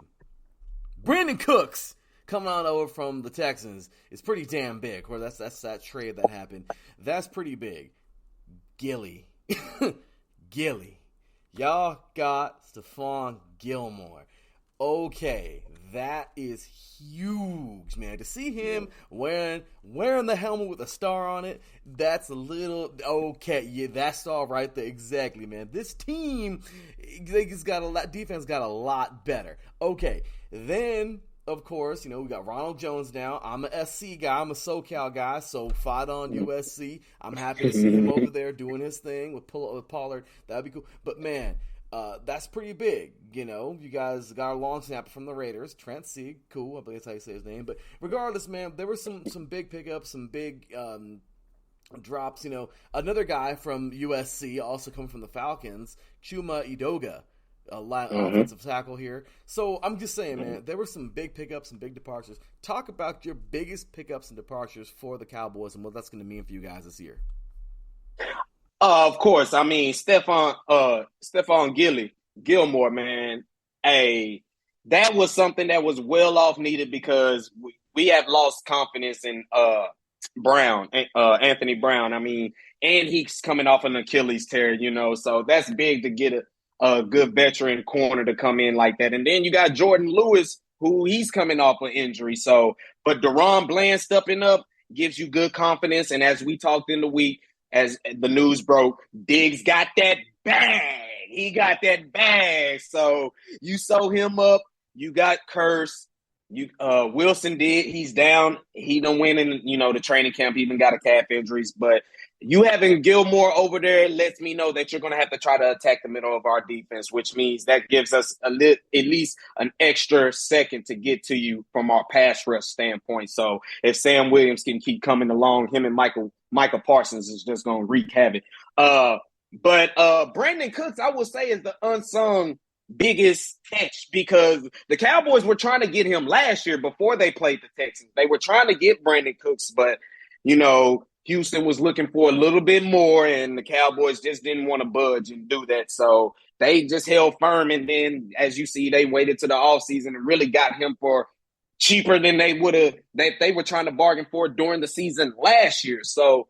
Speaker 1: Brandon Cooks coming on over from the Texans is pretty damn big. Or that's that trade that happened. That's pretty big. Gilly. Y'all got Stephon Gilmore. Okay, that is huge, man. To see him wearing the helmet with a star on it, that's a little okay. Yeah, that star right there, exactly, man. This team, defense got a lot better. Okay, then of course, we got Ronald Jones now. I'm a SC guy. I'm a SoCal guy. So fight on USC. I'm happy to see him over there doing his thing with Pollard. That'd be cool. But man, that's pretty big. You guys got a long snapper from the Raiders, Trent Sieg. Cool, I believe that's how you say his name. But regardless, man, there were some big pickups, some big drops. Another guy from USC, also coming from the Falcons, Chuma Edoga, offensive tackle here. So I'm just saying, man, there were some big pickups, some big departures. Talk about your biggest pickups and departures for the Cowboys and what that's going to mean for you guys this year.
Speaker 11: Of course. I mean, Stephon Gilmore, man. Hey, that was something that was well off needed because we have lost confidence in Anthony Brown. I mean, and he's coming off an Achilles tear, so that's big to get a good veteran corner to come in like that. And then you got Jordan Lewis who he's coming off an injury. So, but Deron Bland stepping up gives you good confidence. And as we talked in the week, as the news broke, Diggs got that bag. He got that bag. So you sew him up. You got Curse. Wilson did. He's down. He done win in, the training camp. He even got a calf injuries. But you having Gilmore over there lets me know that you're going to have to try to attack the middle of our defense, which means that gives us at least an extra second to get to you from our pass rush standpoint. So if Sam Williams can keep coming along, him and Michael Parsons is just going to wreak havoc. But Brandon Cooks, I would say, is the unsung biggest catch because the Cowboys were trying to get him last year before they played the Texans. They were trying to get Brandon Cooks, but, Houston was looking for a little bit more, and the Cowboys just didn't want to budge and do that. So they just held firm, and then, as you see, they waited to the offseason and really got him for cheaper than they would have that they were trying to bargain for during the season last year. So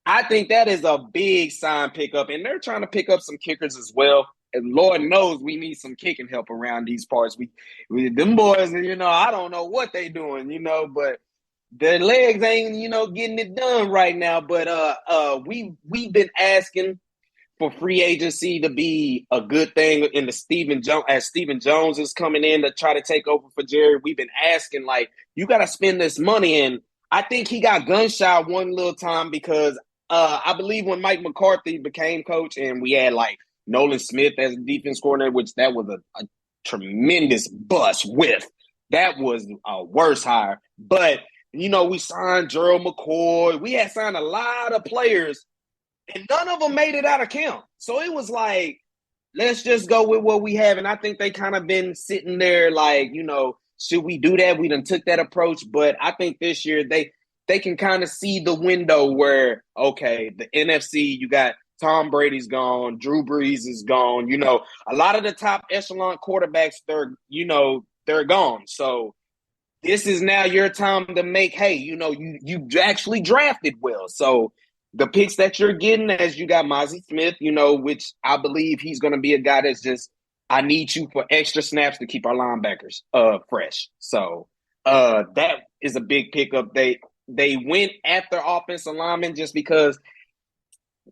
Speaker 11: I think that is a big sign pickup, and they're trying to pick up some kickers as well. And Lord knows we need some kicking help around these parts. We them boys, I don't know what they doing, but their legs ain't, getting it done right now. But we've been asking for free agency to be a good thing in the Stephen Jones is coming in to try to take over for Jerry. We've been asking, you got to spend this money. And I think he got gun shy one little time because I believe when Mike McCarthy became coach and we had Nolan Smith as defense coordinator, which that was a tremendous bust with. That was a worse hire. But, we signed Gerald McCoy. We had signed a lot of players, and none of them made it out of camp. So it was let's just go with what we have. And I think they kind of been sitting there should we do that? We done took that approach. But I think this year they can kind of see the window where, okay, the NFC, you got Tom Brady's gone, Drew Brees is gone. A lot of the top echelon quarterbacks, they're gone. So this is now your time to make, you actually drafted well. So the picks that you're getting, as you got Mozzie Smith, which I believe he's going to be a guy that's just, I need you for extra snaps to keep our linebackers fresh. So that is a big pickup. They went after offensive linemen just because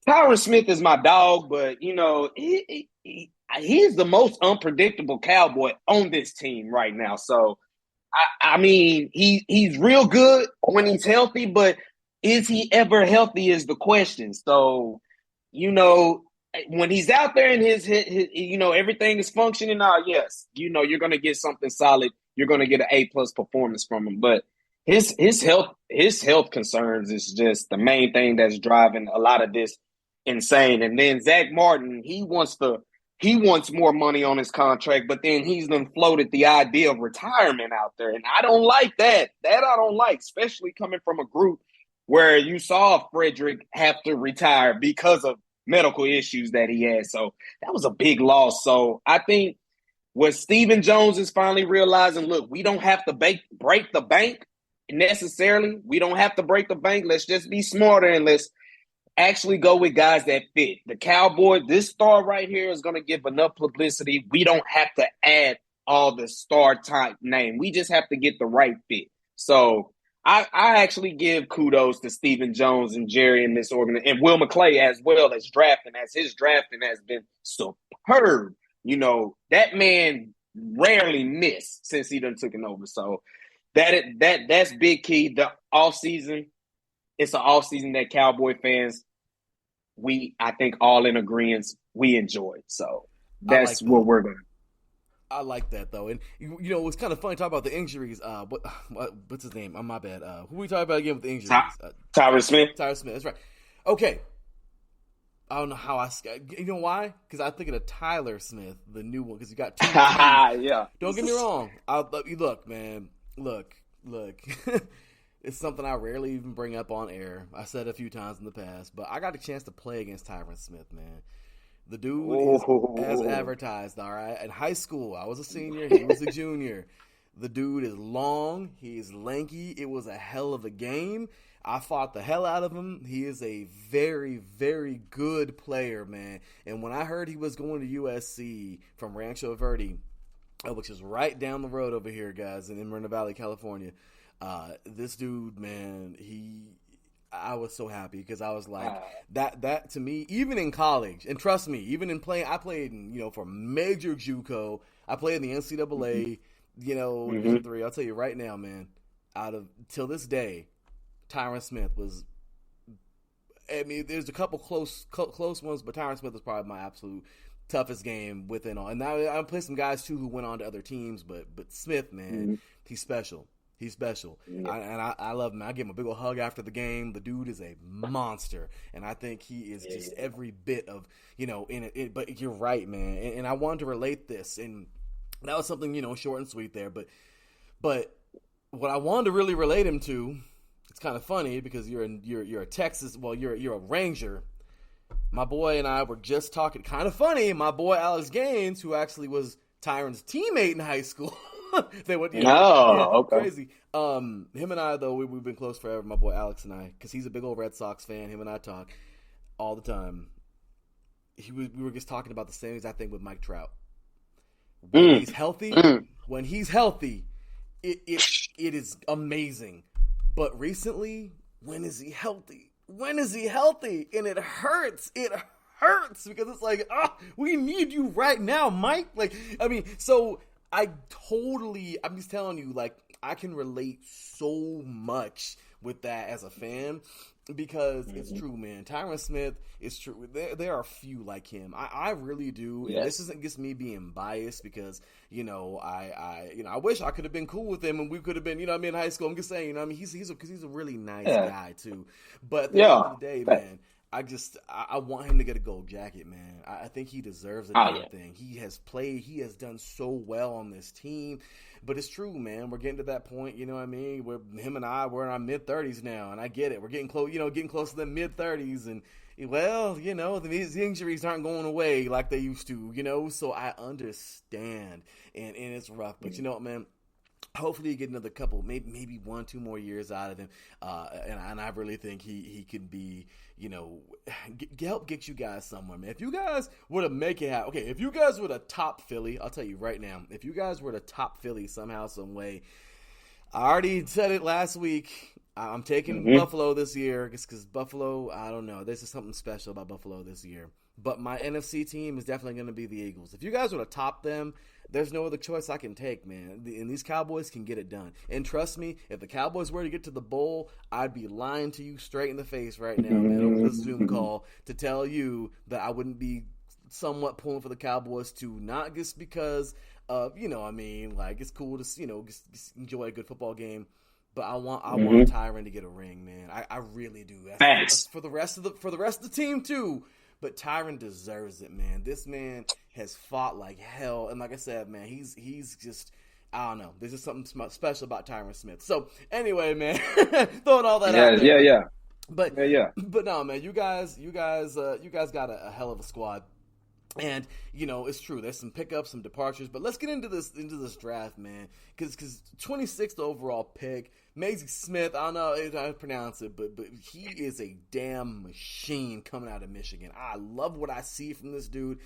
Speaker 11: Tyron Smith is my dog, but, he's the most unpredictable Cowboy on this team right now. So, I mean, he's real good when he's healthy, but is he ever healthy is the question. So, when he's out there and his everything is functioning, yes, you're going to get something solid. You're going to get an A+ performance from him. But his health concerns is just the main thing that's driving a lot of this insane. And then Zach Martin, he wants more money on his contract, but then he's then floated the idea of retirement out there. And I don't like that. That I don't like, especially coming from a group where you saw Frederick have to retire because of medical issues that he had. So that was a big loss. So I think what Stephen Jones is finally realizing, look, we don't have to break the bank necessarily. We don't have to break the bank. Let's just be smarter and let's actually go with guys that fit. The Cowboy, this star right here is going to give enough publicity. We don't have to add all the star type name. We just have to get the right fit. So I actually give kudos to Stephen Jones and Jerry in this organization, and Will McClay as well as drafting, as his drafting has been superb. That man rarely missed since he done took it over. So that's big key. The offseason, it's an offseason that Cowboy fans, I think all in agreement, we enjoyed. So that's what we're going to do.
Speaker 1: I like that, though. And, it's kind of funny talking about the injuries. What's his name? My bad. Who we talking about again with the injuries?
Speaker 11: Tyron Smith.
Speaker 1: Tyron Smith, that's right. Okay. I don't know how you know why? Because I think of Tyler Smith, the new one, because you got two.
Speaker 11: Yeah.
Speaker 1: Don't get me wrong. Look, man. Look. It's something I rarely even bring up on air. I said it a few times in the past, but I got a chance to play against Tyron Smith, man. The dude is as advertised, all right? In high school, I was a senior. He was a junior. The dude is long. He is lanky. It was a hell of a game. I fought the hell out of him. He is a very, very good player, man. And when I heard he was going to USC from Rancho Verde, which is right down the road over here, guys, in Moreno Valley, California. This dude, man, I was so happy because I was like, that to me, even in college, and trust me, even in playing, I played in, for major JUCO. I played in the NCAA, Division III. I'll tell you right now, man, till this day, Tyron Smith was, I mean, there's a couple close ones, but Tyron Smith was probably my absolute toughest game within all. And now I played some guys too who went on to other teams, but Smith, man, he's special. He's special. Yeah. I love him. I give him a big old hug after the game. The dude is a monster, and I think he is just every bit of, in it. But you're right, man. And I wanted to relate this, and that was something, short and sweet there. But what I wanted to really relate him to, it's kind of funny because you're a Texas, well, you're a Ranger. My boy and I were just talking, kind of funny, my boy Alex Gaines, who actually was Tyron's teammate in high school. They went, okay. Crazy. Him and I, though, we've been close forever, my boy Alex and I, because he's a big old Red Sox fan. Him and I talk all the time. We were just talking about the same exact thing with Mike Trout. When he's healthy, it is amazing. But recently, when is he healthy? And it hurts. It hurts because it's like, we need you right now, Mike. Like, I mean, so I'm just telling you, like, I can relate so much with that as a fan because it's true, man. Tyron Smith is true. There are a few like him. I really do. Yes. And this isn't just me being biased because, I wish I could have been cool with him and we could have been, in high school. I'm just saying, he's a really nice guy too. But at the end of the day, man, I want him to get a gold jacket, man. I think he deserves it. Everything. He has done so well on this team. But it's true, man. We're getting to that point, you know what I mean? Him and I, we're in our mid-30s now, and I get it. We're getting close, getting close to the mid-30s, and, well, these injuries aren't going away like they used to, so I understand, and it's rough. But you know what, man? Hopefully you get another couple, maybe 1-2 more years out of him, and I really think he could be, help get you guys somewhere, man. If you guys were to make it happen, okay, if you guys were to top Philly, I'll tell you right now, if you guys were to top Philly somehow, some way, I already said it last week, I'm taking Buffalo this year, because Buffalo, I don't know, there's just something special about Buffalo this year. But my NFC team is definitely going to be the Eagles. If you guys were to top them, there's no other choice I can take, man. And these Cowboys can get it done. And trust me, if the Cowboys were to get to the bowl, I'd be lying to you straight in the face right now, man, over this Zoom call to tell you that I wouldn't be somewhat pulling for the Cowboys too. Not just because of, it's cool to, just enjoy a good football game. But I want Tyron to get a ring, man. I really do. That's for the rest of the team too. But Tyron deserves it, man. This man has fought like hell. And like I said, man, he's just, I don't know. There's just something special about Tyron Smith. So anyway, man, throwing all that out there. But no, man, you guys got a hell of a squad. And, it's true. There's some pickups, some departures. But let's get into this draft, man. Because 26th overall pick, Maisie Smith, I don't know how to pronounce it, but he is a damn machine coming out of Michigan. I love what I see from this dude.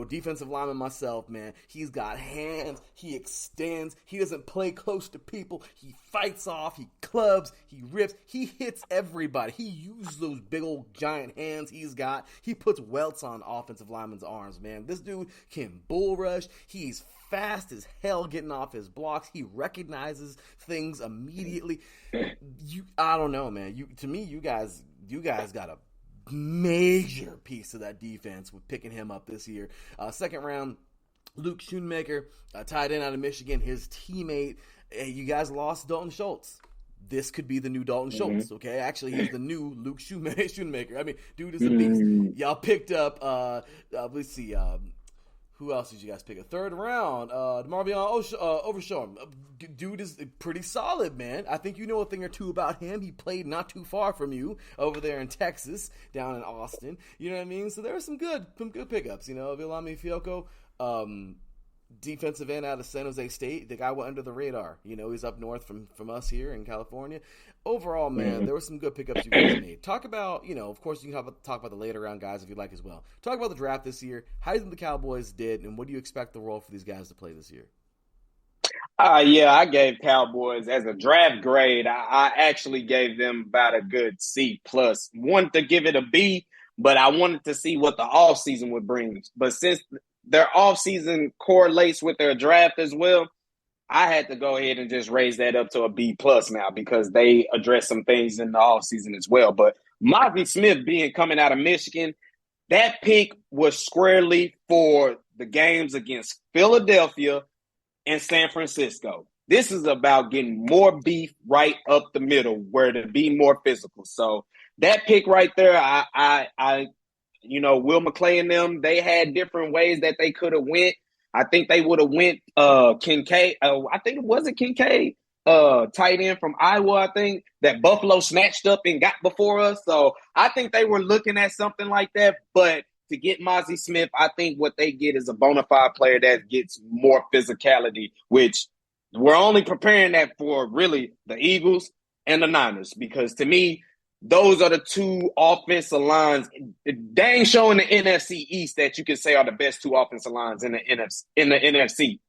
Speaker 1: Defensive lineman myself, man. He's got hands. He extends. He doesn't play close to people. He fights off. He clubs. He rips. He hits everybody. He uses those big old giant hands he's got. He puts welts on offensive linemen's arms, man. This dude can bull rush. He's fast as hell getting off his blocks. He recognizes things immediately. I don't know, man. To me, you guys got a major piece of that defense with picking him up this year. Second round, Luke Schoonmaker, tight end out of Michigan, his teammate. You guys lost Dalton Schultz. This could be the new Dalton Schultz, okay? Actually, he's the new Luke Schoonmaker. I mean, dude is a beast. Y'all picked up, let's see, who else did you guys pick? A third round, DeMarvion Overshawn. Dude is pretty solid, man. I think you know a thing or two about him. He played not too far from you over there in Texas, down in Austin. You know what I mean? So there were some good pickups. Vilami Fiocco, defensive end out of San Jose State. The guy went under the radar. He's up north from us here in California. Overall, man, there were some good pickups you guys made. Talk about, of course, you can talk about the later round guys if you'd like as well. Talk about the draft this year. How do you think the Cowboys did, and what do you expect the role for these guys to play this year?
Speaker 11: Yeah, I gave Cowboys as a draft grade. I actually gave them about a good C plus. Wanted to give it a B, but I wanted to see what the offseason would bring. But since their offseason correlates with their draft as well, I had to go ahead and just raise that up to a B plus now because they addressed some things in the offseason as well. But Mozzie Smith being coming out of Michigan, that pick was squarely for the games against Philadelphia and San Francisco. This is about getting more beef right up the middle, where to be more physical. So that pick right there, Will McClay and them, they had different ways that they could have went. I think they would have went Kincaid. I think it wasn't Kincaid, tight end from Iowa. I think that Buffalo snatched up and got before us. So I think they were looking at something like that, but to get Mozzie Smith, I think what they get is a bona fide player that gets more physicality, which we're only preparing that for really the Eagles and the Niners, because to me, those are the two offensive lines, dang showing the NFC East, that you can say are the best two offensive lines in the NFC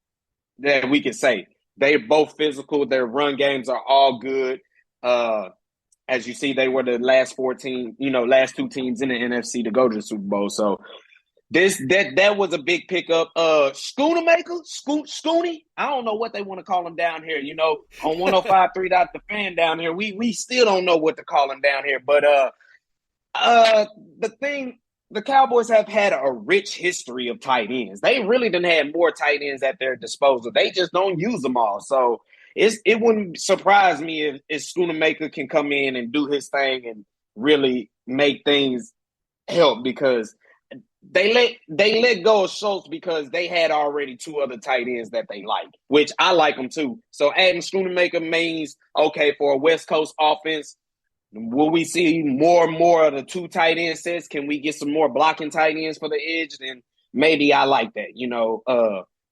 Speaker 11: that we can say. They're both physical. Their run games are all good. As you see, they were the last last two teams in the NFC to go to the Super Bowl. So that was a big pickup. Schooney, I don't know what they want to call him down here. On 105.3 The Fan down here, we still don't know what to call him down here. But the Cowboys have had a rich history of tight ends. They really didn't have more tight ends at their disposal. They just don't use them all. So it wouldn't surprise me if Schoonemaker can come in and do his thing and really make things help, because they let go of Schultz because they had already two other tight ends that they like, which I like them too. So adding Schoonemaker means, okay, for a West Coast offense, will we see more and more of the two tight end sets? Can we get some more blocking tight ends for the edge? Then maybe I like that.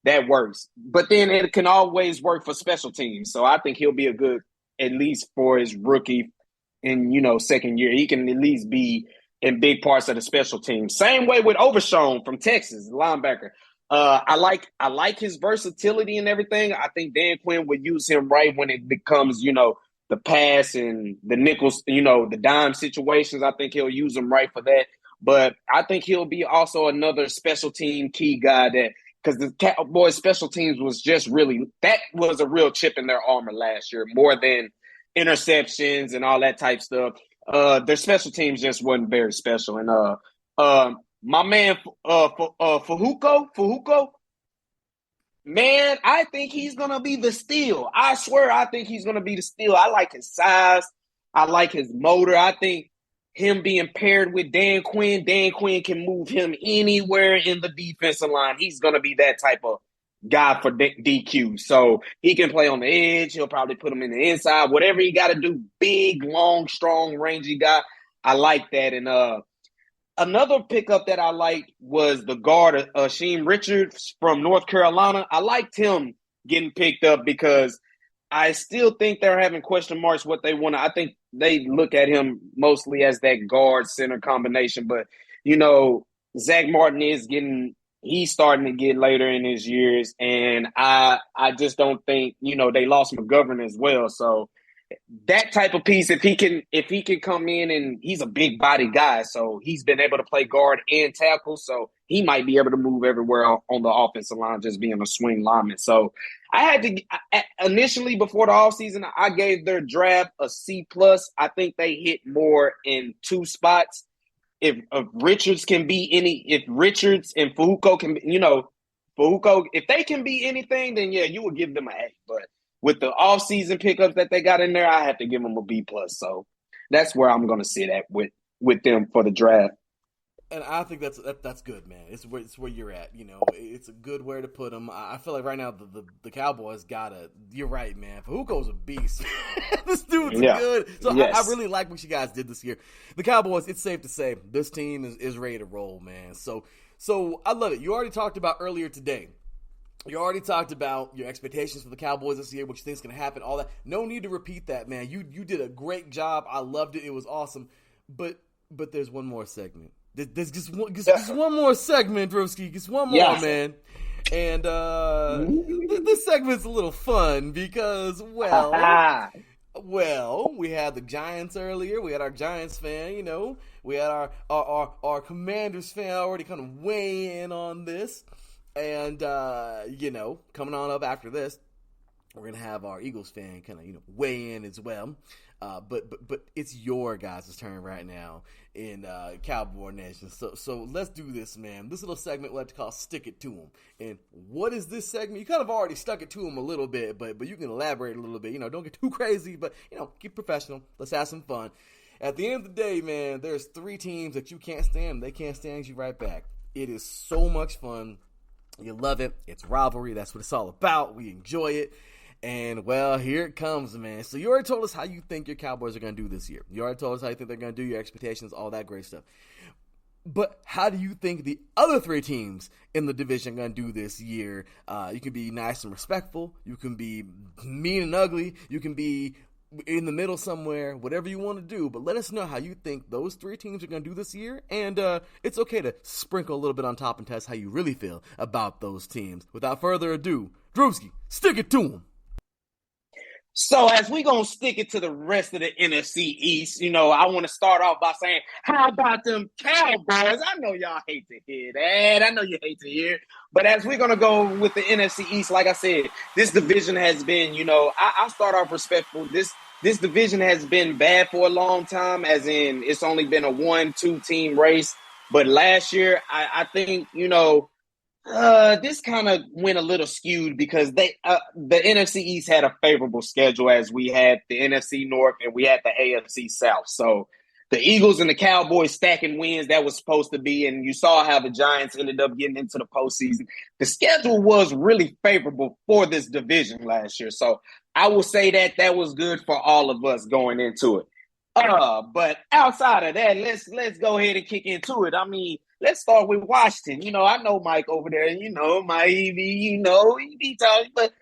Speaker 11: That works. But then it can always work for special teams. So I think he'll be a good, at least for his rookie and, second year. He can at least be in big parts of the special teams. Same way with Overshown from Texas, linebacker. I like his versatility and everything. I think Dan Quinn would use him right when it becomes, the pass and the nickels, the dime situations. I think he'll use him right for that. But I think he'll be also another special team key guy because the Cowboys special teams that was a real chip in their armor last year, more than interceptions and all that type stuff. Their special teams just wasn't very special. And my man Fahuko, man, I think he's gonna be the steal. I swear, I think he's gonna be the steal. I like his size. I like his motor. I think him being paired with Dan Quinn can move him anywhere in the defensive line. He's going to be that type of guy for DQ. So he can play on the edge. He'll probably put him in the inside. Whatever he got to do, big, long, strong, rangy guy. I like that. And another pickup that I liked was the guard, Sheem Richards from North Carolina. I liked him getting picked up because I still think they're having question marks what they want to. I think they look at him mostly as that guard center combination. But, Zach Martin he's starting to get later in his years. And I just don't think, they lost McGovern as well. So that type of piece, if he can come in, and he's a big body guy, so he's been able to play guard and tackle, so he might be able to move everywhere on the offensive line, just being a swing lineman. So I had to initially, before the offseason, I gave their draft a C plus. I think they hit more in two spots. If Richards and Fahuko can, Fahuko, if they can be anything, then yeah, you would give them an A. But with the offseason pickups that they got in there, I have to give them a B plus. So that's where I'm going to sit at with them for the draft.
Speaker 1: And I think that's good, man. It's where you're at. It's a good way to put them. I feel like right now the Cowboys you're right, man. Fahuko's a beast. This dude's good. So yes. I really like what you guys did this year. The Cowboys, it's safe to say, this team is ready to roll, man. So I love it. You already talked about earlier today. You already talked about your expectations for the Cowboys this year, what you think is going to happen, all that. No need to repeat that, man. You did a great job. I loved it. It was awesome. But there's one more segment. There's just one more segment, Broski. Just one more, man. And this segment's a little fun because, well, we had the Giants earlier. We had our Giants fan, you know. We had our Commanders fan already kind of weigh in on this. And, you know, coming on up after this, we're going to have our Eagles fan kind of, you know, weigh in as well. But it's your guys' turn right now in Cowboy Nation. So let's do this, man. This little segment we like to call Stick It To 'Em. And what is this segment? You kind of already stuck it to them a little bit, but you can elaborate a little bit. You know, don't get too crazy, but, you know, keep professional. Let's have some fun. At the end of the day, man, there's 3 teams that you can't stand. They can't stand you right back. It is so much fun. You love it. It's rivalry. That's what it's all about. We enjoy it. And, well, here it comes, man. So you already told us how you think your Cowboys are going to do this year. You already told us how you think they're going to do, your expectations, all that great stuff. But how do you think the other 3 teams in the division are going to do this year? You can be nice and respectful. You can be mean and ugly. You can be in the middle somewhere, whatever you want to do. But let us know how you think those 3 teams are going to do this year. And it's okay to sprinkle a little bit on top and tell us how you really feel about those teams. Without further ado, Drewski, stick it to them.
Speaker 11: So as we going to stick it to the rest of the NFC East, you know, I want to start off by saying, how about them Cowboys? I know y'all hate to hear that. I know you hate to hear it. But as we're going to go with the NFC East, like I said, this division has been, you know, I'll start off respectful. This division has been bad for a long time, as in it's only been a 1-2 team race. But last year, I think, you know, this kind of went a little skewed because the NFC East had a favorable schedule, as we had the NFC North and we had the AFC South. So the Eagles and the Cowboys stacking wins, that was supposed to be, and you saw how the Giants ended up getting into the postseason. The schedule was really favorable for this division last year. So I will say that was good for all of us going into it. But outside of that, let's go ahead and kick into it. I mean, let's start with Washington. You know, I know Mike over there. You know, Mike, you know, he be talking, but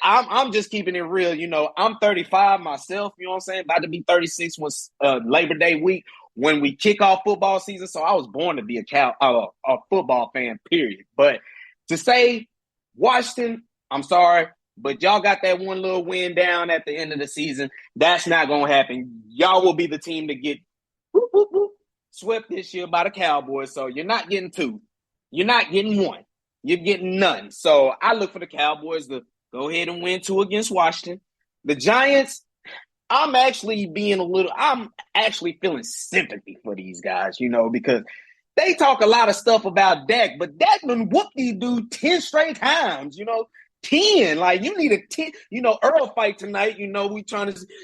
Speaker 11: I'm just keeping it real. You know, I'm 35 myself. You know what I'm saying? About to be 36 was Labor Day week when we kick off football season. So I was born to be a football fan. Period. But to say Washington, I'm sorry, but y'all got that one little win down at the end of the season. That's not gonna happen. Y'all will be the team to get whoop, whoop, whoop, swept this year by the Cowboys. So you're not getting 2. You're not getting 1. You're getting none. So I look for the Cowboys to go ahead and win 2 against Washington. The Giants, I'm actually feeling sympathy for these guys, you know, because they talk a lot of stuff about Dak, but Dak done whooped these dude 10 straight times, you know. 10, like you need a 10, you know, Earl fight tonight, you know,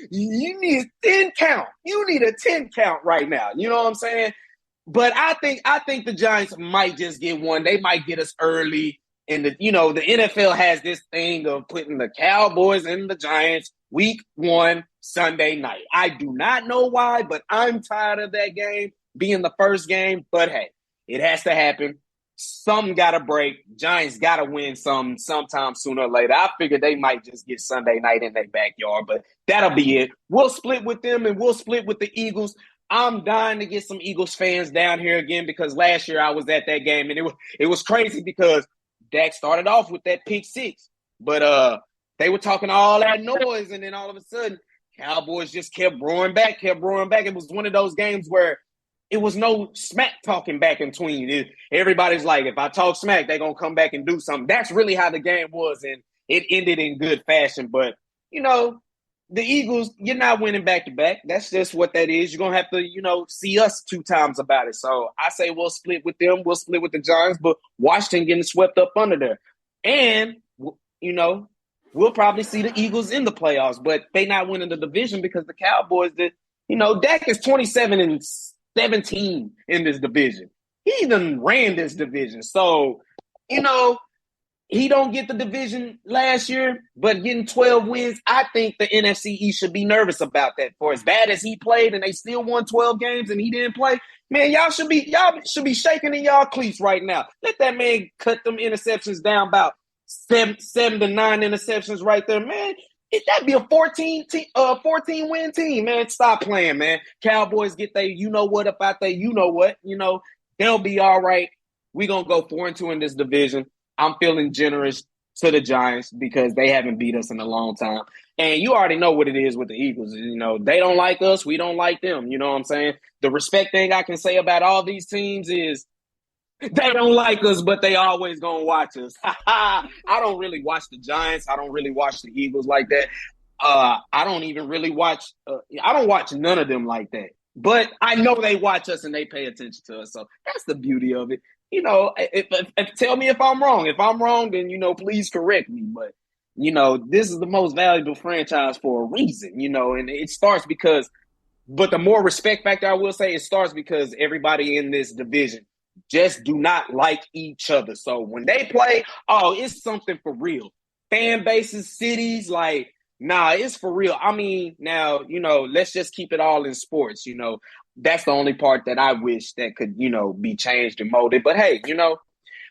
Speaker 11: you need a 10 count. You need a 10 count right now. You know what I'm saying? But I think the Giants might just get 1. They might get us early. And the NFL has this thing of putting the Cowboys and the Giants week 1 Sunday night. I do not know why, but I'm tired of that game being the first game. But hey, it has to happen. Something got to break. Giants got to win sometime sooner or later. I figured they might just get Sunday night in their backyard, but that'll be it. We'll split with them, and we'll split with the Eagles. I'm dying to get some Eagles fans down here again because last year I was at that game, and it was crazy because Dak started off with that pick 6, but they were talking all that noise, and then all of a sudden, Cowboys just kept roaring back. It was one of those games where it was no smack talking back in between. Everybody's like, if I talk smack, they're going to come back and do something. That's really how the game was, and it ended in good fashion. But, you know, the Eagles, you're not winning back-to-back. That's just what that is. You're going to have to, you know, see us 2 times about it. So I say we'll split with them. We'll split with the Giants, but Washington getting swept up under there. And, you know, we'll probably see the Eagles in the playoffs, but they not winning the division because the Cowboys did. You know, Dak is 27-17 in this division. He done ran this division. So, you know, he don't get the division last year, but getting 12 wins, I think the NFC East should be nervous about that. For as bad as he played and they still won 12 games and he didn't play, man, y'all should be shaking in y'all cleats right now. Let that man cut them interceptions down about 7 to 9 interceptions right there, man. That'd be a 14-win team, man. Stop playing, man. Cowboys get their you-know-what up out there, you-know-what. You know, they'll be all right. We're going to go 4-2 in this division. I'm feeling generous to the Giants because they haven't beat us in a long time. And you already know what it is with the Eagles. You know, they don't like us. We don't like them. You know what I'm saying? The respect thing I can say about all these teams is they don't like us, but they always going to watch us. I don't really watch the Giants. I don't really watch the Eagles like that. I don't even really watch I don't watch none of them like that. But I know they watch us and they pay attention to us. So that's the beauty of it. You know, if tell me if I'm wrong. If I'm wrong, then, you know, please correct me. But, you know, this is the most valuable franchise for a reason, you know, and it starts because, but the more respect factor I will say, it starts because everybody in this division just do not like each other. So when they play, oh, it's something for real. Fan bases, cities, like, nah, it's for real. I mean, now, you know, let's just keep it all in sports, you know. That's the only part that I wish that could, you know, be changed and molded. But hey, you know,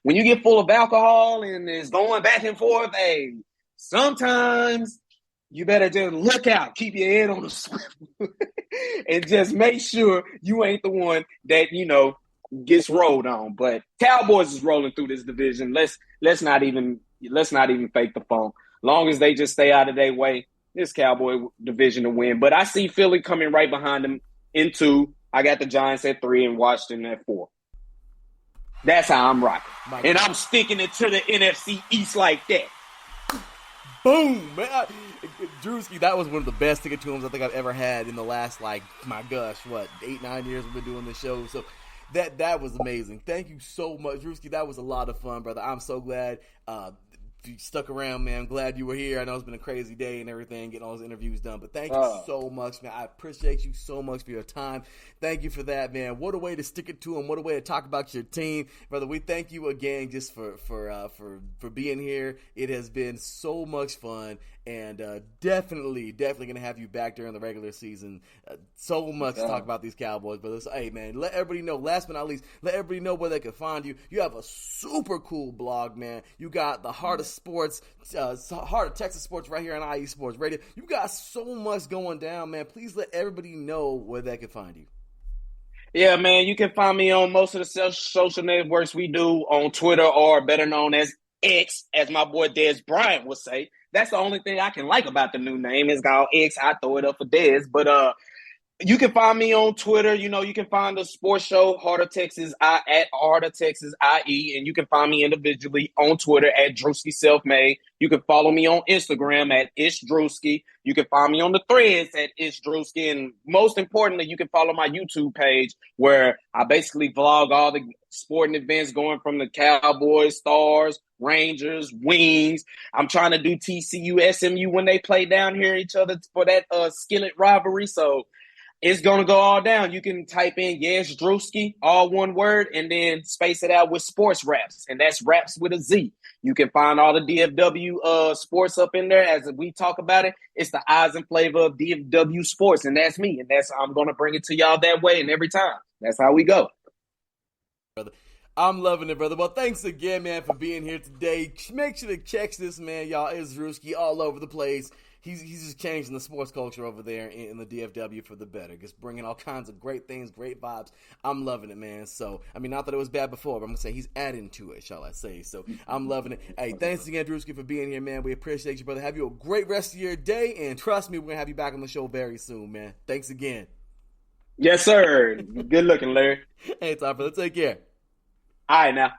Speaker 11: when you get full of alcohol and it's going back and forth, hey, sometimes you better just look out, keep your head on the swivel, and just make sure you ain't the one that, you know, gets rolled on. But Cowboys is rolling through this division. Let's not even fake the funk. Long as they just stay out of their way, this Cowboy division to win. But I see Philly coming right behind them in 2. I got the Giants at 3 and Washington at 4. That's how I'm rocking. And I'm sticking it to the NFC East like that.
Speaker 1: Boom, man. Drewski, that was one of the best ticket to him I think I've ever had in the last, like, my gosh, 8-9 years we've been doing this show. So that was amazing. Thank you so much, Drewski. That was a lot of fun, brother. I'm so glad you stuck around, man. I'm glad you were here. I know it's been a crazy day and everything, getting all those interviews done. But thank you so much, man. I appreciate you so much for your time. Thank you for that, man. What a way to stick it to them. What a way to talk about your team, brother. We thank you again just for being here. It has been so much fun, and definitely gonna have you back during the regular season. So much to talk about these Cowboys, brother. So, hey, man, let everybody know. Last but not least, let everybody know where they can find you. You have a super cool blog, man. You got the Heart of Sports, Heart of Texas Sports right here on IE Sports Radio. You got so much going down, man. Please let everybody know where they can find you.
Speaker 11: Yeah, man, you can find me on most of the social networks we do on Twitter, or better known as X, as my boy Dez Bryant would say. That's the only thing I can like about the new name. It's called X. I throw it up for Dez. But you can find me on Twitter. You know, you can find the sports show Heart of Texas at Heart of Texas IE, and you can find me individually on Twitter at Drewski Selfmade. You can follow me on Instagram at Drewski. You can find me on the threads at Drewski, and most importantly, you can follow my YouTube page where I basically vlog all the sporting events going from the Cowboys, Stars, Rangers, Wings. I'm trying to do TCU, SMU when they play down here each other for that skillet rivalry. So it's going to go all down. You can type in Yes Drewski, all one word, and then space it out with sports raps. And that's raps with a Z. You can find all the DFW sports up in there. As we talk about it, it's the eyes and flavor of DFW sports. And that's me. And I'm going to bring it to y'all that way and every time. That's how we go.
Speaker 1: Brother, I'm loving it, brother. Well, thanks again, man, for being here today. Make sure to check this, man, y'all. It's Drewski all over the place. He's just changing the sports culture over there in the DFW for the better. Just bringing all kinds of great things, great vibes. I'm loving it, man. So, I mean, not that it was bad before, but I'm going to say he's adding to it, shall I say. So, I'm loving it. Hey, thanks again, Drewski, for being here, man. We appreciate you, brother. Have you a great rest of your day, and trust me, we're going to have you back on the show very soon, man. Thanks again.
Speaker 11: Yes, sir. Good looking, Larry.
Speaker 1: Hey, Tom, brother. Take care.
Speaker 11: All right, now.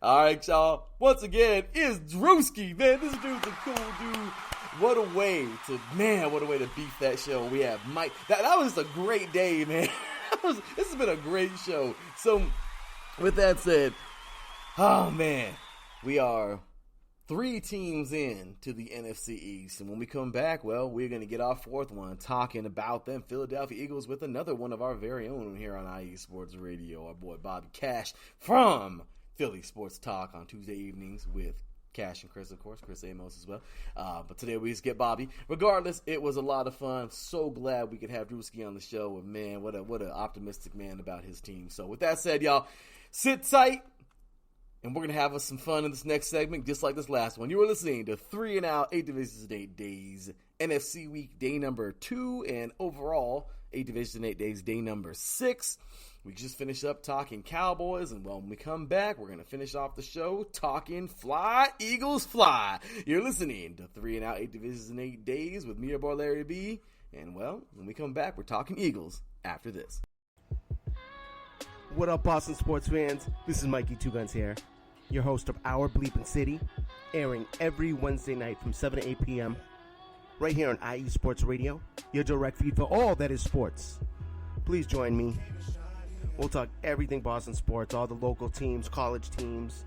Speaker 1: All right, y'all. Once again, it's Drewski, man. This dude's a cool dude. What a way to beef that show. We have Mike. That was a great day, man. This has been a great show. So, with that said, oh, man, we are 3 teams in to the NFC East. And when we come back, well, we're going to get our 4th one talking about them Philadelphia Eagles with another one of our very own here on IE Sports Radio, our boy Bobby Cash from Philly Sports Talk on Tuesday evenings with Cash and Chris, of course, Chris Amos as well. But today we just get Bobby. Regardless, it was a lot of fun. So glad we could have Drewski on the show. And man, what an optimistic man about his team. So with that said, y'all, sit tight. And we're going to have us some fun in this next segment, just like this last one. You were listening to 3 and Out, 8 Divisions in 8 Days, NFC Week, day number 2, and overall, 8 Divisions in 8 Days, day number 6. We just finished up talking Cowboys, and when we come back, we're going to finish off the show talking Fly, Eagles, Fly. You're listening to 3 and Out, 8 Divisions in 8 Days with me, your boy Larry B. And, well, when we come back, we're talking Eagles after this.
Speaker 12: What up, Boston sports fans? This is Mikey Two Guns here, your host of Our Bleepin' City, airing every Wednesday night from 7 to 8 p.m. right here on IE Sports Radio, your direct feed for all that is sports. Please join me. We'll talk everything Boston sports, all the local teams, college teams.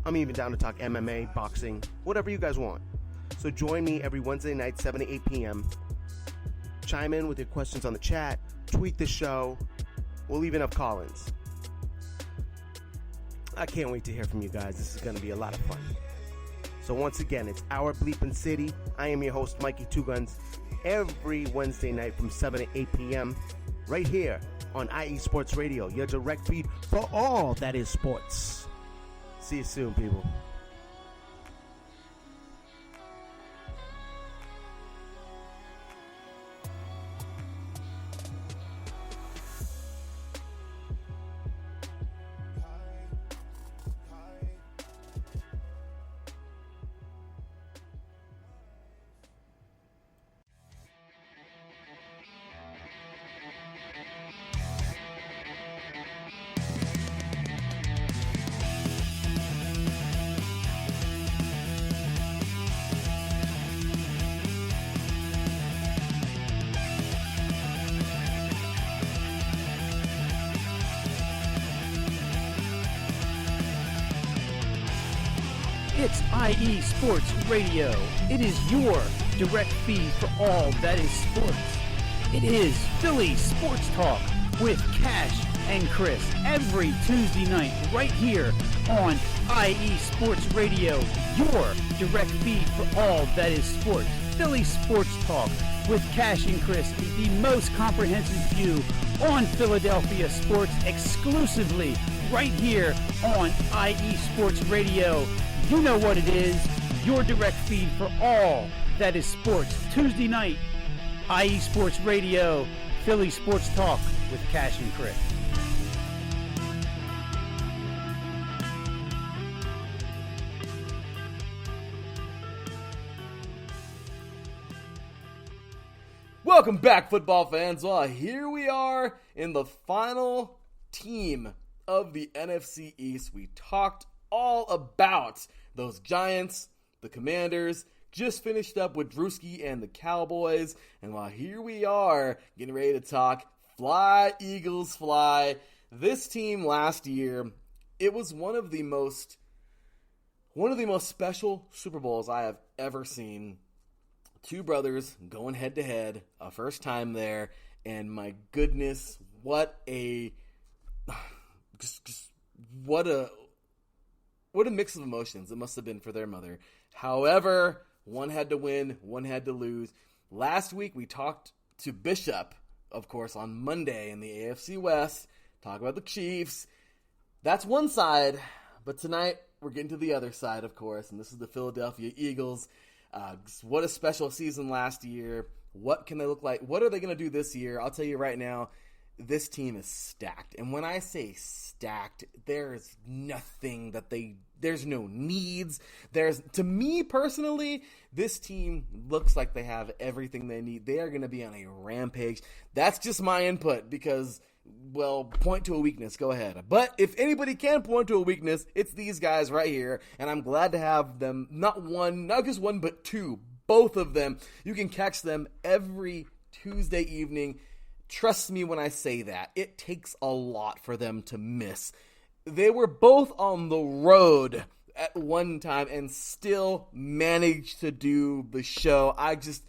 Speaker 12: I'm even down to talk MMA, boxing, whatever you guys want. So join me every Wednesday night, 7 to 8 p.m. Chime in with your questions on the chat, tweet the show. We'll even have call-ins. I can't wait to hear from you guys. This is going to be a lot of fun. So once again, it's Our Bleepin' City. I am your host, Mikey Two Guns, every Wednesday night from 7 to 8 p.m. right here on IE Sports Radio, your direct feed for all that is sports. See you soon, people.
Speaker 13: It's IE Sports Radio. It is your direct feed for all that is sports. It is Philly Sports Talk with Cash and Chris every Tuesday night right here on IE Sports Radio, your direct feed for all that is sports. Philly Sports Talk with Cash and Chris is the most comprehensive view on Philadelphia sports exclusively right here on IE Sports Radio. You know what it is, your direct feed for all that is sports. Tuesday night, IE Sports Radio, Philly Sports Talk with Cash and Chris.
Speaker 1: Welcome back, football fans. Well, here we are in the final team of the NFC East. We talked all about those Giants, the Commanders, just finished up with Drewski and the Cowboys, and while here we are getting ready to talk Fly, Eagles, Fly. This team last year, it was one of the most special Super Bowls I have ever seen. Two brothers going head to head, a first time there, and my goodness, what a mix of emotions it must have been for their mother. However, one had to win, one had to lose. Last week we talked to Bishop, of course, on Monday in the AFC West, talk about the Chiefs. That's one side, but tonight we're getting to the other side, of course, and this is the Philadelphia Eagles. What a special season last year. What can they look like? What are they going to do this year? I'll tell you right now, this team is stacked. And when I say stacked, there's nothing there's no needs. To me personally, this team looks like they have everything they need. They are going to be on a rampage. That's just my input because, well, point to a weakness. Go ahead. But if anybody can point to a weakness, it's these guys right here. And I'm glad to have them, not just one, but two. Both of them. You can catch them every Tuesday evening. Trust me when I say that. It takes a lot for them to miss. They were both on the road at one time and still managed to do the show. I can't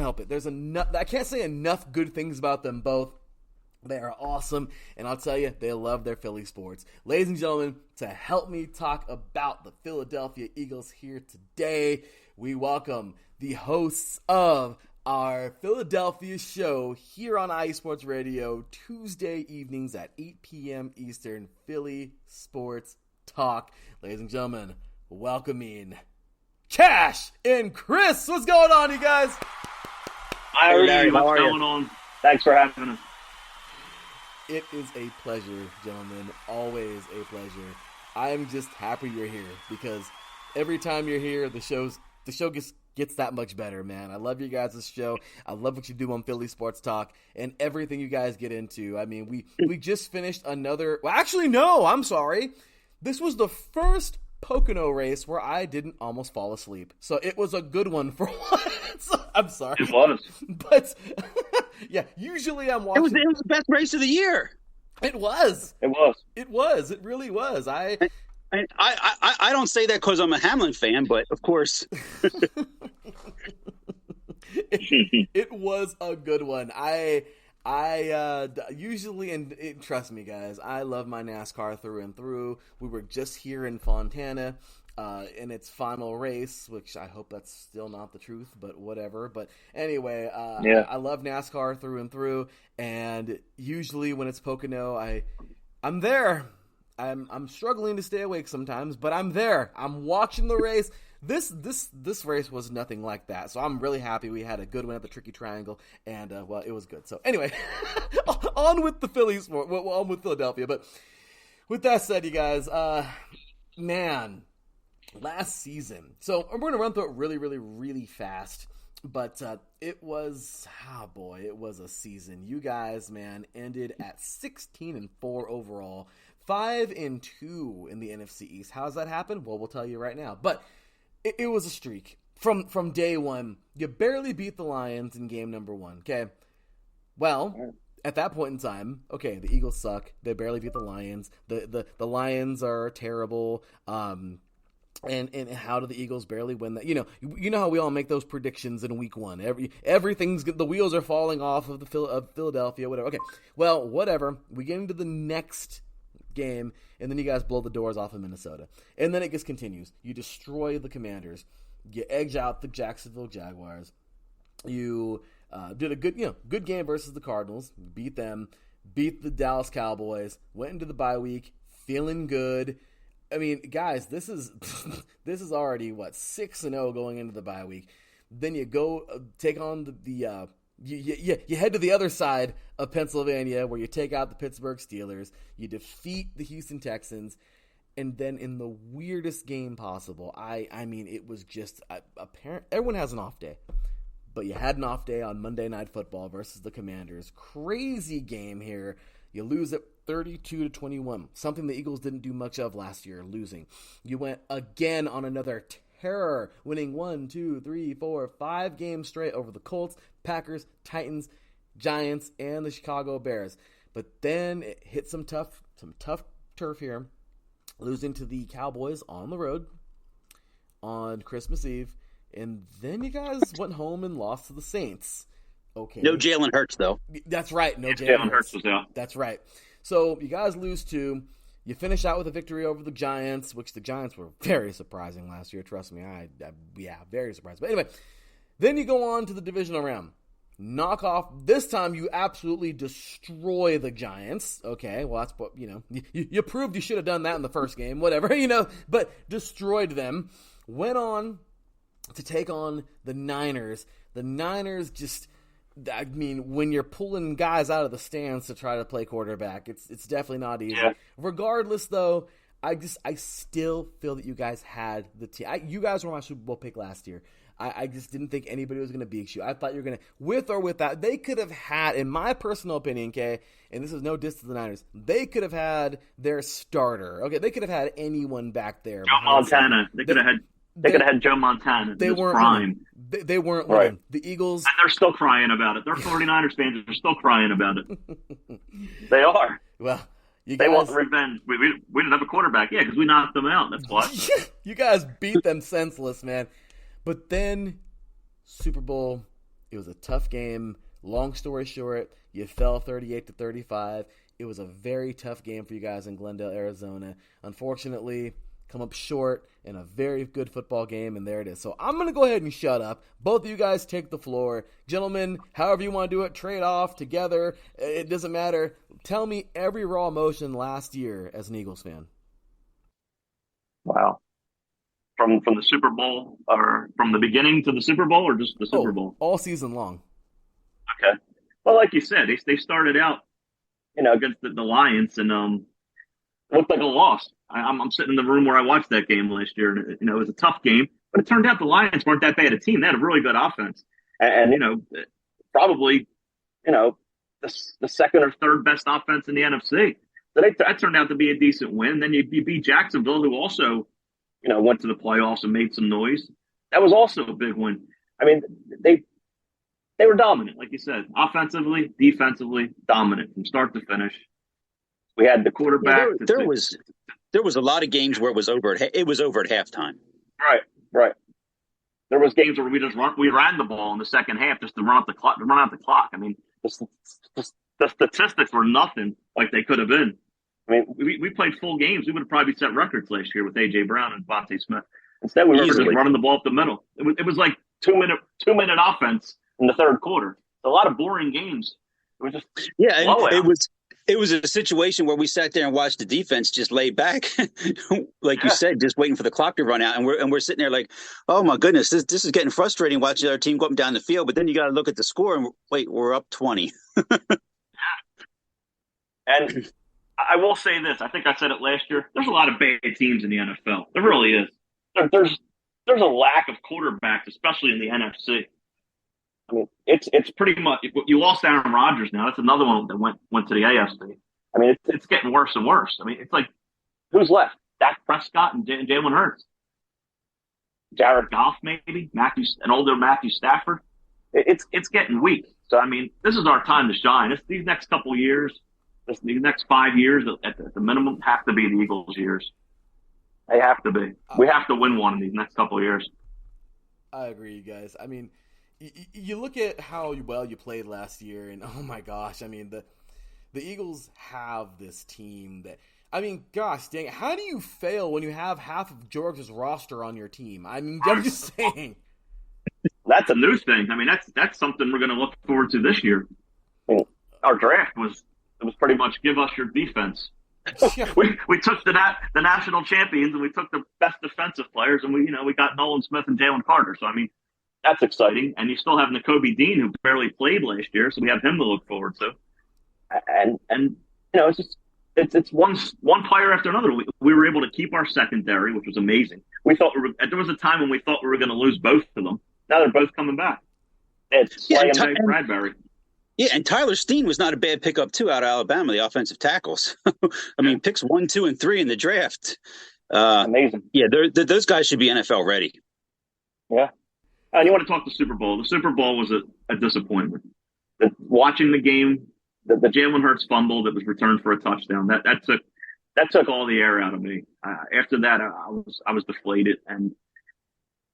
Speaker 1: help it. I can't say enough good things about them both. They are awesome, and I'll tell you, they love their Philly sports. Ladies and gentlemen, to help me talk about the Philadelphia Eagles here today, we welcome the hosts of our Philadelphia show here on IE Sports Radio, Tuesday evenings at 8 p.m. Eastern, Philly Sports Talk. Ladies and gentlemen, welcoming Cash and Chris. What's going on, you guys?
Speaker 14: Hi, Larry. What's going on? Thanks for having us.
Speaker 1: It is a pleasure, gentlemen. Always a pleasure. I'm just happy you're here because every time you're here, the show gets that much better, man. I love you guys' show. I love what you do on Philly Sports Talk and everything you guys get into. I mean, we just finished another. Well, actually, no. I'm sorry. This was the first Pocono race where I didn't almost fall asleep. So it was a good one for once. I'm sorry.
Speaker 14: It was.
Speaker 1: But yeah, usually I'm watching.
Speaker 14: It was the best race of the year.
Speaker 1: It was.
Speaker 14: It was.
Speaker 1: It was. It really was. I
Speaker 14: don't say that because I'm a Hamlin fan, but of course.
Speaker 1: it was a good one. I usually, and trust me, guys, I love my NASCAR through and through. We were just here in Fontana in its final race, which I hope that's still not the truth, but whatever. But anyway, I love NASCAR through and through, and usually when it's Pocono, I'm there. I'm struggling to stay awake sometimes, but I'm there. I'm watching the race. This race was nothing like that, so I'm really happy we had a good one at the Tricky Triangle, and well, it was good. So anyway, on with the Phillies, on with Philadelphia. But with that said, you guys, man, last season. So we're gonna run through it really, really, really fast. But it was, it was a season. You guys, man, ended at 16-4 overall, 5-2 in the NFC East. How's that happen? Well, we'll tell you right now. But it was a streak from day one. You barely beat the Lions in game number 1. Okay, well, at that point in time, okay, the Eagles suck. They barely beat the Lions. The Lions are terrible. And how do the Eagles barely win that? You know how we all make those predictions in week 1. Everything's the wheels are falling off of Philadelphia, whatever. Okay, well, whatever. We get into the next game, and then you guys blow the doors off of Minnesota, and then it just continues. You destroy the Commanders. You edge out the Jacksonville Jaguars. You did a good game versus the Cardinals. Beat them. Beat the Dallas Cowboys. Went into the bye week feeling good. I mean, guys, this is already 6-0 going into the bye week. Then you go take on you head to the other side of Pennsylvania where you take out the Pittsburgh Steelers. You defeat the Houston Texans, and then in the weirdest game possible, I mean, it was just apparent. Everyone has an off day, but you had an off day on Monday Night Football versus the Commanders. Crazy game here. You lose it 32-21, something the Eagles didn't do much of last year, losing. You went again on another terror, winning 1, 2, 3, 4, 5 games straight over the Colts, Packers, Titans, Giants, and the Chicago Bears. But then it hit some tough turf here, losing to the Cowboys on the road on Christmas Eve, and then you guys went home and lost to the Saints. Okay.
Speaker 14: No Jalen Hurts, though.
Speaker 1: That's right. No
Speaker 14: Jalen Hurts was out.
Speaker 1: That's right. So you guys lose 2. You finish out with a victory over the Giants, which the Giants were very surprising last year. Trust me, very surprised. But anyway, then you go on to the divisional round. Knock off. This time you absolutely destroy the Giants. Okay, well, that's what, you proved you should have done that in the first game, whatever, but destroyed them. Went on to take on the Niners. The Niners just... I mean, when you're pulling guys out of the stands to try to play quarterback, it's definitely not easy. Yeah. Regardless, though, I still feel that you guys had the team. You guys were my Super Bowl pick last year. I just didn't think anybody was going to beat you. I thought you were going to, with or without, they could have had, in my personal opinion, okay, and this is no diss to the Niners, they could have had their starter. Okay, they could have had anyone back there.
Speaker 14: Joe Montana. They could have had. They could have had Joe Montana.
Speaker 1: They weren't
Speaker 14: prime.
Speaker 1: They weren't
Speaker 14: right.
Speaker 1: Winning. The Eagles...
Speaker 14: And they're still crying about it. Their 49ers fans are still crying about it. They are.
Speaker 1: Well,
Speaker 14: they want revenge. We didn't have a quarterback. Yeah, because we knocked them out. That's why.
Speaker 1: You guys beat them senseless, man. But then, Super Bowl, it was a tough game. Long story short, you fell 38-35. It was a very tough game for you guys in Glendale, Arizona. Unfortunately... come up short in a very good football game, and there it is. So I'm going to go ahead and shut up. Both of you guys take the floor. Gentlemen, however you want to do it, trade off, together, it doesn't matter. Tell me every raw emotion last year as an Eagles fan.
Speaker 14: Wow. From the Super Bowl, or from the beginning to the Super Bowl, or just the Super Bowl?
Speaker 1: All season long.
Speaker 14: Okay. Well, like you said, they started out against the Lions, and it looked like a loss. I'm sitting in the room where I watched that game last year, and it was a tough game. But it turned out the Lions weren't that bad a team. They had a really good offense, and probably the second or third best offense in the NFC. So that turned out to be a decent win. Then you beat Jacksonville, who also went to the playoffs and made some noise. That was also a big win. I mean, they were dominant, like you said, offensively, defensively, dominant from start to finish. We had the quarterback.
Speaker 15: Yeah, there was a lot of games where it was over at halftime.
Speaker 14: Right. There was games where we ran the ball in the second half just to run out the clock. I mean, the statistics were nothing like they could have been. I mean, we played full games. We would have probably set records last year with A.J. Brown and Vontae Smith. Instead, we were just running the ball up the middle. It was like two-minute offense in the third quarter. A lot of boring games. It was just
Speaker 15: and it was a situation where we sat there and watched the defense just lay back, like you said, just waiting for the clock to run out, and we're sitting there like, oh my goodness, this is getting frustrating watching our team go up and down the field. But then you got to look at the score and wait, we're up 20.
Speaker 14: And I will say this: I think I said it last year. There's a lot of bad teams in the NFL. There really is. There's a lack of quarterbacks, especially in the NFC. I mean, it's pretty much you lost Aaron Rodgers now. That's another one that went to the AFC. I mean, it's getting worse and worse. I mean, it's like who's left? Dak Prescott and Jalen Hurts, Jared Goff, maybe an older Matthew Stafford. It's getting weak. So I mean, this is our time to shine. These next couple years, these next 5 years at the minimum have to be the Eagles' years. They have to be. We have to win one in these next couple of years.
Speaker 1: I agree, you guys. I mean, you look at how well you played last year, and oh my gosh, I mean, the Eagles have this team that, I mean, gosh dang, how do you fail when you have half of Georgia's roster on your team? I mean, I'm just saying.
Speaker 14: That's a new thing. I mean, that's something we're going to look forward to this year. Our draft was pretty much give us your defense. We took the national champions and we took the best defensive players, and we got Nolan Smith and Jalen Carter. So I mean, that's exciting. And you still have Nakobe Dean, who barely played last year, so we have him to look forward to. And it's just it's one player after another. We were able to keep our secondary, which was amazing. We thought there was a time when we thought we were going to lose both of them. Now they're both coming back. It's and Bradbury.
Speaker 15: Yeah, and Tyler Steen was not a bad pickup too out of Alabama, the offensive tackles. I mean, picks 1, 2, and 3 in the draft.
Speaker 14: Amazing.
Speaker 15: Yeah, those guys should be NFL ready.
Speaker 14: Yeah. And you want to talk the Super Bowl? The Super Bowl was a disappointment. Watching the game, the Jalen Hurts fumble that was returned for a touchdown, that took all the air out of me. After that, I was deflated. And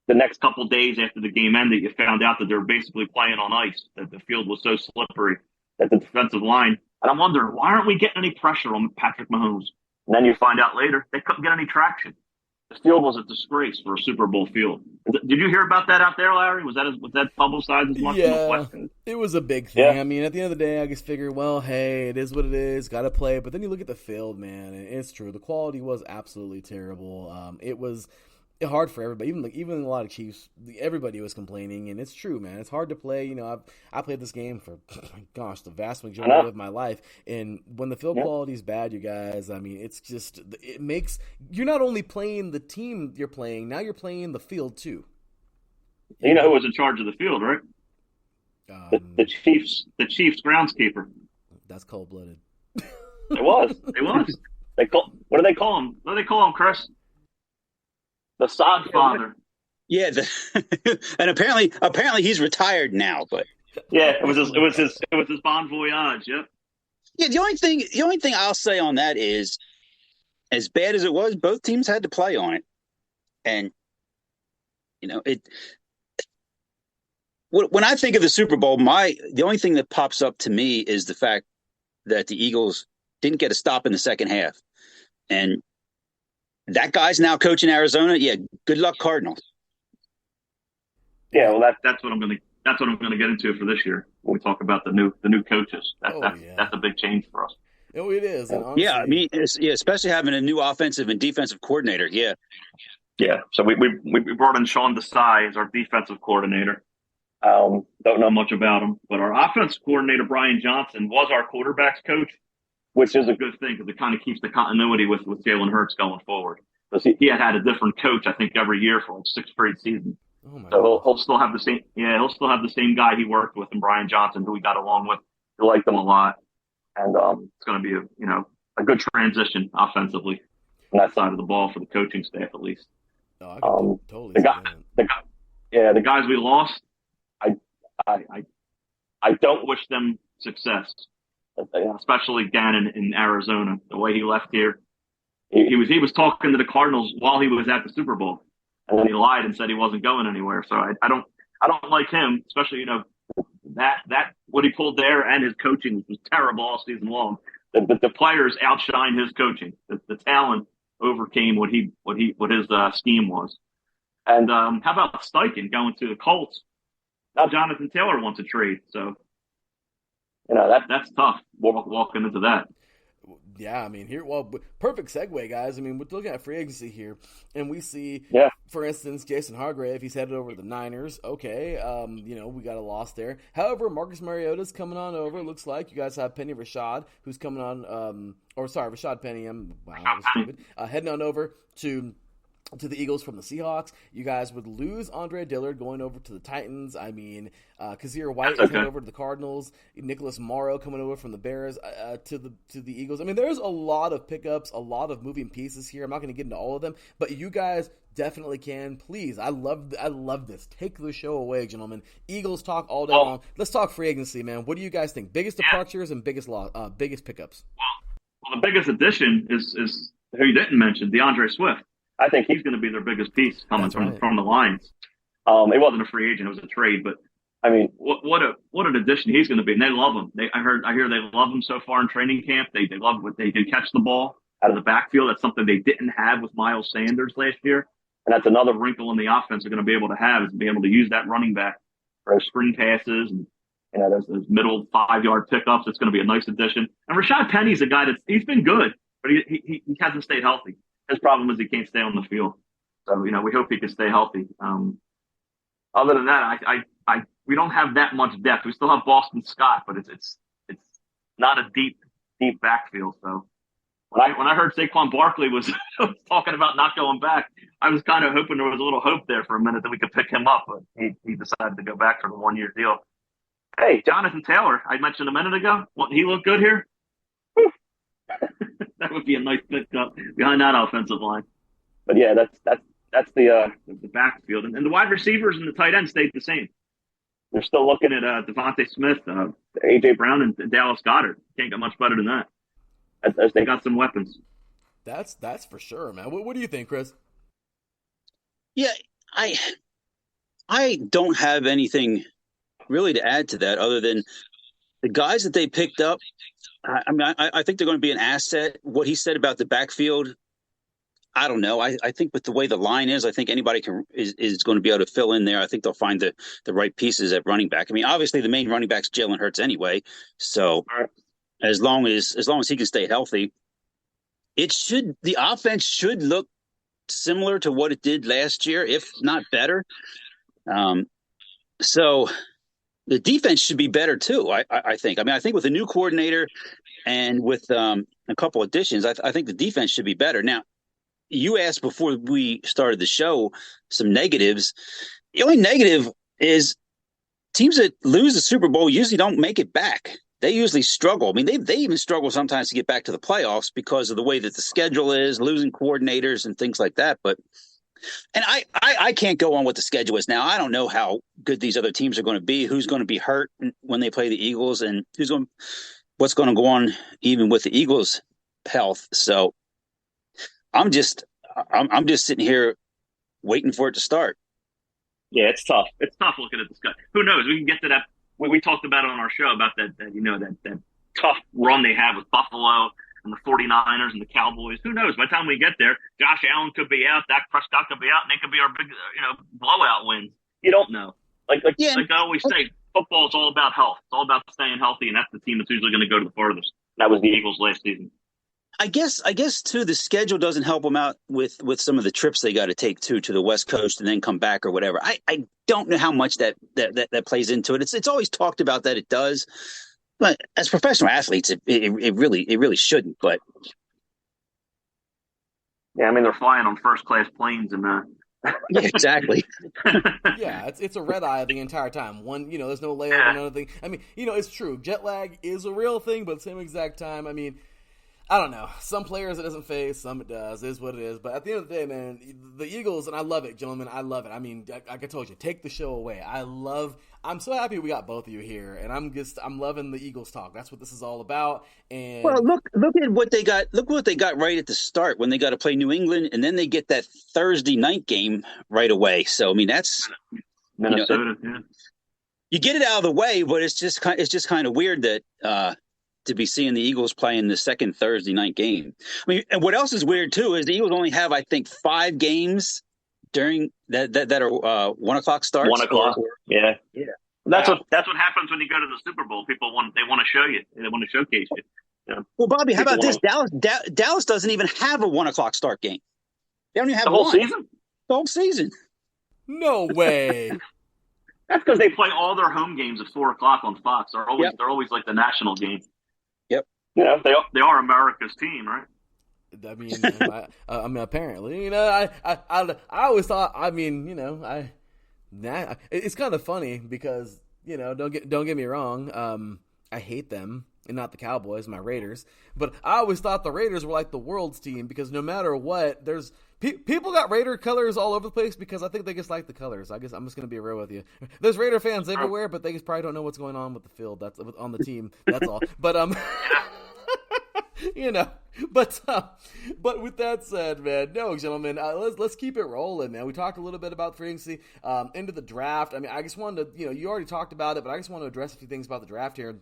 Speaker 14: the next couple of days after the game ended, you found out that they were basically playing on ice, that the field was so slippery, that the defensive line. And I'm wondering, why aren't we getting any pressure on Patrick Mahomes? And then you find out later, they couldn't get any traction. The field was a disgrace for a Super Bowl field. Did you hear about that out there, Larry? Was that publicized as much?
Speaker 1: Yeah, it was a big thing. Yeah. I mean, at the end of the day, I just figured, well, hey, it is what it is. Got to play. But then you look at the field, man, and it's true. The quality was absolutely terrible. It was hard for everybody. Even a lot of Chiefs, everybody was complaining, and it's true, man. It's hard to play. I played this game for, oh my gosh, the vast majority of my life, and when the field quality is bad, you guys, I mean, it's just you're not only playing the team you're playing, now you're playing the field too.
Speaker 14: You know who was in charge of the field, right? The Chiefs groundskeeper.
Speaker 1: That's cold blooded.
Speaker 14: It was. What do they call him? What do they call him, Chris? The sod father.
Speaker 15: Yeah, and apparently he's retired now. But
Speaker 14: yeah, it was his bon voyage. Yep.
Speaker 15: Yeah, the only thing I'll say on that is, as bad as it was, both teams had to play on it, and when I think of the Super Bowl, the only thing that pops up to me is the fact that the Eagles didn't get a stop in the second half, and that guy's now coaching Arizona. Yeah, good luck, Cardinals.
Speaker 14: Yeah, well, that's what I'm going to get into for this year when we talk about the new coaches. That's a big change for us.
Speaker 1: Oh, it is. And honestly,
Speaker 15: yeah, I mean, especially having a new offensive and defensive coordinator. Yeah.
Speaker 14: Yeah. So we brought in Sean Desai as our defensive coordinator. Don't know much about him, but our offensive coordinator Brian Johnson was our quarterbacks coach. which is a good thing because it kind of keeps the continuity with Jalen Hurts going forward. Because he had a different coach, I think, every year for like 6 straight seasons.
Speaker 1: Oh my
Speaker 14: so he'll still have the same. Yeah, he'll still have the same guy he worked with, and Brian Johnson, who he got along with. He liked him a lot, and it's going to be a good transition offensively on that side of the ball for the coaching staff at least.
Speaker 1: Oh, I can totally see
Speaker 14: that. The guys we lost, I don't wish them success, especially Dan in Arizona. The way he left here, he was talking to the Cardinals while he was at the Super Bowl, and then he lied and said he wasn't going anywhere. So I don't like him, especially that what he pulled there, and his coaching was terrible all season long. The players outshined his coaching. The talent overcame what his scheme was. And how about Steichen going to the Colts? Now Jonathan Taylor wants a trade, so that's tough walking into that.
Speaker 1: Yeah, I mean, perfect segue, guys. I mean, we're looking at free agency here, and we see, for instance, Jason Hargrave, he's headed over to the Niners. Okay, we got a loss there. However, Marcus Mariota's coming on over, it looks like. You guys have Penny Rashad, who's coming on, Rashad Penny, that was stupid, heading on over to the Eagles from the Seahawks. You guys would lose Andre Dillard going over to the Titans. I mean, Kazir White is heading over to the Cardinals. Nicholas Morrow coming over from the Bears to the Eagles. I mean, there's a lot of pickups, a lot of moving pieces here. I'm not going to get into all of them, but you guys definitely can. Please, I love this. Take the show away, gentlemen. Eagles talk all day long. Let's talk free agency, man. What do you guys think? Biggest departures and biggest pickups?
Speaker 14: Well, the biggest addition is who you didn't mention, DeAndre Swift. I think he's going to be their biggest piece coming from the Lions. It wasn't a free agent; it was a trade. But I mean, what an addition he's going to be, and they love him. I hear they love him so far in training camp. They love what they do, catch the ball out of the backfield. That's something they didn't have with Miles Sanders last year, and that's another wrinkle in the offense they're going to be able to have, is to be able to use that running back for those screen passes and those middle 5-yard pickups. It's going to be a nice addition. And Rashad Penny's a guy he's been good, but he hasn't stayed healthy. His problem is he can't stay on the field. So, we hope he can stay healthy. Other than that, we don't have that much depth. We still have Boston Scott, but it's not a deep backfield. So when I heard Saquon Barkley was talking about not going back, I was kind of hoping there was a little hope there for a minute that we could pick him up, but he decided to go back for the 1-year deal. Hey, Jonathan Taylor, I mentioned a minute ago. He look good here? That would be a nice pickup behind that offensive line. But yeah, that's the backfield, and the wide receivers and the tight end stayed the same. They're still looking at Devontae Smith, AJ Brown, and Dallas Goedert. Can't get much better than that. As they got some weapons.
Speaker 1: That's for sure, man. What do you think, Chris?
Speaker 15: Yeah, I don't have anything really to add to that other than the guys that they picked up. I mean, I think they're going to be an asset. What he said about the backfield, I don't know. I think with the way the line is, I think anybody is going to be able to fill in there. I think they'll find the right pieces at running back. I mean, obviously the main running back's Jalen Hurts anyway. So as long as he can stay healthy, the offense should look similar to what it did last year, if not better. So the defense should be better too, I think. I mean, I think with a new coordinator and with a couple additions, I think the defense should be better. Now, you asked before we started the show some negatives. The only negative is teams that lose the Super Bowl usually don't make it back. They usually struggle. I mean, they even struggle sometimes to get back to the playoffs because of the way that the schedule is, losing coordinators and things like that. And I can't go on what the schedule is now. I don't know how good these other teams are going to be, who's going to be hurt when they play the Eagles, and what's going to go on even with the Eagles' health. So I'm just sitting here waiting for it to start.
Speaker 14: Yeah, it's tough. It's tough looking at this guy. Who knows? We can get to that. We talked about it on our show about that tough run they have with Buffalo and the 49ers and the Cowboys. Who knows? By the time we get there, Josh Allen could be out, Dak Prescott could be out, and they could be our big, blowout wins. You don't know. Like I always say, football is all about health. It's all about staying healthy, and that's the team that's usually going to go to the farthest. That was the Eagles last season.
Speaker 15: I guess too, the schedule doesn't help them out with some of the trips they got to take to the West Coast and then come back or whatever. I don't know how much that plays into it. It's always talked about that it does. But as professional athletes, it really shouldn't. But
Speaker 14: yeah, I mean they're flying on first class planes and
Speaker 15: yeah, exactly.
Speaker 1: Yeah, it's a red eye the entire time. There's no layover, none of the thing. I mean, it's true. Jet lag is a real thing, but at the same exact time, I mean, I don't know. Some players it doesn't phase, some it does. It is what it is. But at the end of the day, man, the Eagles, and I love it, gentlemen. I love it. I mean, like I told you, take the show away. I'm so happy we got both of you here, and I'm loving the Eagles talk. That's what this is all about. And
Speaker 15: well, look at what they got. Look what they got right at the start when they got to play New England, and then they get that Thursday night game right away. So I mean, that's
Speaker 14: Minnesota.
Speaker 15: You get it out of the way, but it's just kind of weird that. To be seeing the Eagles playing the second Thursday night game. I mean, and what else is weird too is the Eagles only have, I think, 5 games during that are 1 o'clock starts.
Speaker 14: 1 o'clock. Yeah. That's what happens when you go to the Super Bowl. People want to show you. They want to showcase you.
Speaker 15: Well, Bobby, how about this? Dallas doesn't even have a 1 o'clock start game. They don't even have
Speaker 14: the whole season.
Speaker 15: The whole season.
Speaker 1: No way.
Speaker 14: That's because they play all their home games at 4 o'clock on Fox. They're always like the national game.
Speaker 15: Yep.
Speaker 14: Yeah, they are America's team, right?
Speaker 1: I mean, I mean, apparently, I always thought. I mean, it's kind of funny because don't get me wrong. I hate them, and not the Cowboys, my Raiders. But I always thought the Raiders were like the world's team because no matter what, there's people got Raider colors all over the place because I think they just like the colors. I guess I'm just gonna be real with you. There's Raider fans everywhere, but they just probably don't know what's going on with the field. That's on the team. That's all. But but with that said, man, no, gentlemen, let's keep it rolling, man. We talked a little bit about free agency, into the draft. I mean, I just wanted to, you already talked about it, but I just want to address a few things about the draft here.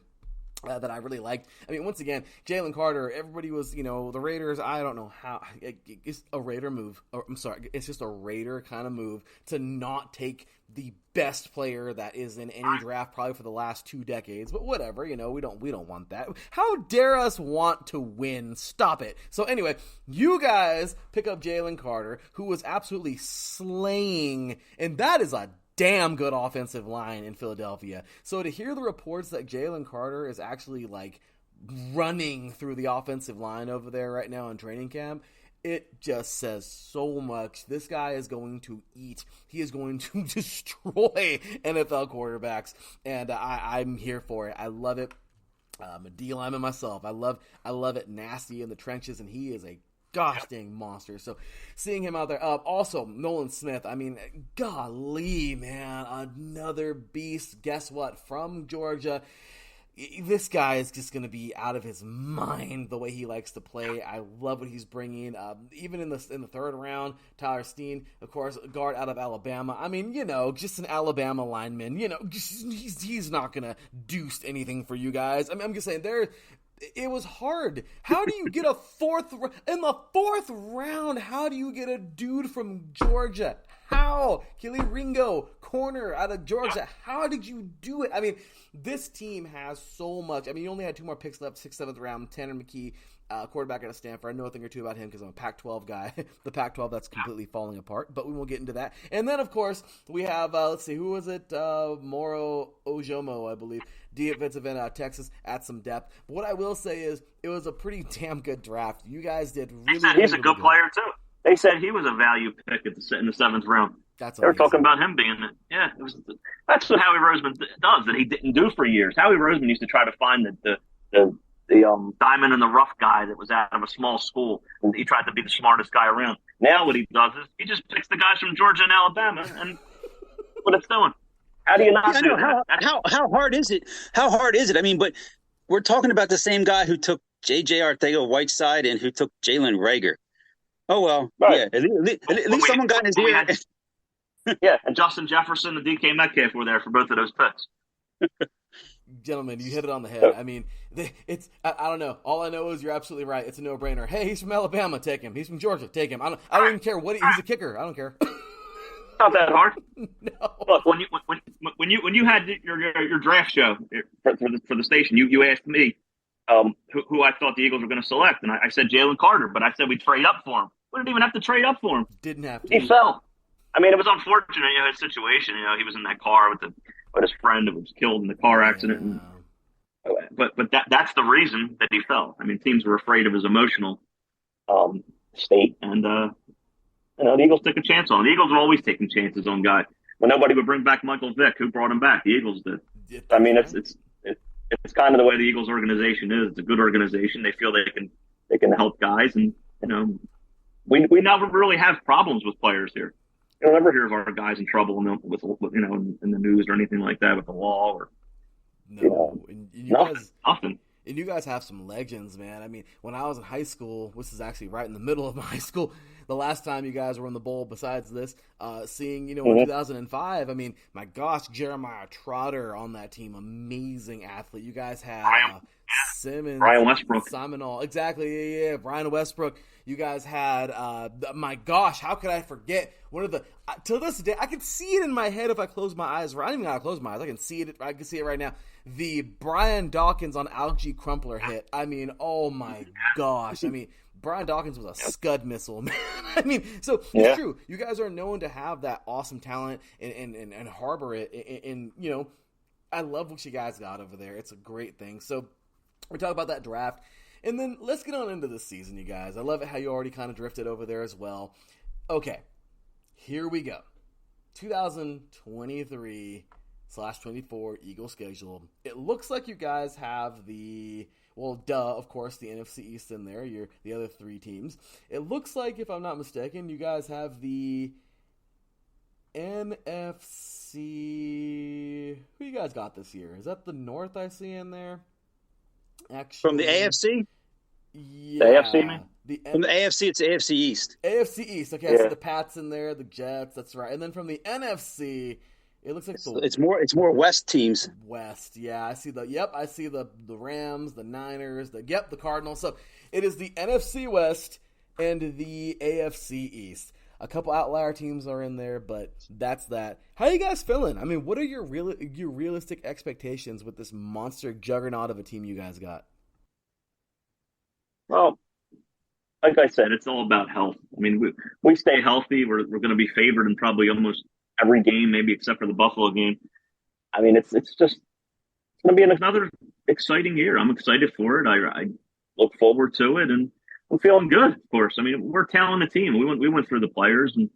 Speaker 1: That I really liked. I mean, once again, Jalen Carter, everybody was, the Raiders, I don't know how, it's a Raider move. I'm sorry, it's just a Raider kind of move to not take the best player that is in any draft probably for the last 2 decades, but whatever, we don't want that. How dare us want to win? Stop it. So anyway, you guys pick up Jalen Carter, who was absolutely slaying, and that is a damn good offensive line in Philadelphia. So to hear the reports that Jalen Carter is actually like running through the offensive line over there right now in training camp, it just says so much. This guy is going to eat. He is going to destroy NFL quarterbacks, and I'm here for it. I love it. I'm a D lineman myself. I love it nasty in the trenches, and he is a gosh dang monster. So seeing him out there. Also, Nolan Smith. I mean, golly, man, another beast. Guess what? From Georgia. This guy is just going to be out of his mind the way he likes to play. I love what he's bringing. Even in the 3rd round, Tyler Steen, of course, guard out of Alabama. I mean, just an Alabama lineman. He's not going to do anything for you guys. I mean, I'm just saying it was hard. How do you get in the 4th round? How do you get a dude from Georgia? How? Kelly Ringo, corner out of Georgia. How did you do it? I mean, this team has so much. I mean, you only had 2 more picks left, 6th, 7th round. Tanner McKee, quarterback out of Stanford. I know a thing or two about him because I'm a Pac-12 guy. The Pac-12 that's completely falling apart, but we won't get into that. And then, of course, we have, let's see, who was it? Moro Ojomo, I believe. Defensive end out of Texas at some depth. But what I will say is it was a pretty damn good draft. You guys did really
Speaker 14: He's a good player, too. They said he was a value pick in the 7th round.
Speaker 1: They
Speaker 14: were talking about him being it. Yeah, that's what Howie Roseman does that he didn't do for years. Howie Roseman used to try to find the diamond in the rough guy that was out of a small school, and he tried to be the smartest guy around. Now what he does is he just picks the guys from Georgia and Alabama, and what it's doing. How do you not do that?
Speaker 15: How hard is it? How hard is it? I mean, but we're talking about the same guy who took J.J. Arcega-Whiteside and who took Jalen Reagor. Oh, well, right. Yeah, at least someone got in his ear.
Speaker 14: Yeah, and Justin Jefferson and DK Metcalf were there for both of those picks.
Speaker 1: Gentlemen, you hit it on the head. I mean, I don't know. All I know is you're absolutely right. It's a no-brainer. Hey, he's from Alabama. Take him. He's from Georgia. Take him. I don't even care what he's a kicker. I don't care.
Speaker 14: Not that hard.
Speaker 1: No.
Speaker 14: Look, when you had your draft show for the station, you asked me who I thought the Eagles were going to select, and I said Jalen Carter, but I said we'd trade up for him. We didn't even have to trade up for him.
Speaker 1: Didn't have to.
Speaker 14: He fell. I mean, it was unfortunate, his situation. He was in that car with his friend who was killed in the car accident. And But that's the reason that he fell. I mean, teams were afraid of his emotional state, and the Eagles took a chance on him. The Eagles are always taking chances on guys. When nobody would bring back Michael Vick, who brought him back? The Eagles did. I mean, it's kind of the way the Eagles organization is. It's a good organization. They feel they can help guys, and we never really have problems with players here. You'll never hear of our guys in trouble in the news or anything like that with the law or nothing.
Speaker 1: And you guys have some legends, man. I mean, when I was in high school, this is actually right in the middle of my high school, the last time you guys were in the bowl besides this, seeing, in 2005, I mean, my gosh, Jeremiah Trotter on that team, amazing athlete. You guys had Simmons,
Speaker 14: Brian Westbrook.
Speaker 1: Simonal, exactly, yeah, Brian Westbrook. You guys had, my gosh, how could I forget one of the, till this day, I can see it in my head if I close my eyes. I don't even gotta close my eyes. I can see it right now. The Brian Dawkins on Algie Crumpler hit. I mean, oh my gosh. I mean, Brian Dawkins was a scud missile, man. I mean, so it's true. You guys are known to have that awesome talent and harbor it. And, I love what you guys got over there. It's a great thing. So we're talking about that draft. And then let's get on into this season, you guys. I love it how you already kind of drifted over there as well. Okay, here we go. 2023/24 Eagle schedule. It looks like you guys have of course, the NFC East in there. You're the other three teams. It looks like, if I'm not mistaken, you guys have the NFC. Who you guys got this year? Is that the North I see in there? Actually,
Speaker 15: from the AFC?
Speaker 1: Yeah.
Speaker 14: The AFC, man?
Speaker 15: From the AFC, it's AFC East.
Speaker 1: AFC East. Okay, I see the Pats in there, the Jets. That's right. And then from the NFC, it looks like
Speaker 15: it's more West teams.
Speaker 1: West, yeah. I see the Rams, the Niners, the Cardinals. So it is the NFC West and the AFC East. A couple outlier teams are in there, but that's that. How are you guys feeling? I mean, what are your realistic expectations with this monster juggernaut of a team you guys got?
Speaker 14: Well, like I said, it's all about health. I mean, we stay healthy. We're going to be favored in probably almost every game, maybe except for the Buffalo game. I mean, it's going to be another exciting year. I'm excited for it. I look forward to it, and I'm feeling good, of course. I mean, we're a talented team. We went through the players, and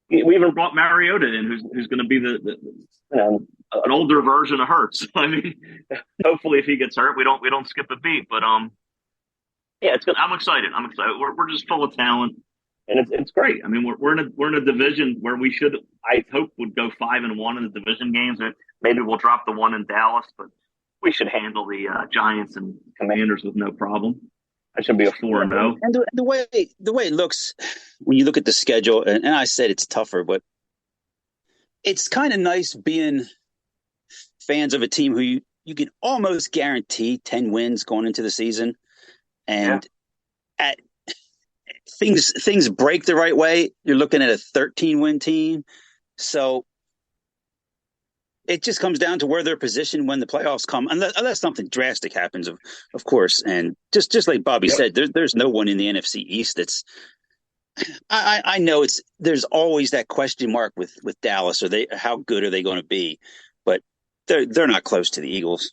Speaker 14: we even brought Mariota in, who's going to be an older version of Hurts. I mean, hopefully, if he gets hurt, we don't skip a beat. But yeah, I'm excited. We're just full of talent, and it's great. I mean, we're in a division where we should, I hope, would go 5-1 in the division games. Maybe we'll drop the one in Dallas, but we should handle the Giants and Commanders with no problem. That should be a 4-0.
Speaker 15: And the way it looks when you look at the schedule, and I said it's tougher, but it's kind of nice being fans of a team who you can almost guarantee 10 wins going into the season, and at things break the right way, you're looking at a 13-win team. So it just comes down to where they're positioned when the playoffs come, unless something drastic happens, of course. And just like Bobby said, there's no one in the NFC East that's. I know there's always that question mark with Dallas. How good are they going to be? But they're not close to the Eagles.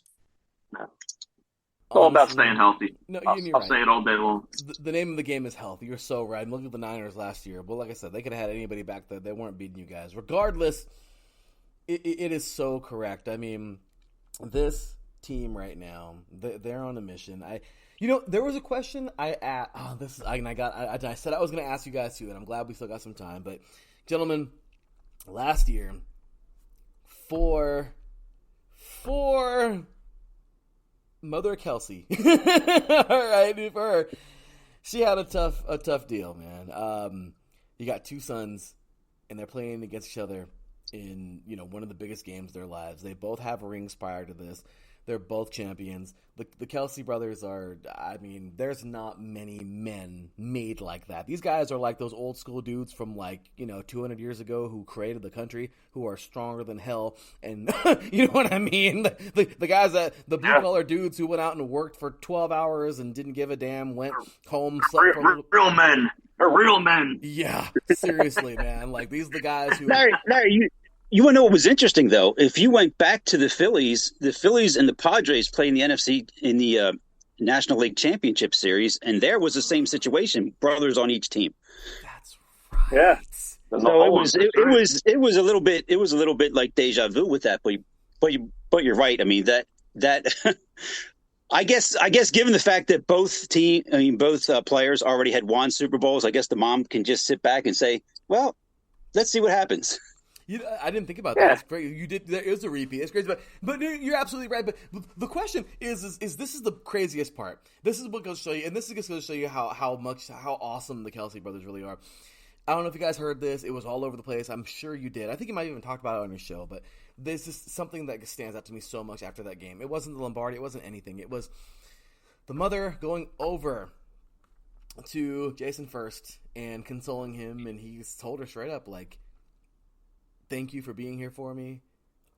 Speaker 14: It's all about staying healthy.
Speaker 1: No,
Speaker 14: I'll say it all day long.
Speaker 1: The name of the game is health. You're so right. Look at the Niners last year. But like I said, they could have had anybody back there. They weren't beating you guys. Regardless, it is so correct. I mean, this team right now, they're on a mission. There was a question I asked. I said I was going to ask you guys too, and I'm glad we still got some time. But gentlemen, last year, for Mother Kelsey, all right, for her, she had a tough deal, man. You got two sons, and they're playing against each other in one of the biggest games of their lives. They both have rings prior to this. They're both champions. The Kelsey brothers are, there's not many men made like that. These guys are like those old school dudes from 200 years ago who created the country, who are stronger than hell. And you know what I mean? The guys the blue collar dudes who went out and worked for 12 hours and didn't give a damn, went home.
Speaker 14: Real men. They're real men.
Speaker 1: Yeah, seriously, man. Like, these are the guys who...
Speaker 15: Larry, You want to know what was interesting though? If you went back to the Phillies and the Padres played in the NFC in the National League Championship Series, and there was the same situation, brothers on each team.
Speaker 1: That's right.
Speaker 14: Yeah.
Speaker 15: So it was a little bit like deja vu with that, but you're right. I mean that I guess given the fact that both players already had won Super Bowls, I guess the mom can just sit back and say, "Well, let's see what happens."
Speaker 1: I didn't think about that. That's great. You did. There is a repeat. It's crazy, but you're absolutely right. But the question is this is the craziest part. This is what goes to show you, and this is going to show you how awesome the Kelsey brothers really are. I don't know if you guys heard this. It was all over the place. I'm sure you did. I think you might even talk about it on your show. But this is something that stands out to me so much after that game. It wasn't the Lombardi. It wasn't anything. It was the mother going over to Jason first and consoling him, and he told her straight up, like, thank you for being here for me.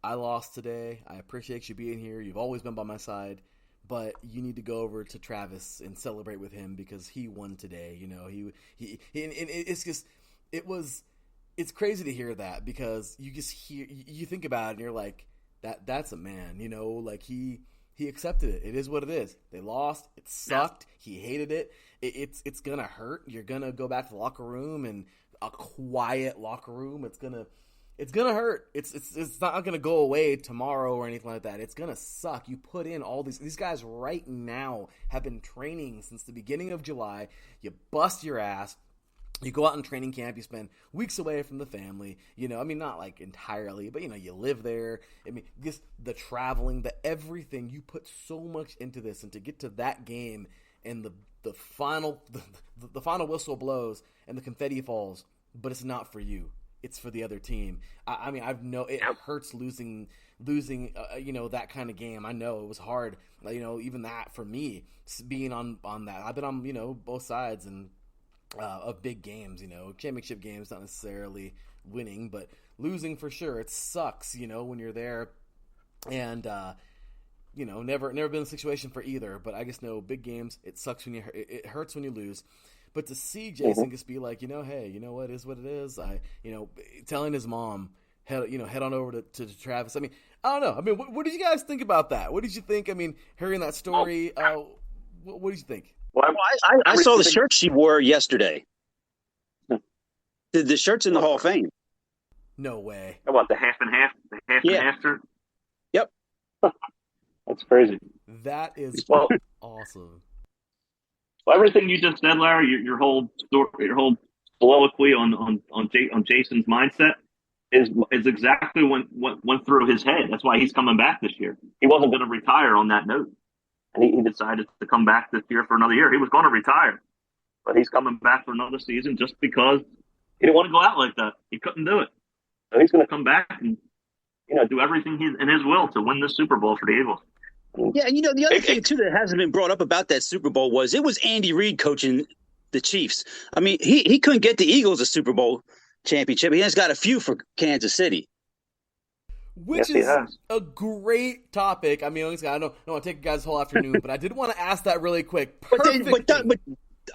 Speaker 1: I lost today. I appreciate you being here. You've always been by my side. But you need to go over to Travis and celebrate with him because he won today. You know, and it's just, it's crazy to hear that because you think about it and you're like, that's a man, you know, like he accepted it. It is what it is. They lost. It sucked. He hated it. It's going to hurt. You're going to go back to the locker room and a quiet locker room. It's going to hurt. It's not going to go away tomorrow or anything like that. It's going to suck. You put in all these guys right now have been training since the beginning of July. You bust your ass. You go out in training camp. You spend weeks away from the family. You know, I mean, not like entirely, but, you know, you live there. I mean, just the traveling, the everything. You put so much into this, and to get to that game and the final whistle blows and the confetti falls, but it's not for you. It's for the other team. I mean, it hurts losing, you know, that kind of game. I know it was hard, you know, even that for me, being on that. I've been on, you know, both sides and of big games, you know, championship games, not necessarily winning, but losing for sure. It sucks, you know, when you're there, and you know, never been in a situation for either. But I just know big games, it sucks when it hurts when you lose. But to see Jason just be like, you know, hey, you know what, it is what it is. You know, telling his mom, head on over to Travis. I mean, I don't know. I mean, what did you guys think about that? What did you think? I mean, hearing that story, what did you think?
Speaker 15: Well, I saw the shirt she wore yesterday. The shirt's in the Hall of Fame.
Speaker 1: No way.
Speaker 14: How about the half and half? The half and half shirt?
Speaker 15: Yep.
Speaker 14: That's crazy.
Speaker 1: That is awesome.
Speaker 14: Well, everything you just said, Larry, your whole soliloquy on Jason's mindset is exactly what went through his head. That's why he's coming back this year. He wasn't going to retire on that note, and he decided to come back this year for another year. He was going to retire, but he's coming back for another season just because he didn't want to go out like that. He couldn't do it, so he's going to come back and, you know, do everything in his will to win this Super Bowl for the Eagles.
Speaker 15: Yeah, and you know, the other thing, too, that hasn't been brought up about that Super Bowl was it was Andy Reid coaching the Chiefs. I mean, he couldn't get the Eagles a Super Bowl championship. He has got a few for Kansas City.
Speaker 1: Which is a great topic. I mean, I don't want to take you guys' whole afternoon, but I did want to ask that really quick.
Speaker 15: But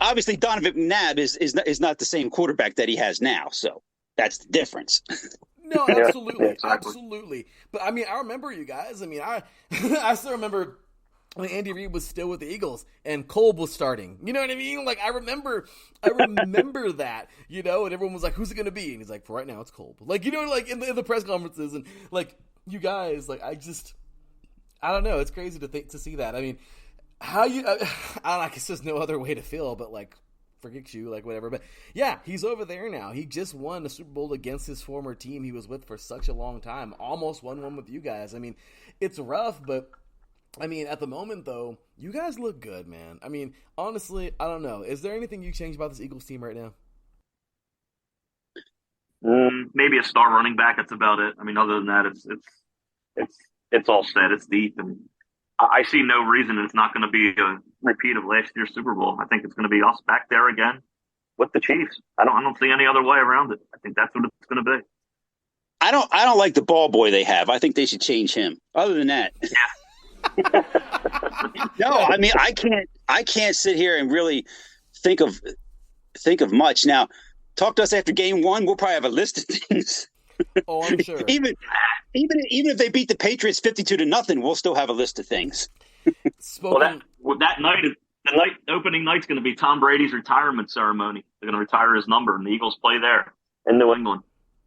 Speaker 15: obviously Donovan McNabb is not the same quarterback that he has now, so that's the difference.
Speaker 1: No, absolutely, absolutely. But I mean, I remember you guys. I mean, I still remember when Andy Reid was still with the Eagles and Kolb was starting. You know what I mean? Like I remember that. You know, and everyone was like, "Who's it going to be?" And he's like, "For right now, it's Kolb." Like, you know, like in the press conferences and like you guys, like I don't know. It's crazy to see that. I mean, how you? I guess there's no other way to feel, but like. Forget you, like whatever. But yeah, he's over there now. He just won the Super Bowl against his former team he was with for such a long time. Almost won one with you guys. I mean, it's rough, but I mean, at the moment though, you guys look good, man. I mean, honestly, I don't know. Is there anything you change about this Eagles team right now?
Speaker 14: Maybe a star running back. That's about it. I mean, other than that, it's all set. It's deep, and I see no reason it's not going to be a repeat of last year's Super Bowl. I think it's going to be us back there again with the Chiefs. I don't see any other way around it. I think that's what it's going to be.
Speaker 15: I don't like the ball boy they have. I think they should change him. Other than that, yeah. No, I mean I can't sit here and really think of much. Now, talk to us after game one. We'll probably have a list of things
Speaker 1: Oh, I'm sure.
Speaker 15: even if they beat the Patriots 52-0, we'll still have a list of things.
Speaker 14: That night, opening night's going to be Tom Brady's retirement ceremony. They're going to retire his number, and the Eagles play there in New England.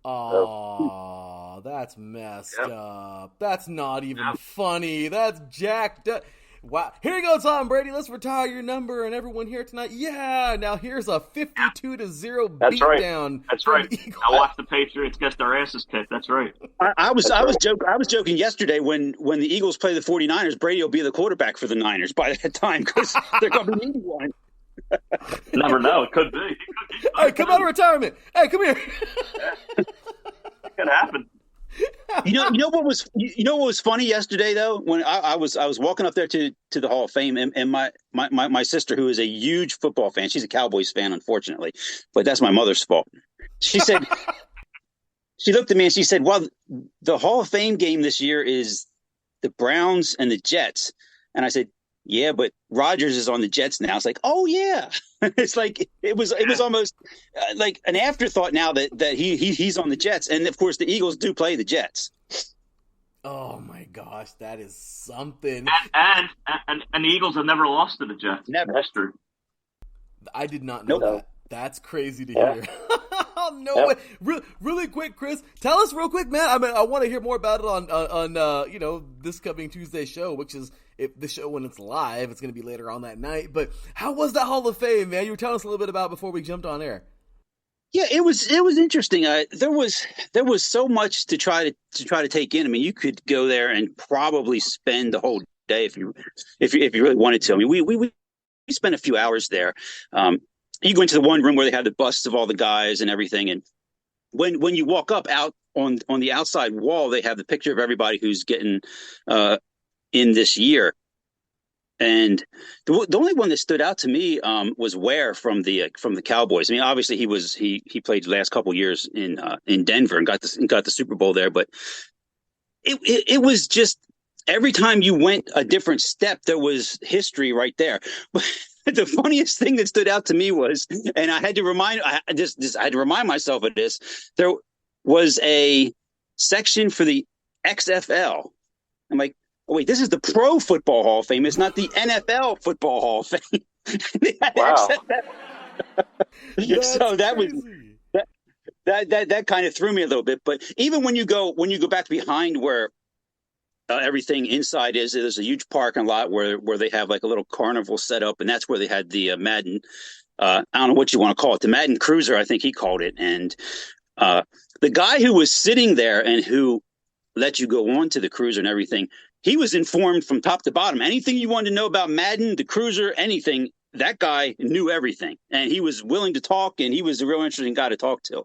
Speaker 1: Oh, that's messed up. That's not even funny. That's jacked up. Wow. Here you go, Tom Brady. Let's retire your number, and everyone here tonight. Yeah. Now here's a 52-0 beatdown.
Speaker 14: That's right. I watched the Patriots get their asses kicked. That's right.
Speaker 15: I was joking yesterday when the Eagles play the 49ers. Brady will be the quarterback for the Niners by that time because they're going to be needing one.
Speaker 14: Never know. It could be.
Speaker 1: Hey, come out of retirement. Hey, come here.
Speaker 14: It could happen.
Speaker 15: You know what was funny yesterday though, when I was walking up there to the Hall of Fame, and my sister, who is a huge football fan, she's a Cowboys fan unfortunately, but that's my mother's fault. She said she looked at me and she said, well, the Hall of Fame game this year is the Browns and the Jets. And I said, yeah, but Rodgers is on the Jets now. It's like, oh yeah. It's like it was almost like an afterthought now that he's on the Jets, and of course the Eagles do play the Jets.
Speaker 1: Oh my gosh, that is something.
Speaker 14: And the Eagles have never lost to the Jets.
Speaker 15: Never.
Speaker 14: History.
Speaker 1: I did not know that. That's crazy to hear. No way. Really quick, Chris, tell us real quick, man. I mean, I want to hear more about it on this coming Tuesday show, which is the show when it's live. It's going to be later on that night. But how was that Hall of Fame, man? You were telling us a little bit about it before we jumped on air.
Speaker 15: Yeah, it was interesting. There was so much to try to take in. I mean, you could go there and probably spend the whole day if you really wanted to. I mean, we spent a few hours there. You go into the one room where they have the busts of all the guys and everything, and when you walk up out on the outside wall, they have the picture of everybody who's getting in this year. And the only one that stood out to me was Ware from the Cowboys. I mean, obviously he played the last couple years in Denver and got the Super Bowl there, but it was just every time you went a different step, there was history right there. But the funniest thing that stood out to me was, and I had to remind myself of this, there was a section for the XFL. I'm like, oh, wait, this is the Pro Football Hall of Fame. It's not the NFL Football Hall of Fame.
Speaker 14: Wow.
Speaker 15: So that was that kind of threw me a little bit. But even when you go back behind where everything inside is, there's a huge parking lot where they have like a little carnival set up, and that's where they had the Madden. I don't know what you want to call it, the Madden Cruiser, I think he called it. And the guy who was sitting there and who let you go on to the cruiser and everything, he was informed from top to bottom. Anything you wanted to know about Madden, the cruiser, anything, that guy knew everything. And he was willing to talk, and he was a real interesting guy to talk to.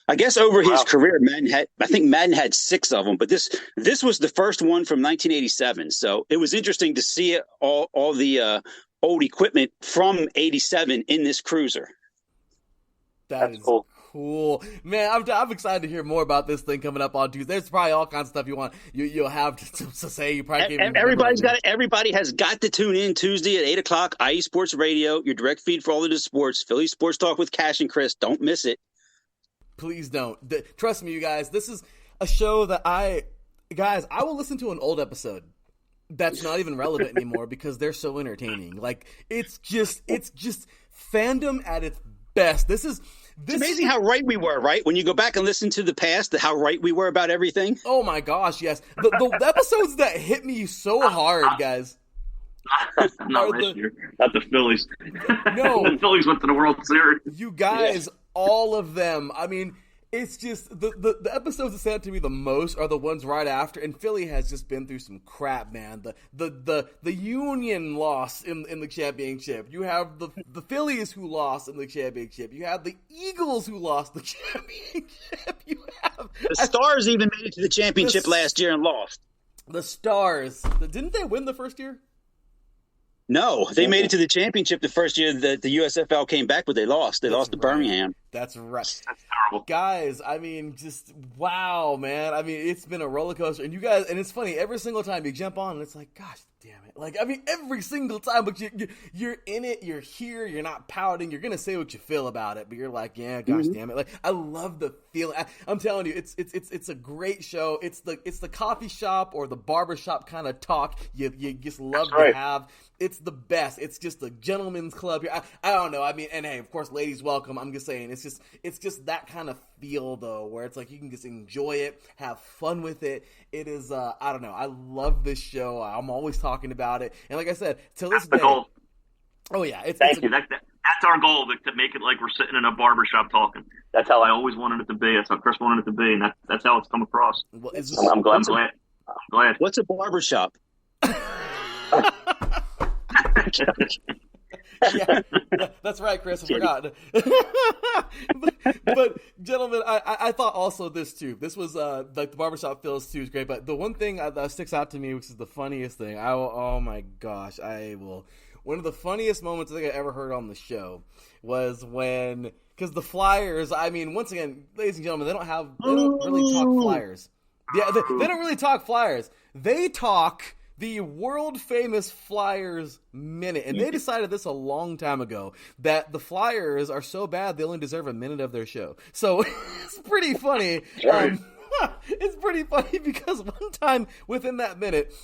Speaker 15: I guess over his career, Madden had 6 of them, but this was the first one from 1987. So it was interesting to see all the old equipment from 87 in this cruiser.
Speaker 1: That's cool. Man, I'm excited to hear more about this thing coming up on Tuesday. There's probably all kinds of stuff you'll have to say. You probably can't
Speaker 15: everybody has got to tune in Tuesday at 8:00. IE Sports Radio, your direct feed for all of the sports. Philly Sports Talk with Cash and Chris. Don't miss it.
Speaker 1: Please don't. Trust me, you guys. This is a show that I will listen to an old episode that's not even relevant anymore because they're so entertaining. Like it's just fandom at its best. It's
Speaker 15: amazing how right we were, right? When you go back and listen to the past, how right we were about everything.
Speaker 1: Oh my gosh, yes. The episodes that hit me so hard, guys.
Speaker 14: Not this year. Not the Phillies.
Speaker 1: No.
Speaker 14: The Phillies went to the World Series.
Speaker 1: You guys, all of them. I mean, it's just the episodes that stand out to me the most are the ones right after, and Philly has just been through some crap, man. The Union lost in the championship. You have the Phillies who lost in the championship. You have the Eagles who lost the championship. You have
Speaker 15: the Stars even made it to the championship last year and lost.
Speaker 1: The Stars, didn't they win the first year?
Speaker 15: No, they made it to the championship the first year that the USFL came back, but they lost. They lost to Birmingham.
Speaker 1: That's right.
Speaker 14: That's terrible.
Speaker 1: Guys, I mean, just wow, man. I mean, it's been a roller coaster. And you guys, and it's funny, every single time you jump on, it's like, gosh, damn it. Like, I mean, every single time, but you're in it, you're here, you're not pouting, you're going to say what you feel about it, but you're like, yeah, gosh damn it. Like, I love the feeling. I'm telling you, it's a great show. It's the coffee shop or the barber shop kind of talk you just love to have. It's the best. It's just a gentleman's club here. I don't know. I mean, and hey, of course, ladies welcome. I'm just saying, it's just that kind of feel though, where it's like you can just enjoy it, have fun with it. It is, I don't know. I love this show. I'm always talking about it, and like I said, till this day.
Speaker 14: Goal.
Speaker 1: Oh yeah,
Speaker 14: Thank you. That's our goal, to make it like we're sitting in a barbershop talking. That's how I always wanted it to be. That's how Chris wanted it to be, and that's how it's come across.
Speaker 1: Well,
Speaker 14: I'm glad.
Speaker 15: What's a barbershop?
Speaker 1: Yeah, that's right, Chris. I forgot. but gentlemen, I thought also this too. This was like the barbershop feels too is great. But the one thing that sticks out to me, which is the funniest thing, oh my gosh, one of the funniest moments I think I ever heard on the show was when, because the Flyers, I mean, once again, ladies and gentlemen, they don't really talk Flyers. Yeah, they don't really talk Flyers. They talk the world-famous Flyers minute. And they decided this a long time ago, that the Flyers are so bad they only deserve a minute of their show. So it's pretty funny. It's pretty funny because one time within that minute,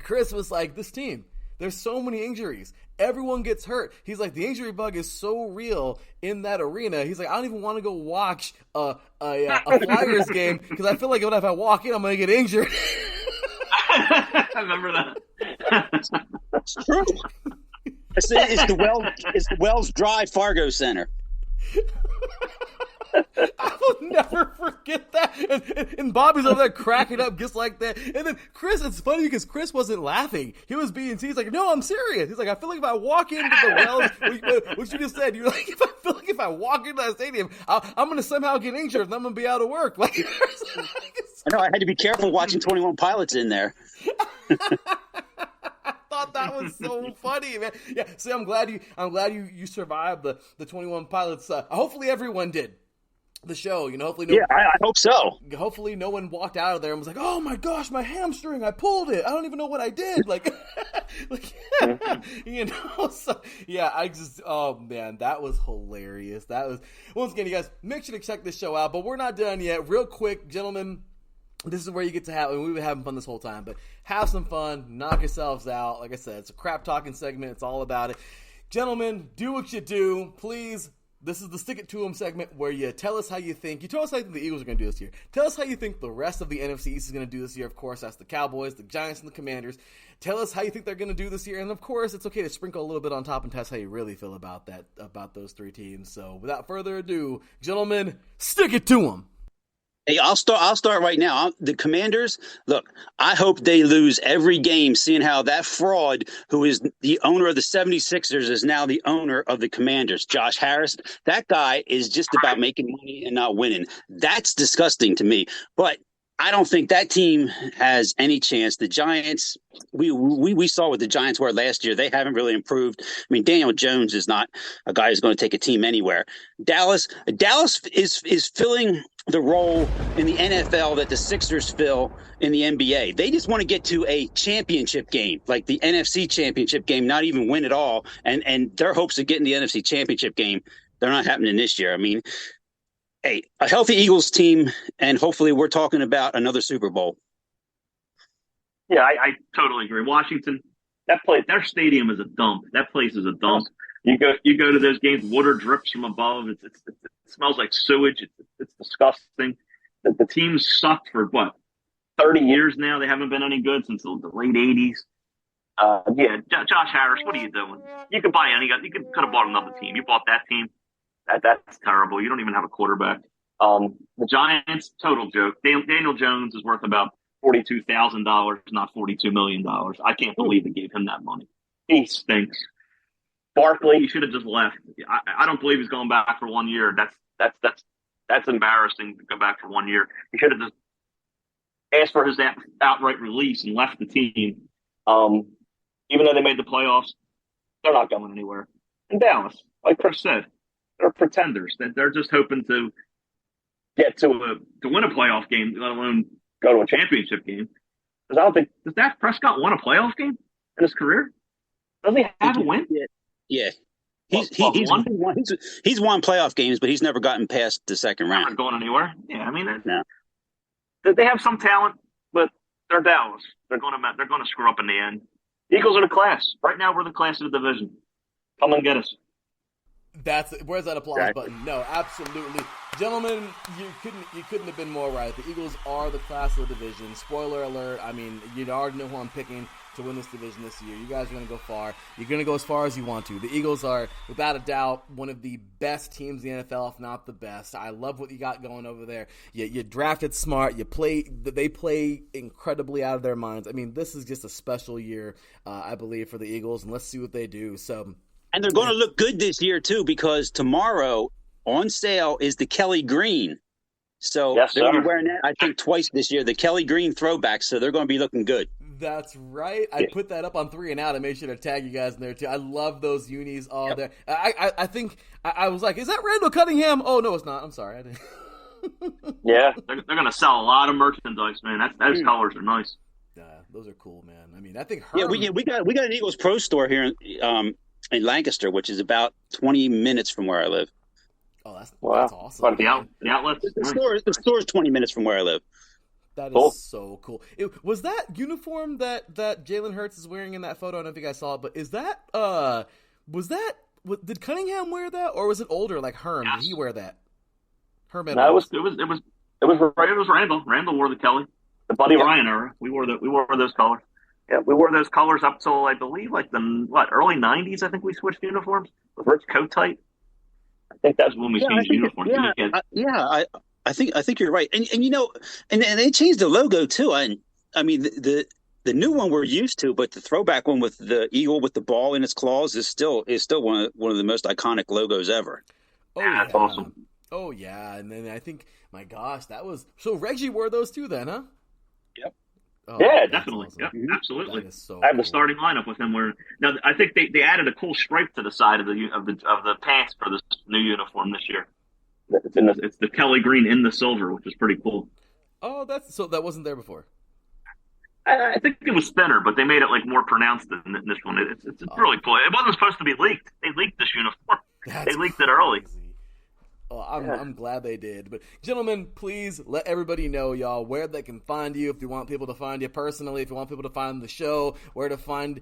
Speaker 1: Chris was like, this team, there's so many injuries. Everyone gets hurt. He's like, the injury bug is so real in that arena. He's like, I don't even want to go watch a Flyers game because I feel like if I walk in, I'm going to get injured.
Speaker 14: I remember that.
Speaker 15: That's true. It's the Wells Drive Fargo Center.
Speaker 1: I will never forget that. And Bobby's over there cracking up just like that. And then Chris, it's funny because Chris wasn't laughing. He was being, he's like, no, I'm serious. He's like, I feel like if I walk into the Wells, what you just said, you're like, if I walk into that stadium, I'm going to somehow get injured and I'm going to be out of work. Like,
Speaker 15: I know, I had to be careful watching 21 Pilots in there.
Speaker 1: I thought that was so funny, man. Yeah, see, I'm glad you survived the 21 Pilots. Hopefully everyone did the show, hopefully
Speaker 15: I hope so.
Speaker 1: Hopefully no one walked out of there and was like, oh my gosh, my hamstring, I pulled it, I don't even know what I did, so yeah, oh man, that was hilarious. That was, once again, you guys make sure to check this show out, but we're not done yet. Real quick, gentlemen, this is where you get to have, we've been having fun this whole time, but have some fun, knock yourselves out. Like I said, it's a crap talking segment, it's all about it. Gentlemen, do what you do, please. This is the Stick It To 'Em segment where you tell us how you think. You tell us how you think the Eagles are going to do this year. Tell us how you think the rest of the NFC East is going to do this year. Of course, that's the Cowboys, the Giants, and the Commanders. Tell us how you think they're going to do this year. And, of course, it's okay to sprinkle a little bit on top and tell us how you really feel about those three teams. So, without further ado, gentlemen, stick it to 'em.
Speaker 15: Hey, I'll start right now. The Commanders, look, I hope they lose every game, seeing how that fraud, who is the owner of the 76ers, is now the owner of the Commanders, Josh Harris. That guy is just about making money and not winning. That's disgusting to me. But I don't think that team has any chance. The Giants, we saw what the Giants were last year. They haven't really improved. I mean, Daniel Jones is not a guy who's going to take a team anywhere. Dallas is filling the role in the NFL that the Sixers fill in the NBA. They just want to get to a championship game, like the NFC championship game, not even win it all. And their hopes of getting the NFC championship game, they're not happening this year. I mean, hey, a healthy Eagles team, and hopefully we're talking about another Super Bowl.
Speaker 14: Yeah, I totally agree. Washington, their stadium is a dump. That place is a dump. You go to those games, water drips from above. It smells like sewage. It's disgusting. The team's sucked for 30 years now. They haven't been any good since the late 80s. Josh Harris, what are you doing? You could buy any guy. You could have bought another team. You bought that team. That's terrible. You don't even have a quarterback. The Giants, total joke. Daniel Jones is worth about $42,000, not $42 million. I can't believe they gave him that money. He stinks. Barkley, he should have just left. I don't believe he's going back for 1 year. That's embarrassing to go back for 1 year. He should have just asked for his outright release and left the team. Even though they made the playoffs, they're not going anywhere. And Dallas, like Chris said, they're pretenders. They're just hoping to get to win a playoff game, let alone go to a championship game. Because I don't think, does Dak Prescott win a playoff game? in his career? Does he have a win?
Speaker 15: Yeah. He's won playoff games, but he's never gotten past the second round.
Speaker 14: Not going anywhere. Yeah, I mean,
Speaker 15: No.
Speaker 14: they have some talent, but they're Dallas. They're going to screw up in the end. Eagles are the class. Right now, we're the class of the division. Come and get us.
Speaker 1: Where's that applause button? No, absolutely, gentlemen, you couldn't have been more right. The Eagles are the class of the division. Spoiler alert. I mean, you already know who I'm picking to win this division this year. You guys are going to go far. You're going to go as far as you want to. The Eagles are, without a doubt, one of the best teams in the NFL, if not the best. I love what you got going over there. You drafted smart. They play incredibly out of their minds. I mean, this is just a special year, I believe, for the Eagles, and let's see what they do. So.
Speaker 15: And they're going to look good this year, too, because tomorrow on sale is the Kelly Green. So they're going to be wearing that, I think, twice this year, the Kelly Green throwback. So they're going to be looking good.
Speaker 1: That's right. I put that up on 3 and Out. I made sure to tag you guys in there, too. I love those unis all there. I think I was like, is that Randall Cunningham? Oh, no, it's not. I'm sorry. I didn't.
Speaker 14: Yeah, they're going to sell a lot of merchandise, man. Those colors are nice.
Speaker 1: Those are cool, man. I mean, I think
Speaker 15: we got an Eagles Pro store here in Lancaster, which is about 20 minutes from where I live.
Speaker 1: Oh, that's awesome.
Speaker 14: The outlet?
Speaker 15: The store is 20 minutes from where I live.
Speaker 1: That is so cool. Was that uniform that Jalen Hurts is wearing in that photo? I don't know if you guys saw it, but is that did Cunningham wear that, or was it older like Herm? Yes. Did he wear that? Herm Edwards.
Speaker 14: No, it was Randall. Randall wore the Kelly, the Buddy Ryan era. We wore those colors. Yeah, we wore those colors up till I believe like the early '90s. I think we switched uniforms with Rich Kotite. I think that's when we changed uniforms.
Speaker 15: I think you're right, and you know, and they changed the logo too. I mean the new one we're used to, but the throwback one with the eagle with the ball in its claws is still one of the most iconic logos ever.
Speaker 1: Oh,
Speaker 14: that's awesome.
Speaker 1: Oh yeah, and then I think, my gosh, that was so. Reggie wore those too, then, huh?
Speaker 14: Yep. Oh, yeah, definitely. Awesome. Yep, absolutely. I have the starting lineup with him. Now I think they added a cool stripe to the side of the pants for this new uniform this year. It's the Kelly Green in the silver, which is pretty cool.
Speaker 1: Oh, that wasn't there before.
Speaker 14: I think it was thinner, but they made it like more pronounced than this one. It's really cool. It wasn't supposed to be leaked. They leaked this uniform. They leaked it early.
Speaker 1: Oh, I'm glad they did. But gentlemen, please let everybody know, y'all, where they can find you. If you want people to find you personally, if you want people to find the show, where to find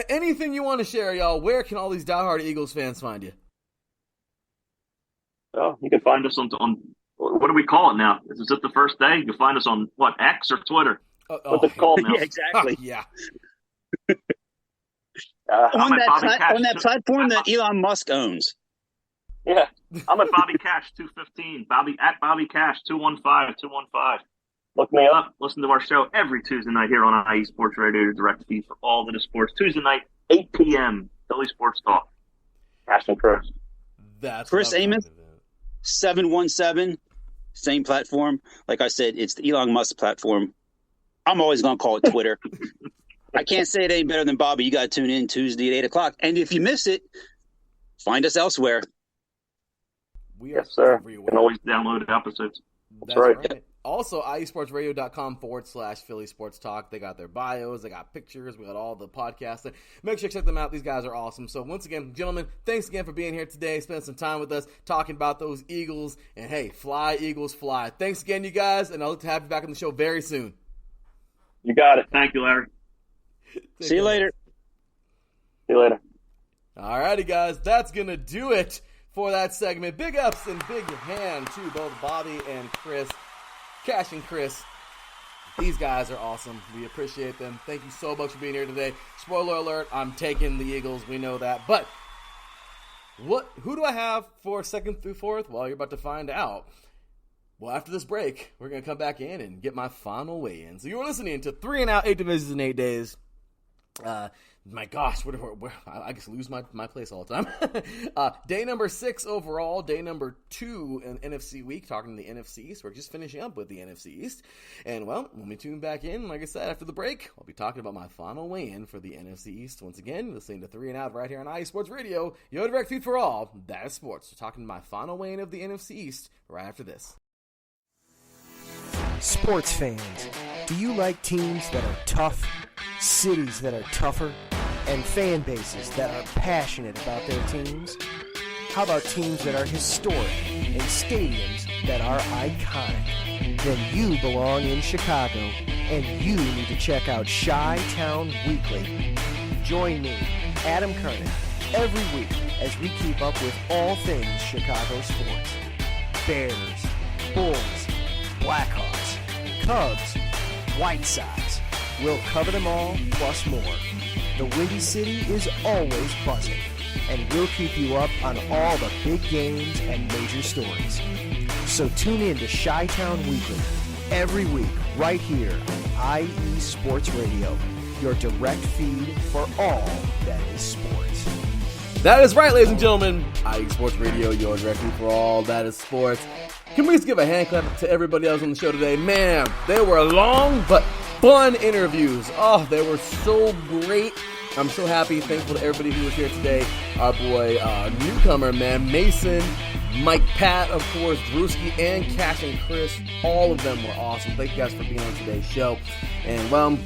Speaker 1: anything you want to share, y'all. Where can all these diehard Eagles fans find you?
Speaker 14: Well, you can find us on what do we call it now? Is it the first day? You can find us on X or Twitter? What's it called now?
Speaker 15: Yeah, exactly.
Speaker 1: Yeah.
Speaker 15: On that platform that Elon Musk owns.
Speaker 14: Yeah, I'm at Bobby Cash 215. At Bobby Cash 215. Look me up. Listen to our show every Tuesday night here on IE Sports Radio, direct feed for all the sports. Tuesday night, 8 p.m. Philly Sports Talk. Cash and Chris.
Speaker 1: That's
Speaker 15: Chris Amos, 717, same platform. Like I said, it's the Elon Musk platform. I'm always going to call it Twitter. I can't say it any better than Bobby. You got to tune in Tuesday at 8 o'clock. And if you miss it, find us elsewhere.
Speaker 14: Yes, sir. You can always download episodes. That's right.
Speaker 1: Also, iesportsradio.com/Philly Sports Talk. They got their bios. They got pictures. We got all the podcasts. Make sure to check them out. These guys are awesome. So once again, gentlemen, thanks again for being here today. Spend some time with us talking about those Eagles. And hey, fly, Eagles, fly. Thanks again, you guys. And I'll look to have you back on the show very soon.
Speaker 14: You got it. Thank you, Larry.
Speaker 15: See you later.
Speaker 14: See you later.
Speaker 1: All righty, guys. That's going to do it for that segment. Big ups and big hand to both Bobby and Chris. Cash and Chris. These guys are awesome. We appreciate them. Thank you so much for being here today. Spoiler alert, I'm taking the Eagles. We know that. But who do I have for second through fourth? Well, you're about to find out. Well, after this break, we're going to come back in and get my final weigh-in. So you're listening to 3 and Out, 8 divisions in 8 days. My gosh, I just lose my place all the time. Day number 6 overall, day number 2 in NFC week, talking to the NFC East. We're just finishing up with the NFC East. And, well, when we tune back in, like I said, after the break, I'll be talking about my final weigh-in for the NFC East. Once again, listening to 3 and Out right here on IE Sports Radio, your direct feed for all, that is sports. We're talking my final weigh-in of the NFC East right after this.
Speaker 12: Sports fans, do you like teams that are tough, cities that are tougher, and fan bases that are passionate about their teams? How about teams that are historic and stadiums that are iconic? Then you belong in Chicago, and you need to check out Chi-Town Weekly. Join me, Adam Kernan, every week as we keep up with all things Chicago sports. Bears, Bulls, Blackhawks, Cubs, White Sox. We'll cover them all, plus more. The Windy City is always buzzing, and we'll keep you up on all the big games and major stories. So tune in to Chi-Town Weekly every week right here on IE Sports Radio, your direct feed for all that is sports.
Speaker 1: That is right, ladies and gentlemen. IE Sports Radio, your direct feed for all that is sports. Can we just give a hand clap to everybody else on the show today? Man, they were long but fun interviews. Oh, they were so great. I'm so happy, thankful to everybody who was here today. Our boy, newcomer, man, Mason, Mike, Pat, of course, Drewski, and Cash and Chris. All of them were awesome. Thank you guys for being on today's show. And, well,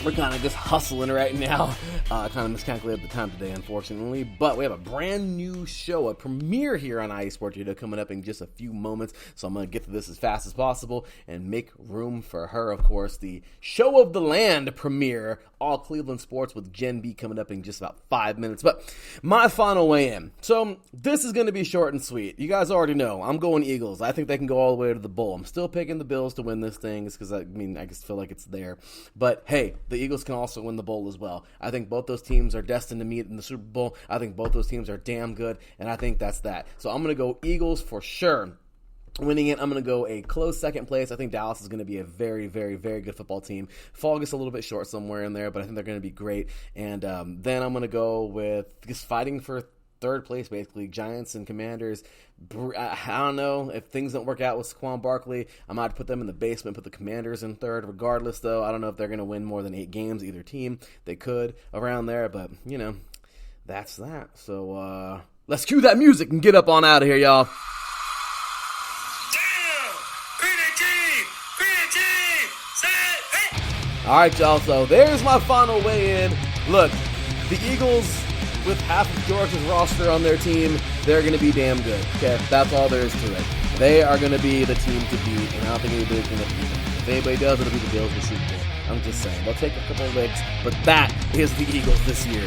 Speaker 1: we're kind of just hustling right now. Kind of miscalculated the time today, unfortunately. But we have a brand new show, a premiere here on IE Sports Radio coming up in just a few moments. So I'm going to get to this as fast as possible and make room for her, of course. The Show of the Land premiere, all Cleveland sports with Gen B coming up in just about 5 minutes. But my final way in. So this is going to be short and sweet. You guys already know I'm going Eagles. I think they can go all the way to the bowl. I'm still picking the Bills to win this thing because, I just feel like it's there. But, hey, the Eagles can also win the bowl as well. I think both those teams are destined to meet in the Super Bowl. I think both those teams are damn good, and I think that's that. So I'm going to go Eagles for sure. Winning it, I'm going to go a close second place. I think Dallas is going to be a very, very, very good football team. Fall gets a little bit short somewhere in there, but I think they're going to be great. And then I'm going to go with just fighting for third place, basically. Giants and Commanders. I don't know if things don't work out with Saquon Barkley. I might put them in the basement, put the Commanders in third. Regardless, though, I don't know if they're going to win more than 8 games, either team. They could around there, but, that's that. So let's cue that music and get up on out of here, y'all. All right, y'all, so there's my final weigh in. Look, the Eagles, with half of Georgia's roster on their team, they're going to be damn good, okay? That's all there is to it. They are going to be the team to beat, and I don't think anybody's going to beat them. If anybody does, it'll be the Bills in the Super Bowl. I'm just saying. They'll take a couple of licks, but that is the Eagles this year.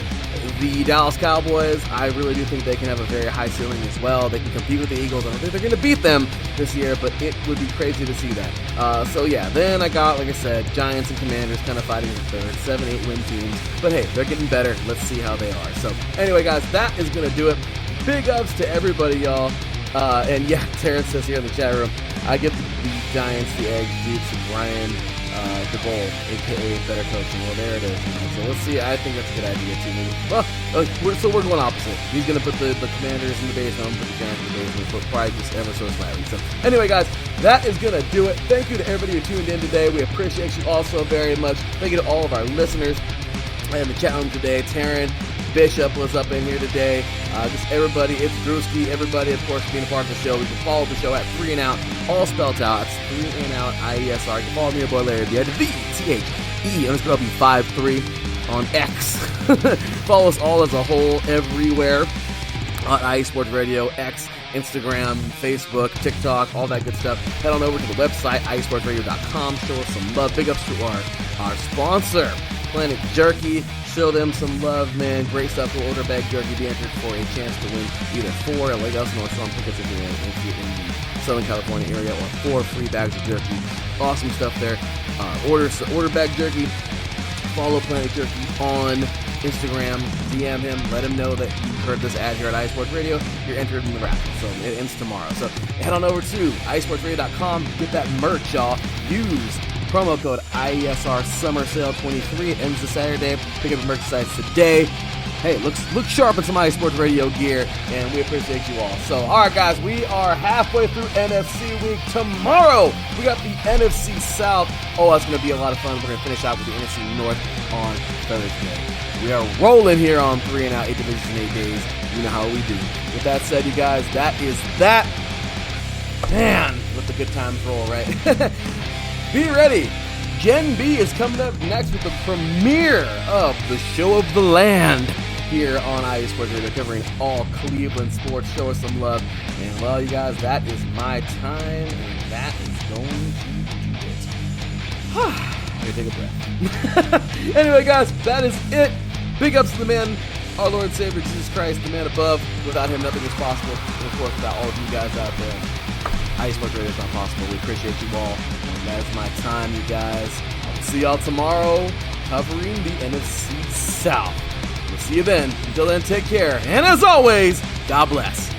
Speaker 1: The Dallas Cowboys, I really do think they can have a very high ceiling as well. They can compete with the Eagles, and I think they're going to beat them this year, but it would be crazy to see that. So, yeah, then I got, like I said, Giants and Commanders kind of fighting for third, 7-8 win teams. But, hey, they're getting better. Let's see how they are. So, anyway, guys, that is going to do it. Big ups to everybody, y'all. And, yeah, Terrence says here in the chat room, I give the Giants the edge due to Brian DeBoll, a.k.a. better coaching. Well, there it is. So let's see. I think that's a good idea, too. Well, we're going opposite. He's going to put the Commanders in the basement. I'm going to put the Giants in the basement, but probably just ever so slightly. So anyway, guys, that is going to do it. Thank you to everybody who tuned in today. We appreciate you all so very much. Thank you to all of our listeners in the chat room today. Taryn Bishop was up in here today. Just everybody, it's Drewski. Everybody, of course, being a part of the show. You can follow the show at 3 and Out, all spelled out. It's 3 and Out, IESR. You can follow me, your boy Larry, the THE_53 on X. Follow us all as a whole everywhere on IE Sports Radio, X, Instagram, Facebook, TikTok, all that good stuff. Head on over to the website, iesportsradio.com. Show us some love. Big ups to our sponsor, Planet Jerky. Show them some love, man. Great stuff. We'll order bag jerky, be entered for a chance to win either 4, let us know some tickets if you're in the Southern California area, or 4 free bags of jerky. Awesome stuff there. Order bag jerky. Follow Planet Jerky on Instagram. DM him. Let him know that you heard this ad here at iSports Radio. You're entered in the raffle. So it ends tomorrow. So head on over to iSportsRadio.com. Get that merch, y'all. Use promo code IESR Summer Sale 23. It ends this Saturday. Pick up your merchandise today. Hey, look sharp in some iSports Radio gear, and we appreciate you all. So, all right, guys, we are halfway through NFC week. Tomorrow, we got the NFC South. Oh, that's going to be a lot of fun. We're going to finish out with the NFC North on Thursday. We are rolling here on 3 and Out, 8 divisions in 8 days. You know how we do. With that said, you guys, that is that. Man, let the good times roll, right? Be ready. Gen B is coming up next with the premiere of the Show of the Land here on IE Sports Radio, covering all Cleveland sports. Show us some love. And, well, you guys, that is my time, and that is going to do it. Let me take a breath. Anyway, guys, that is it. Big ups to the man, our Lord and Savior, Jesus Christ, the man above. Without him, nothing is possible. And, of course, without all of you guys out there, IE Sports Radio is not possible. We appreciate you all. And that is my time, you guys. I'll see y'all tomorrow covering the NFC South. We'll see you then. Until then, take care. And as always, God bless.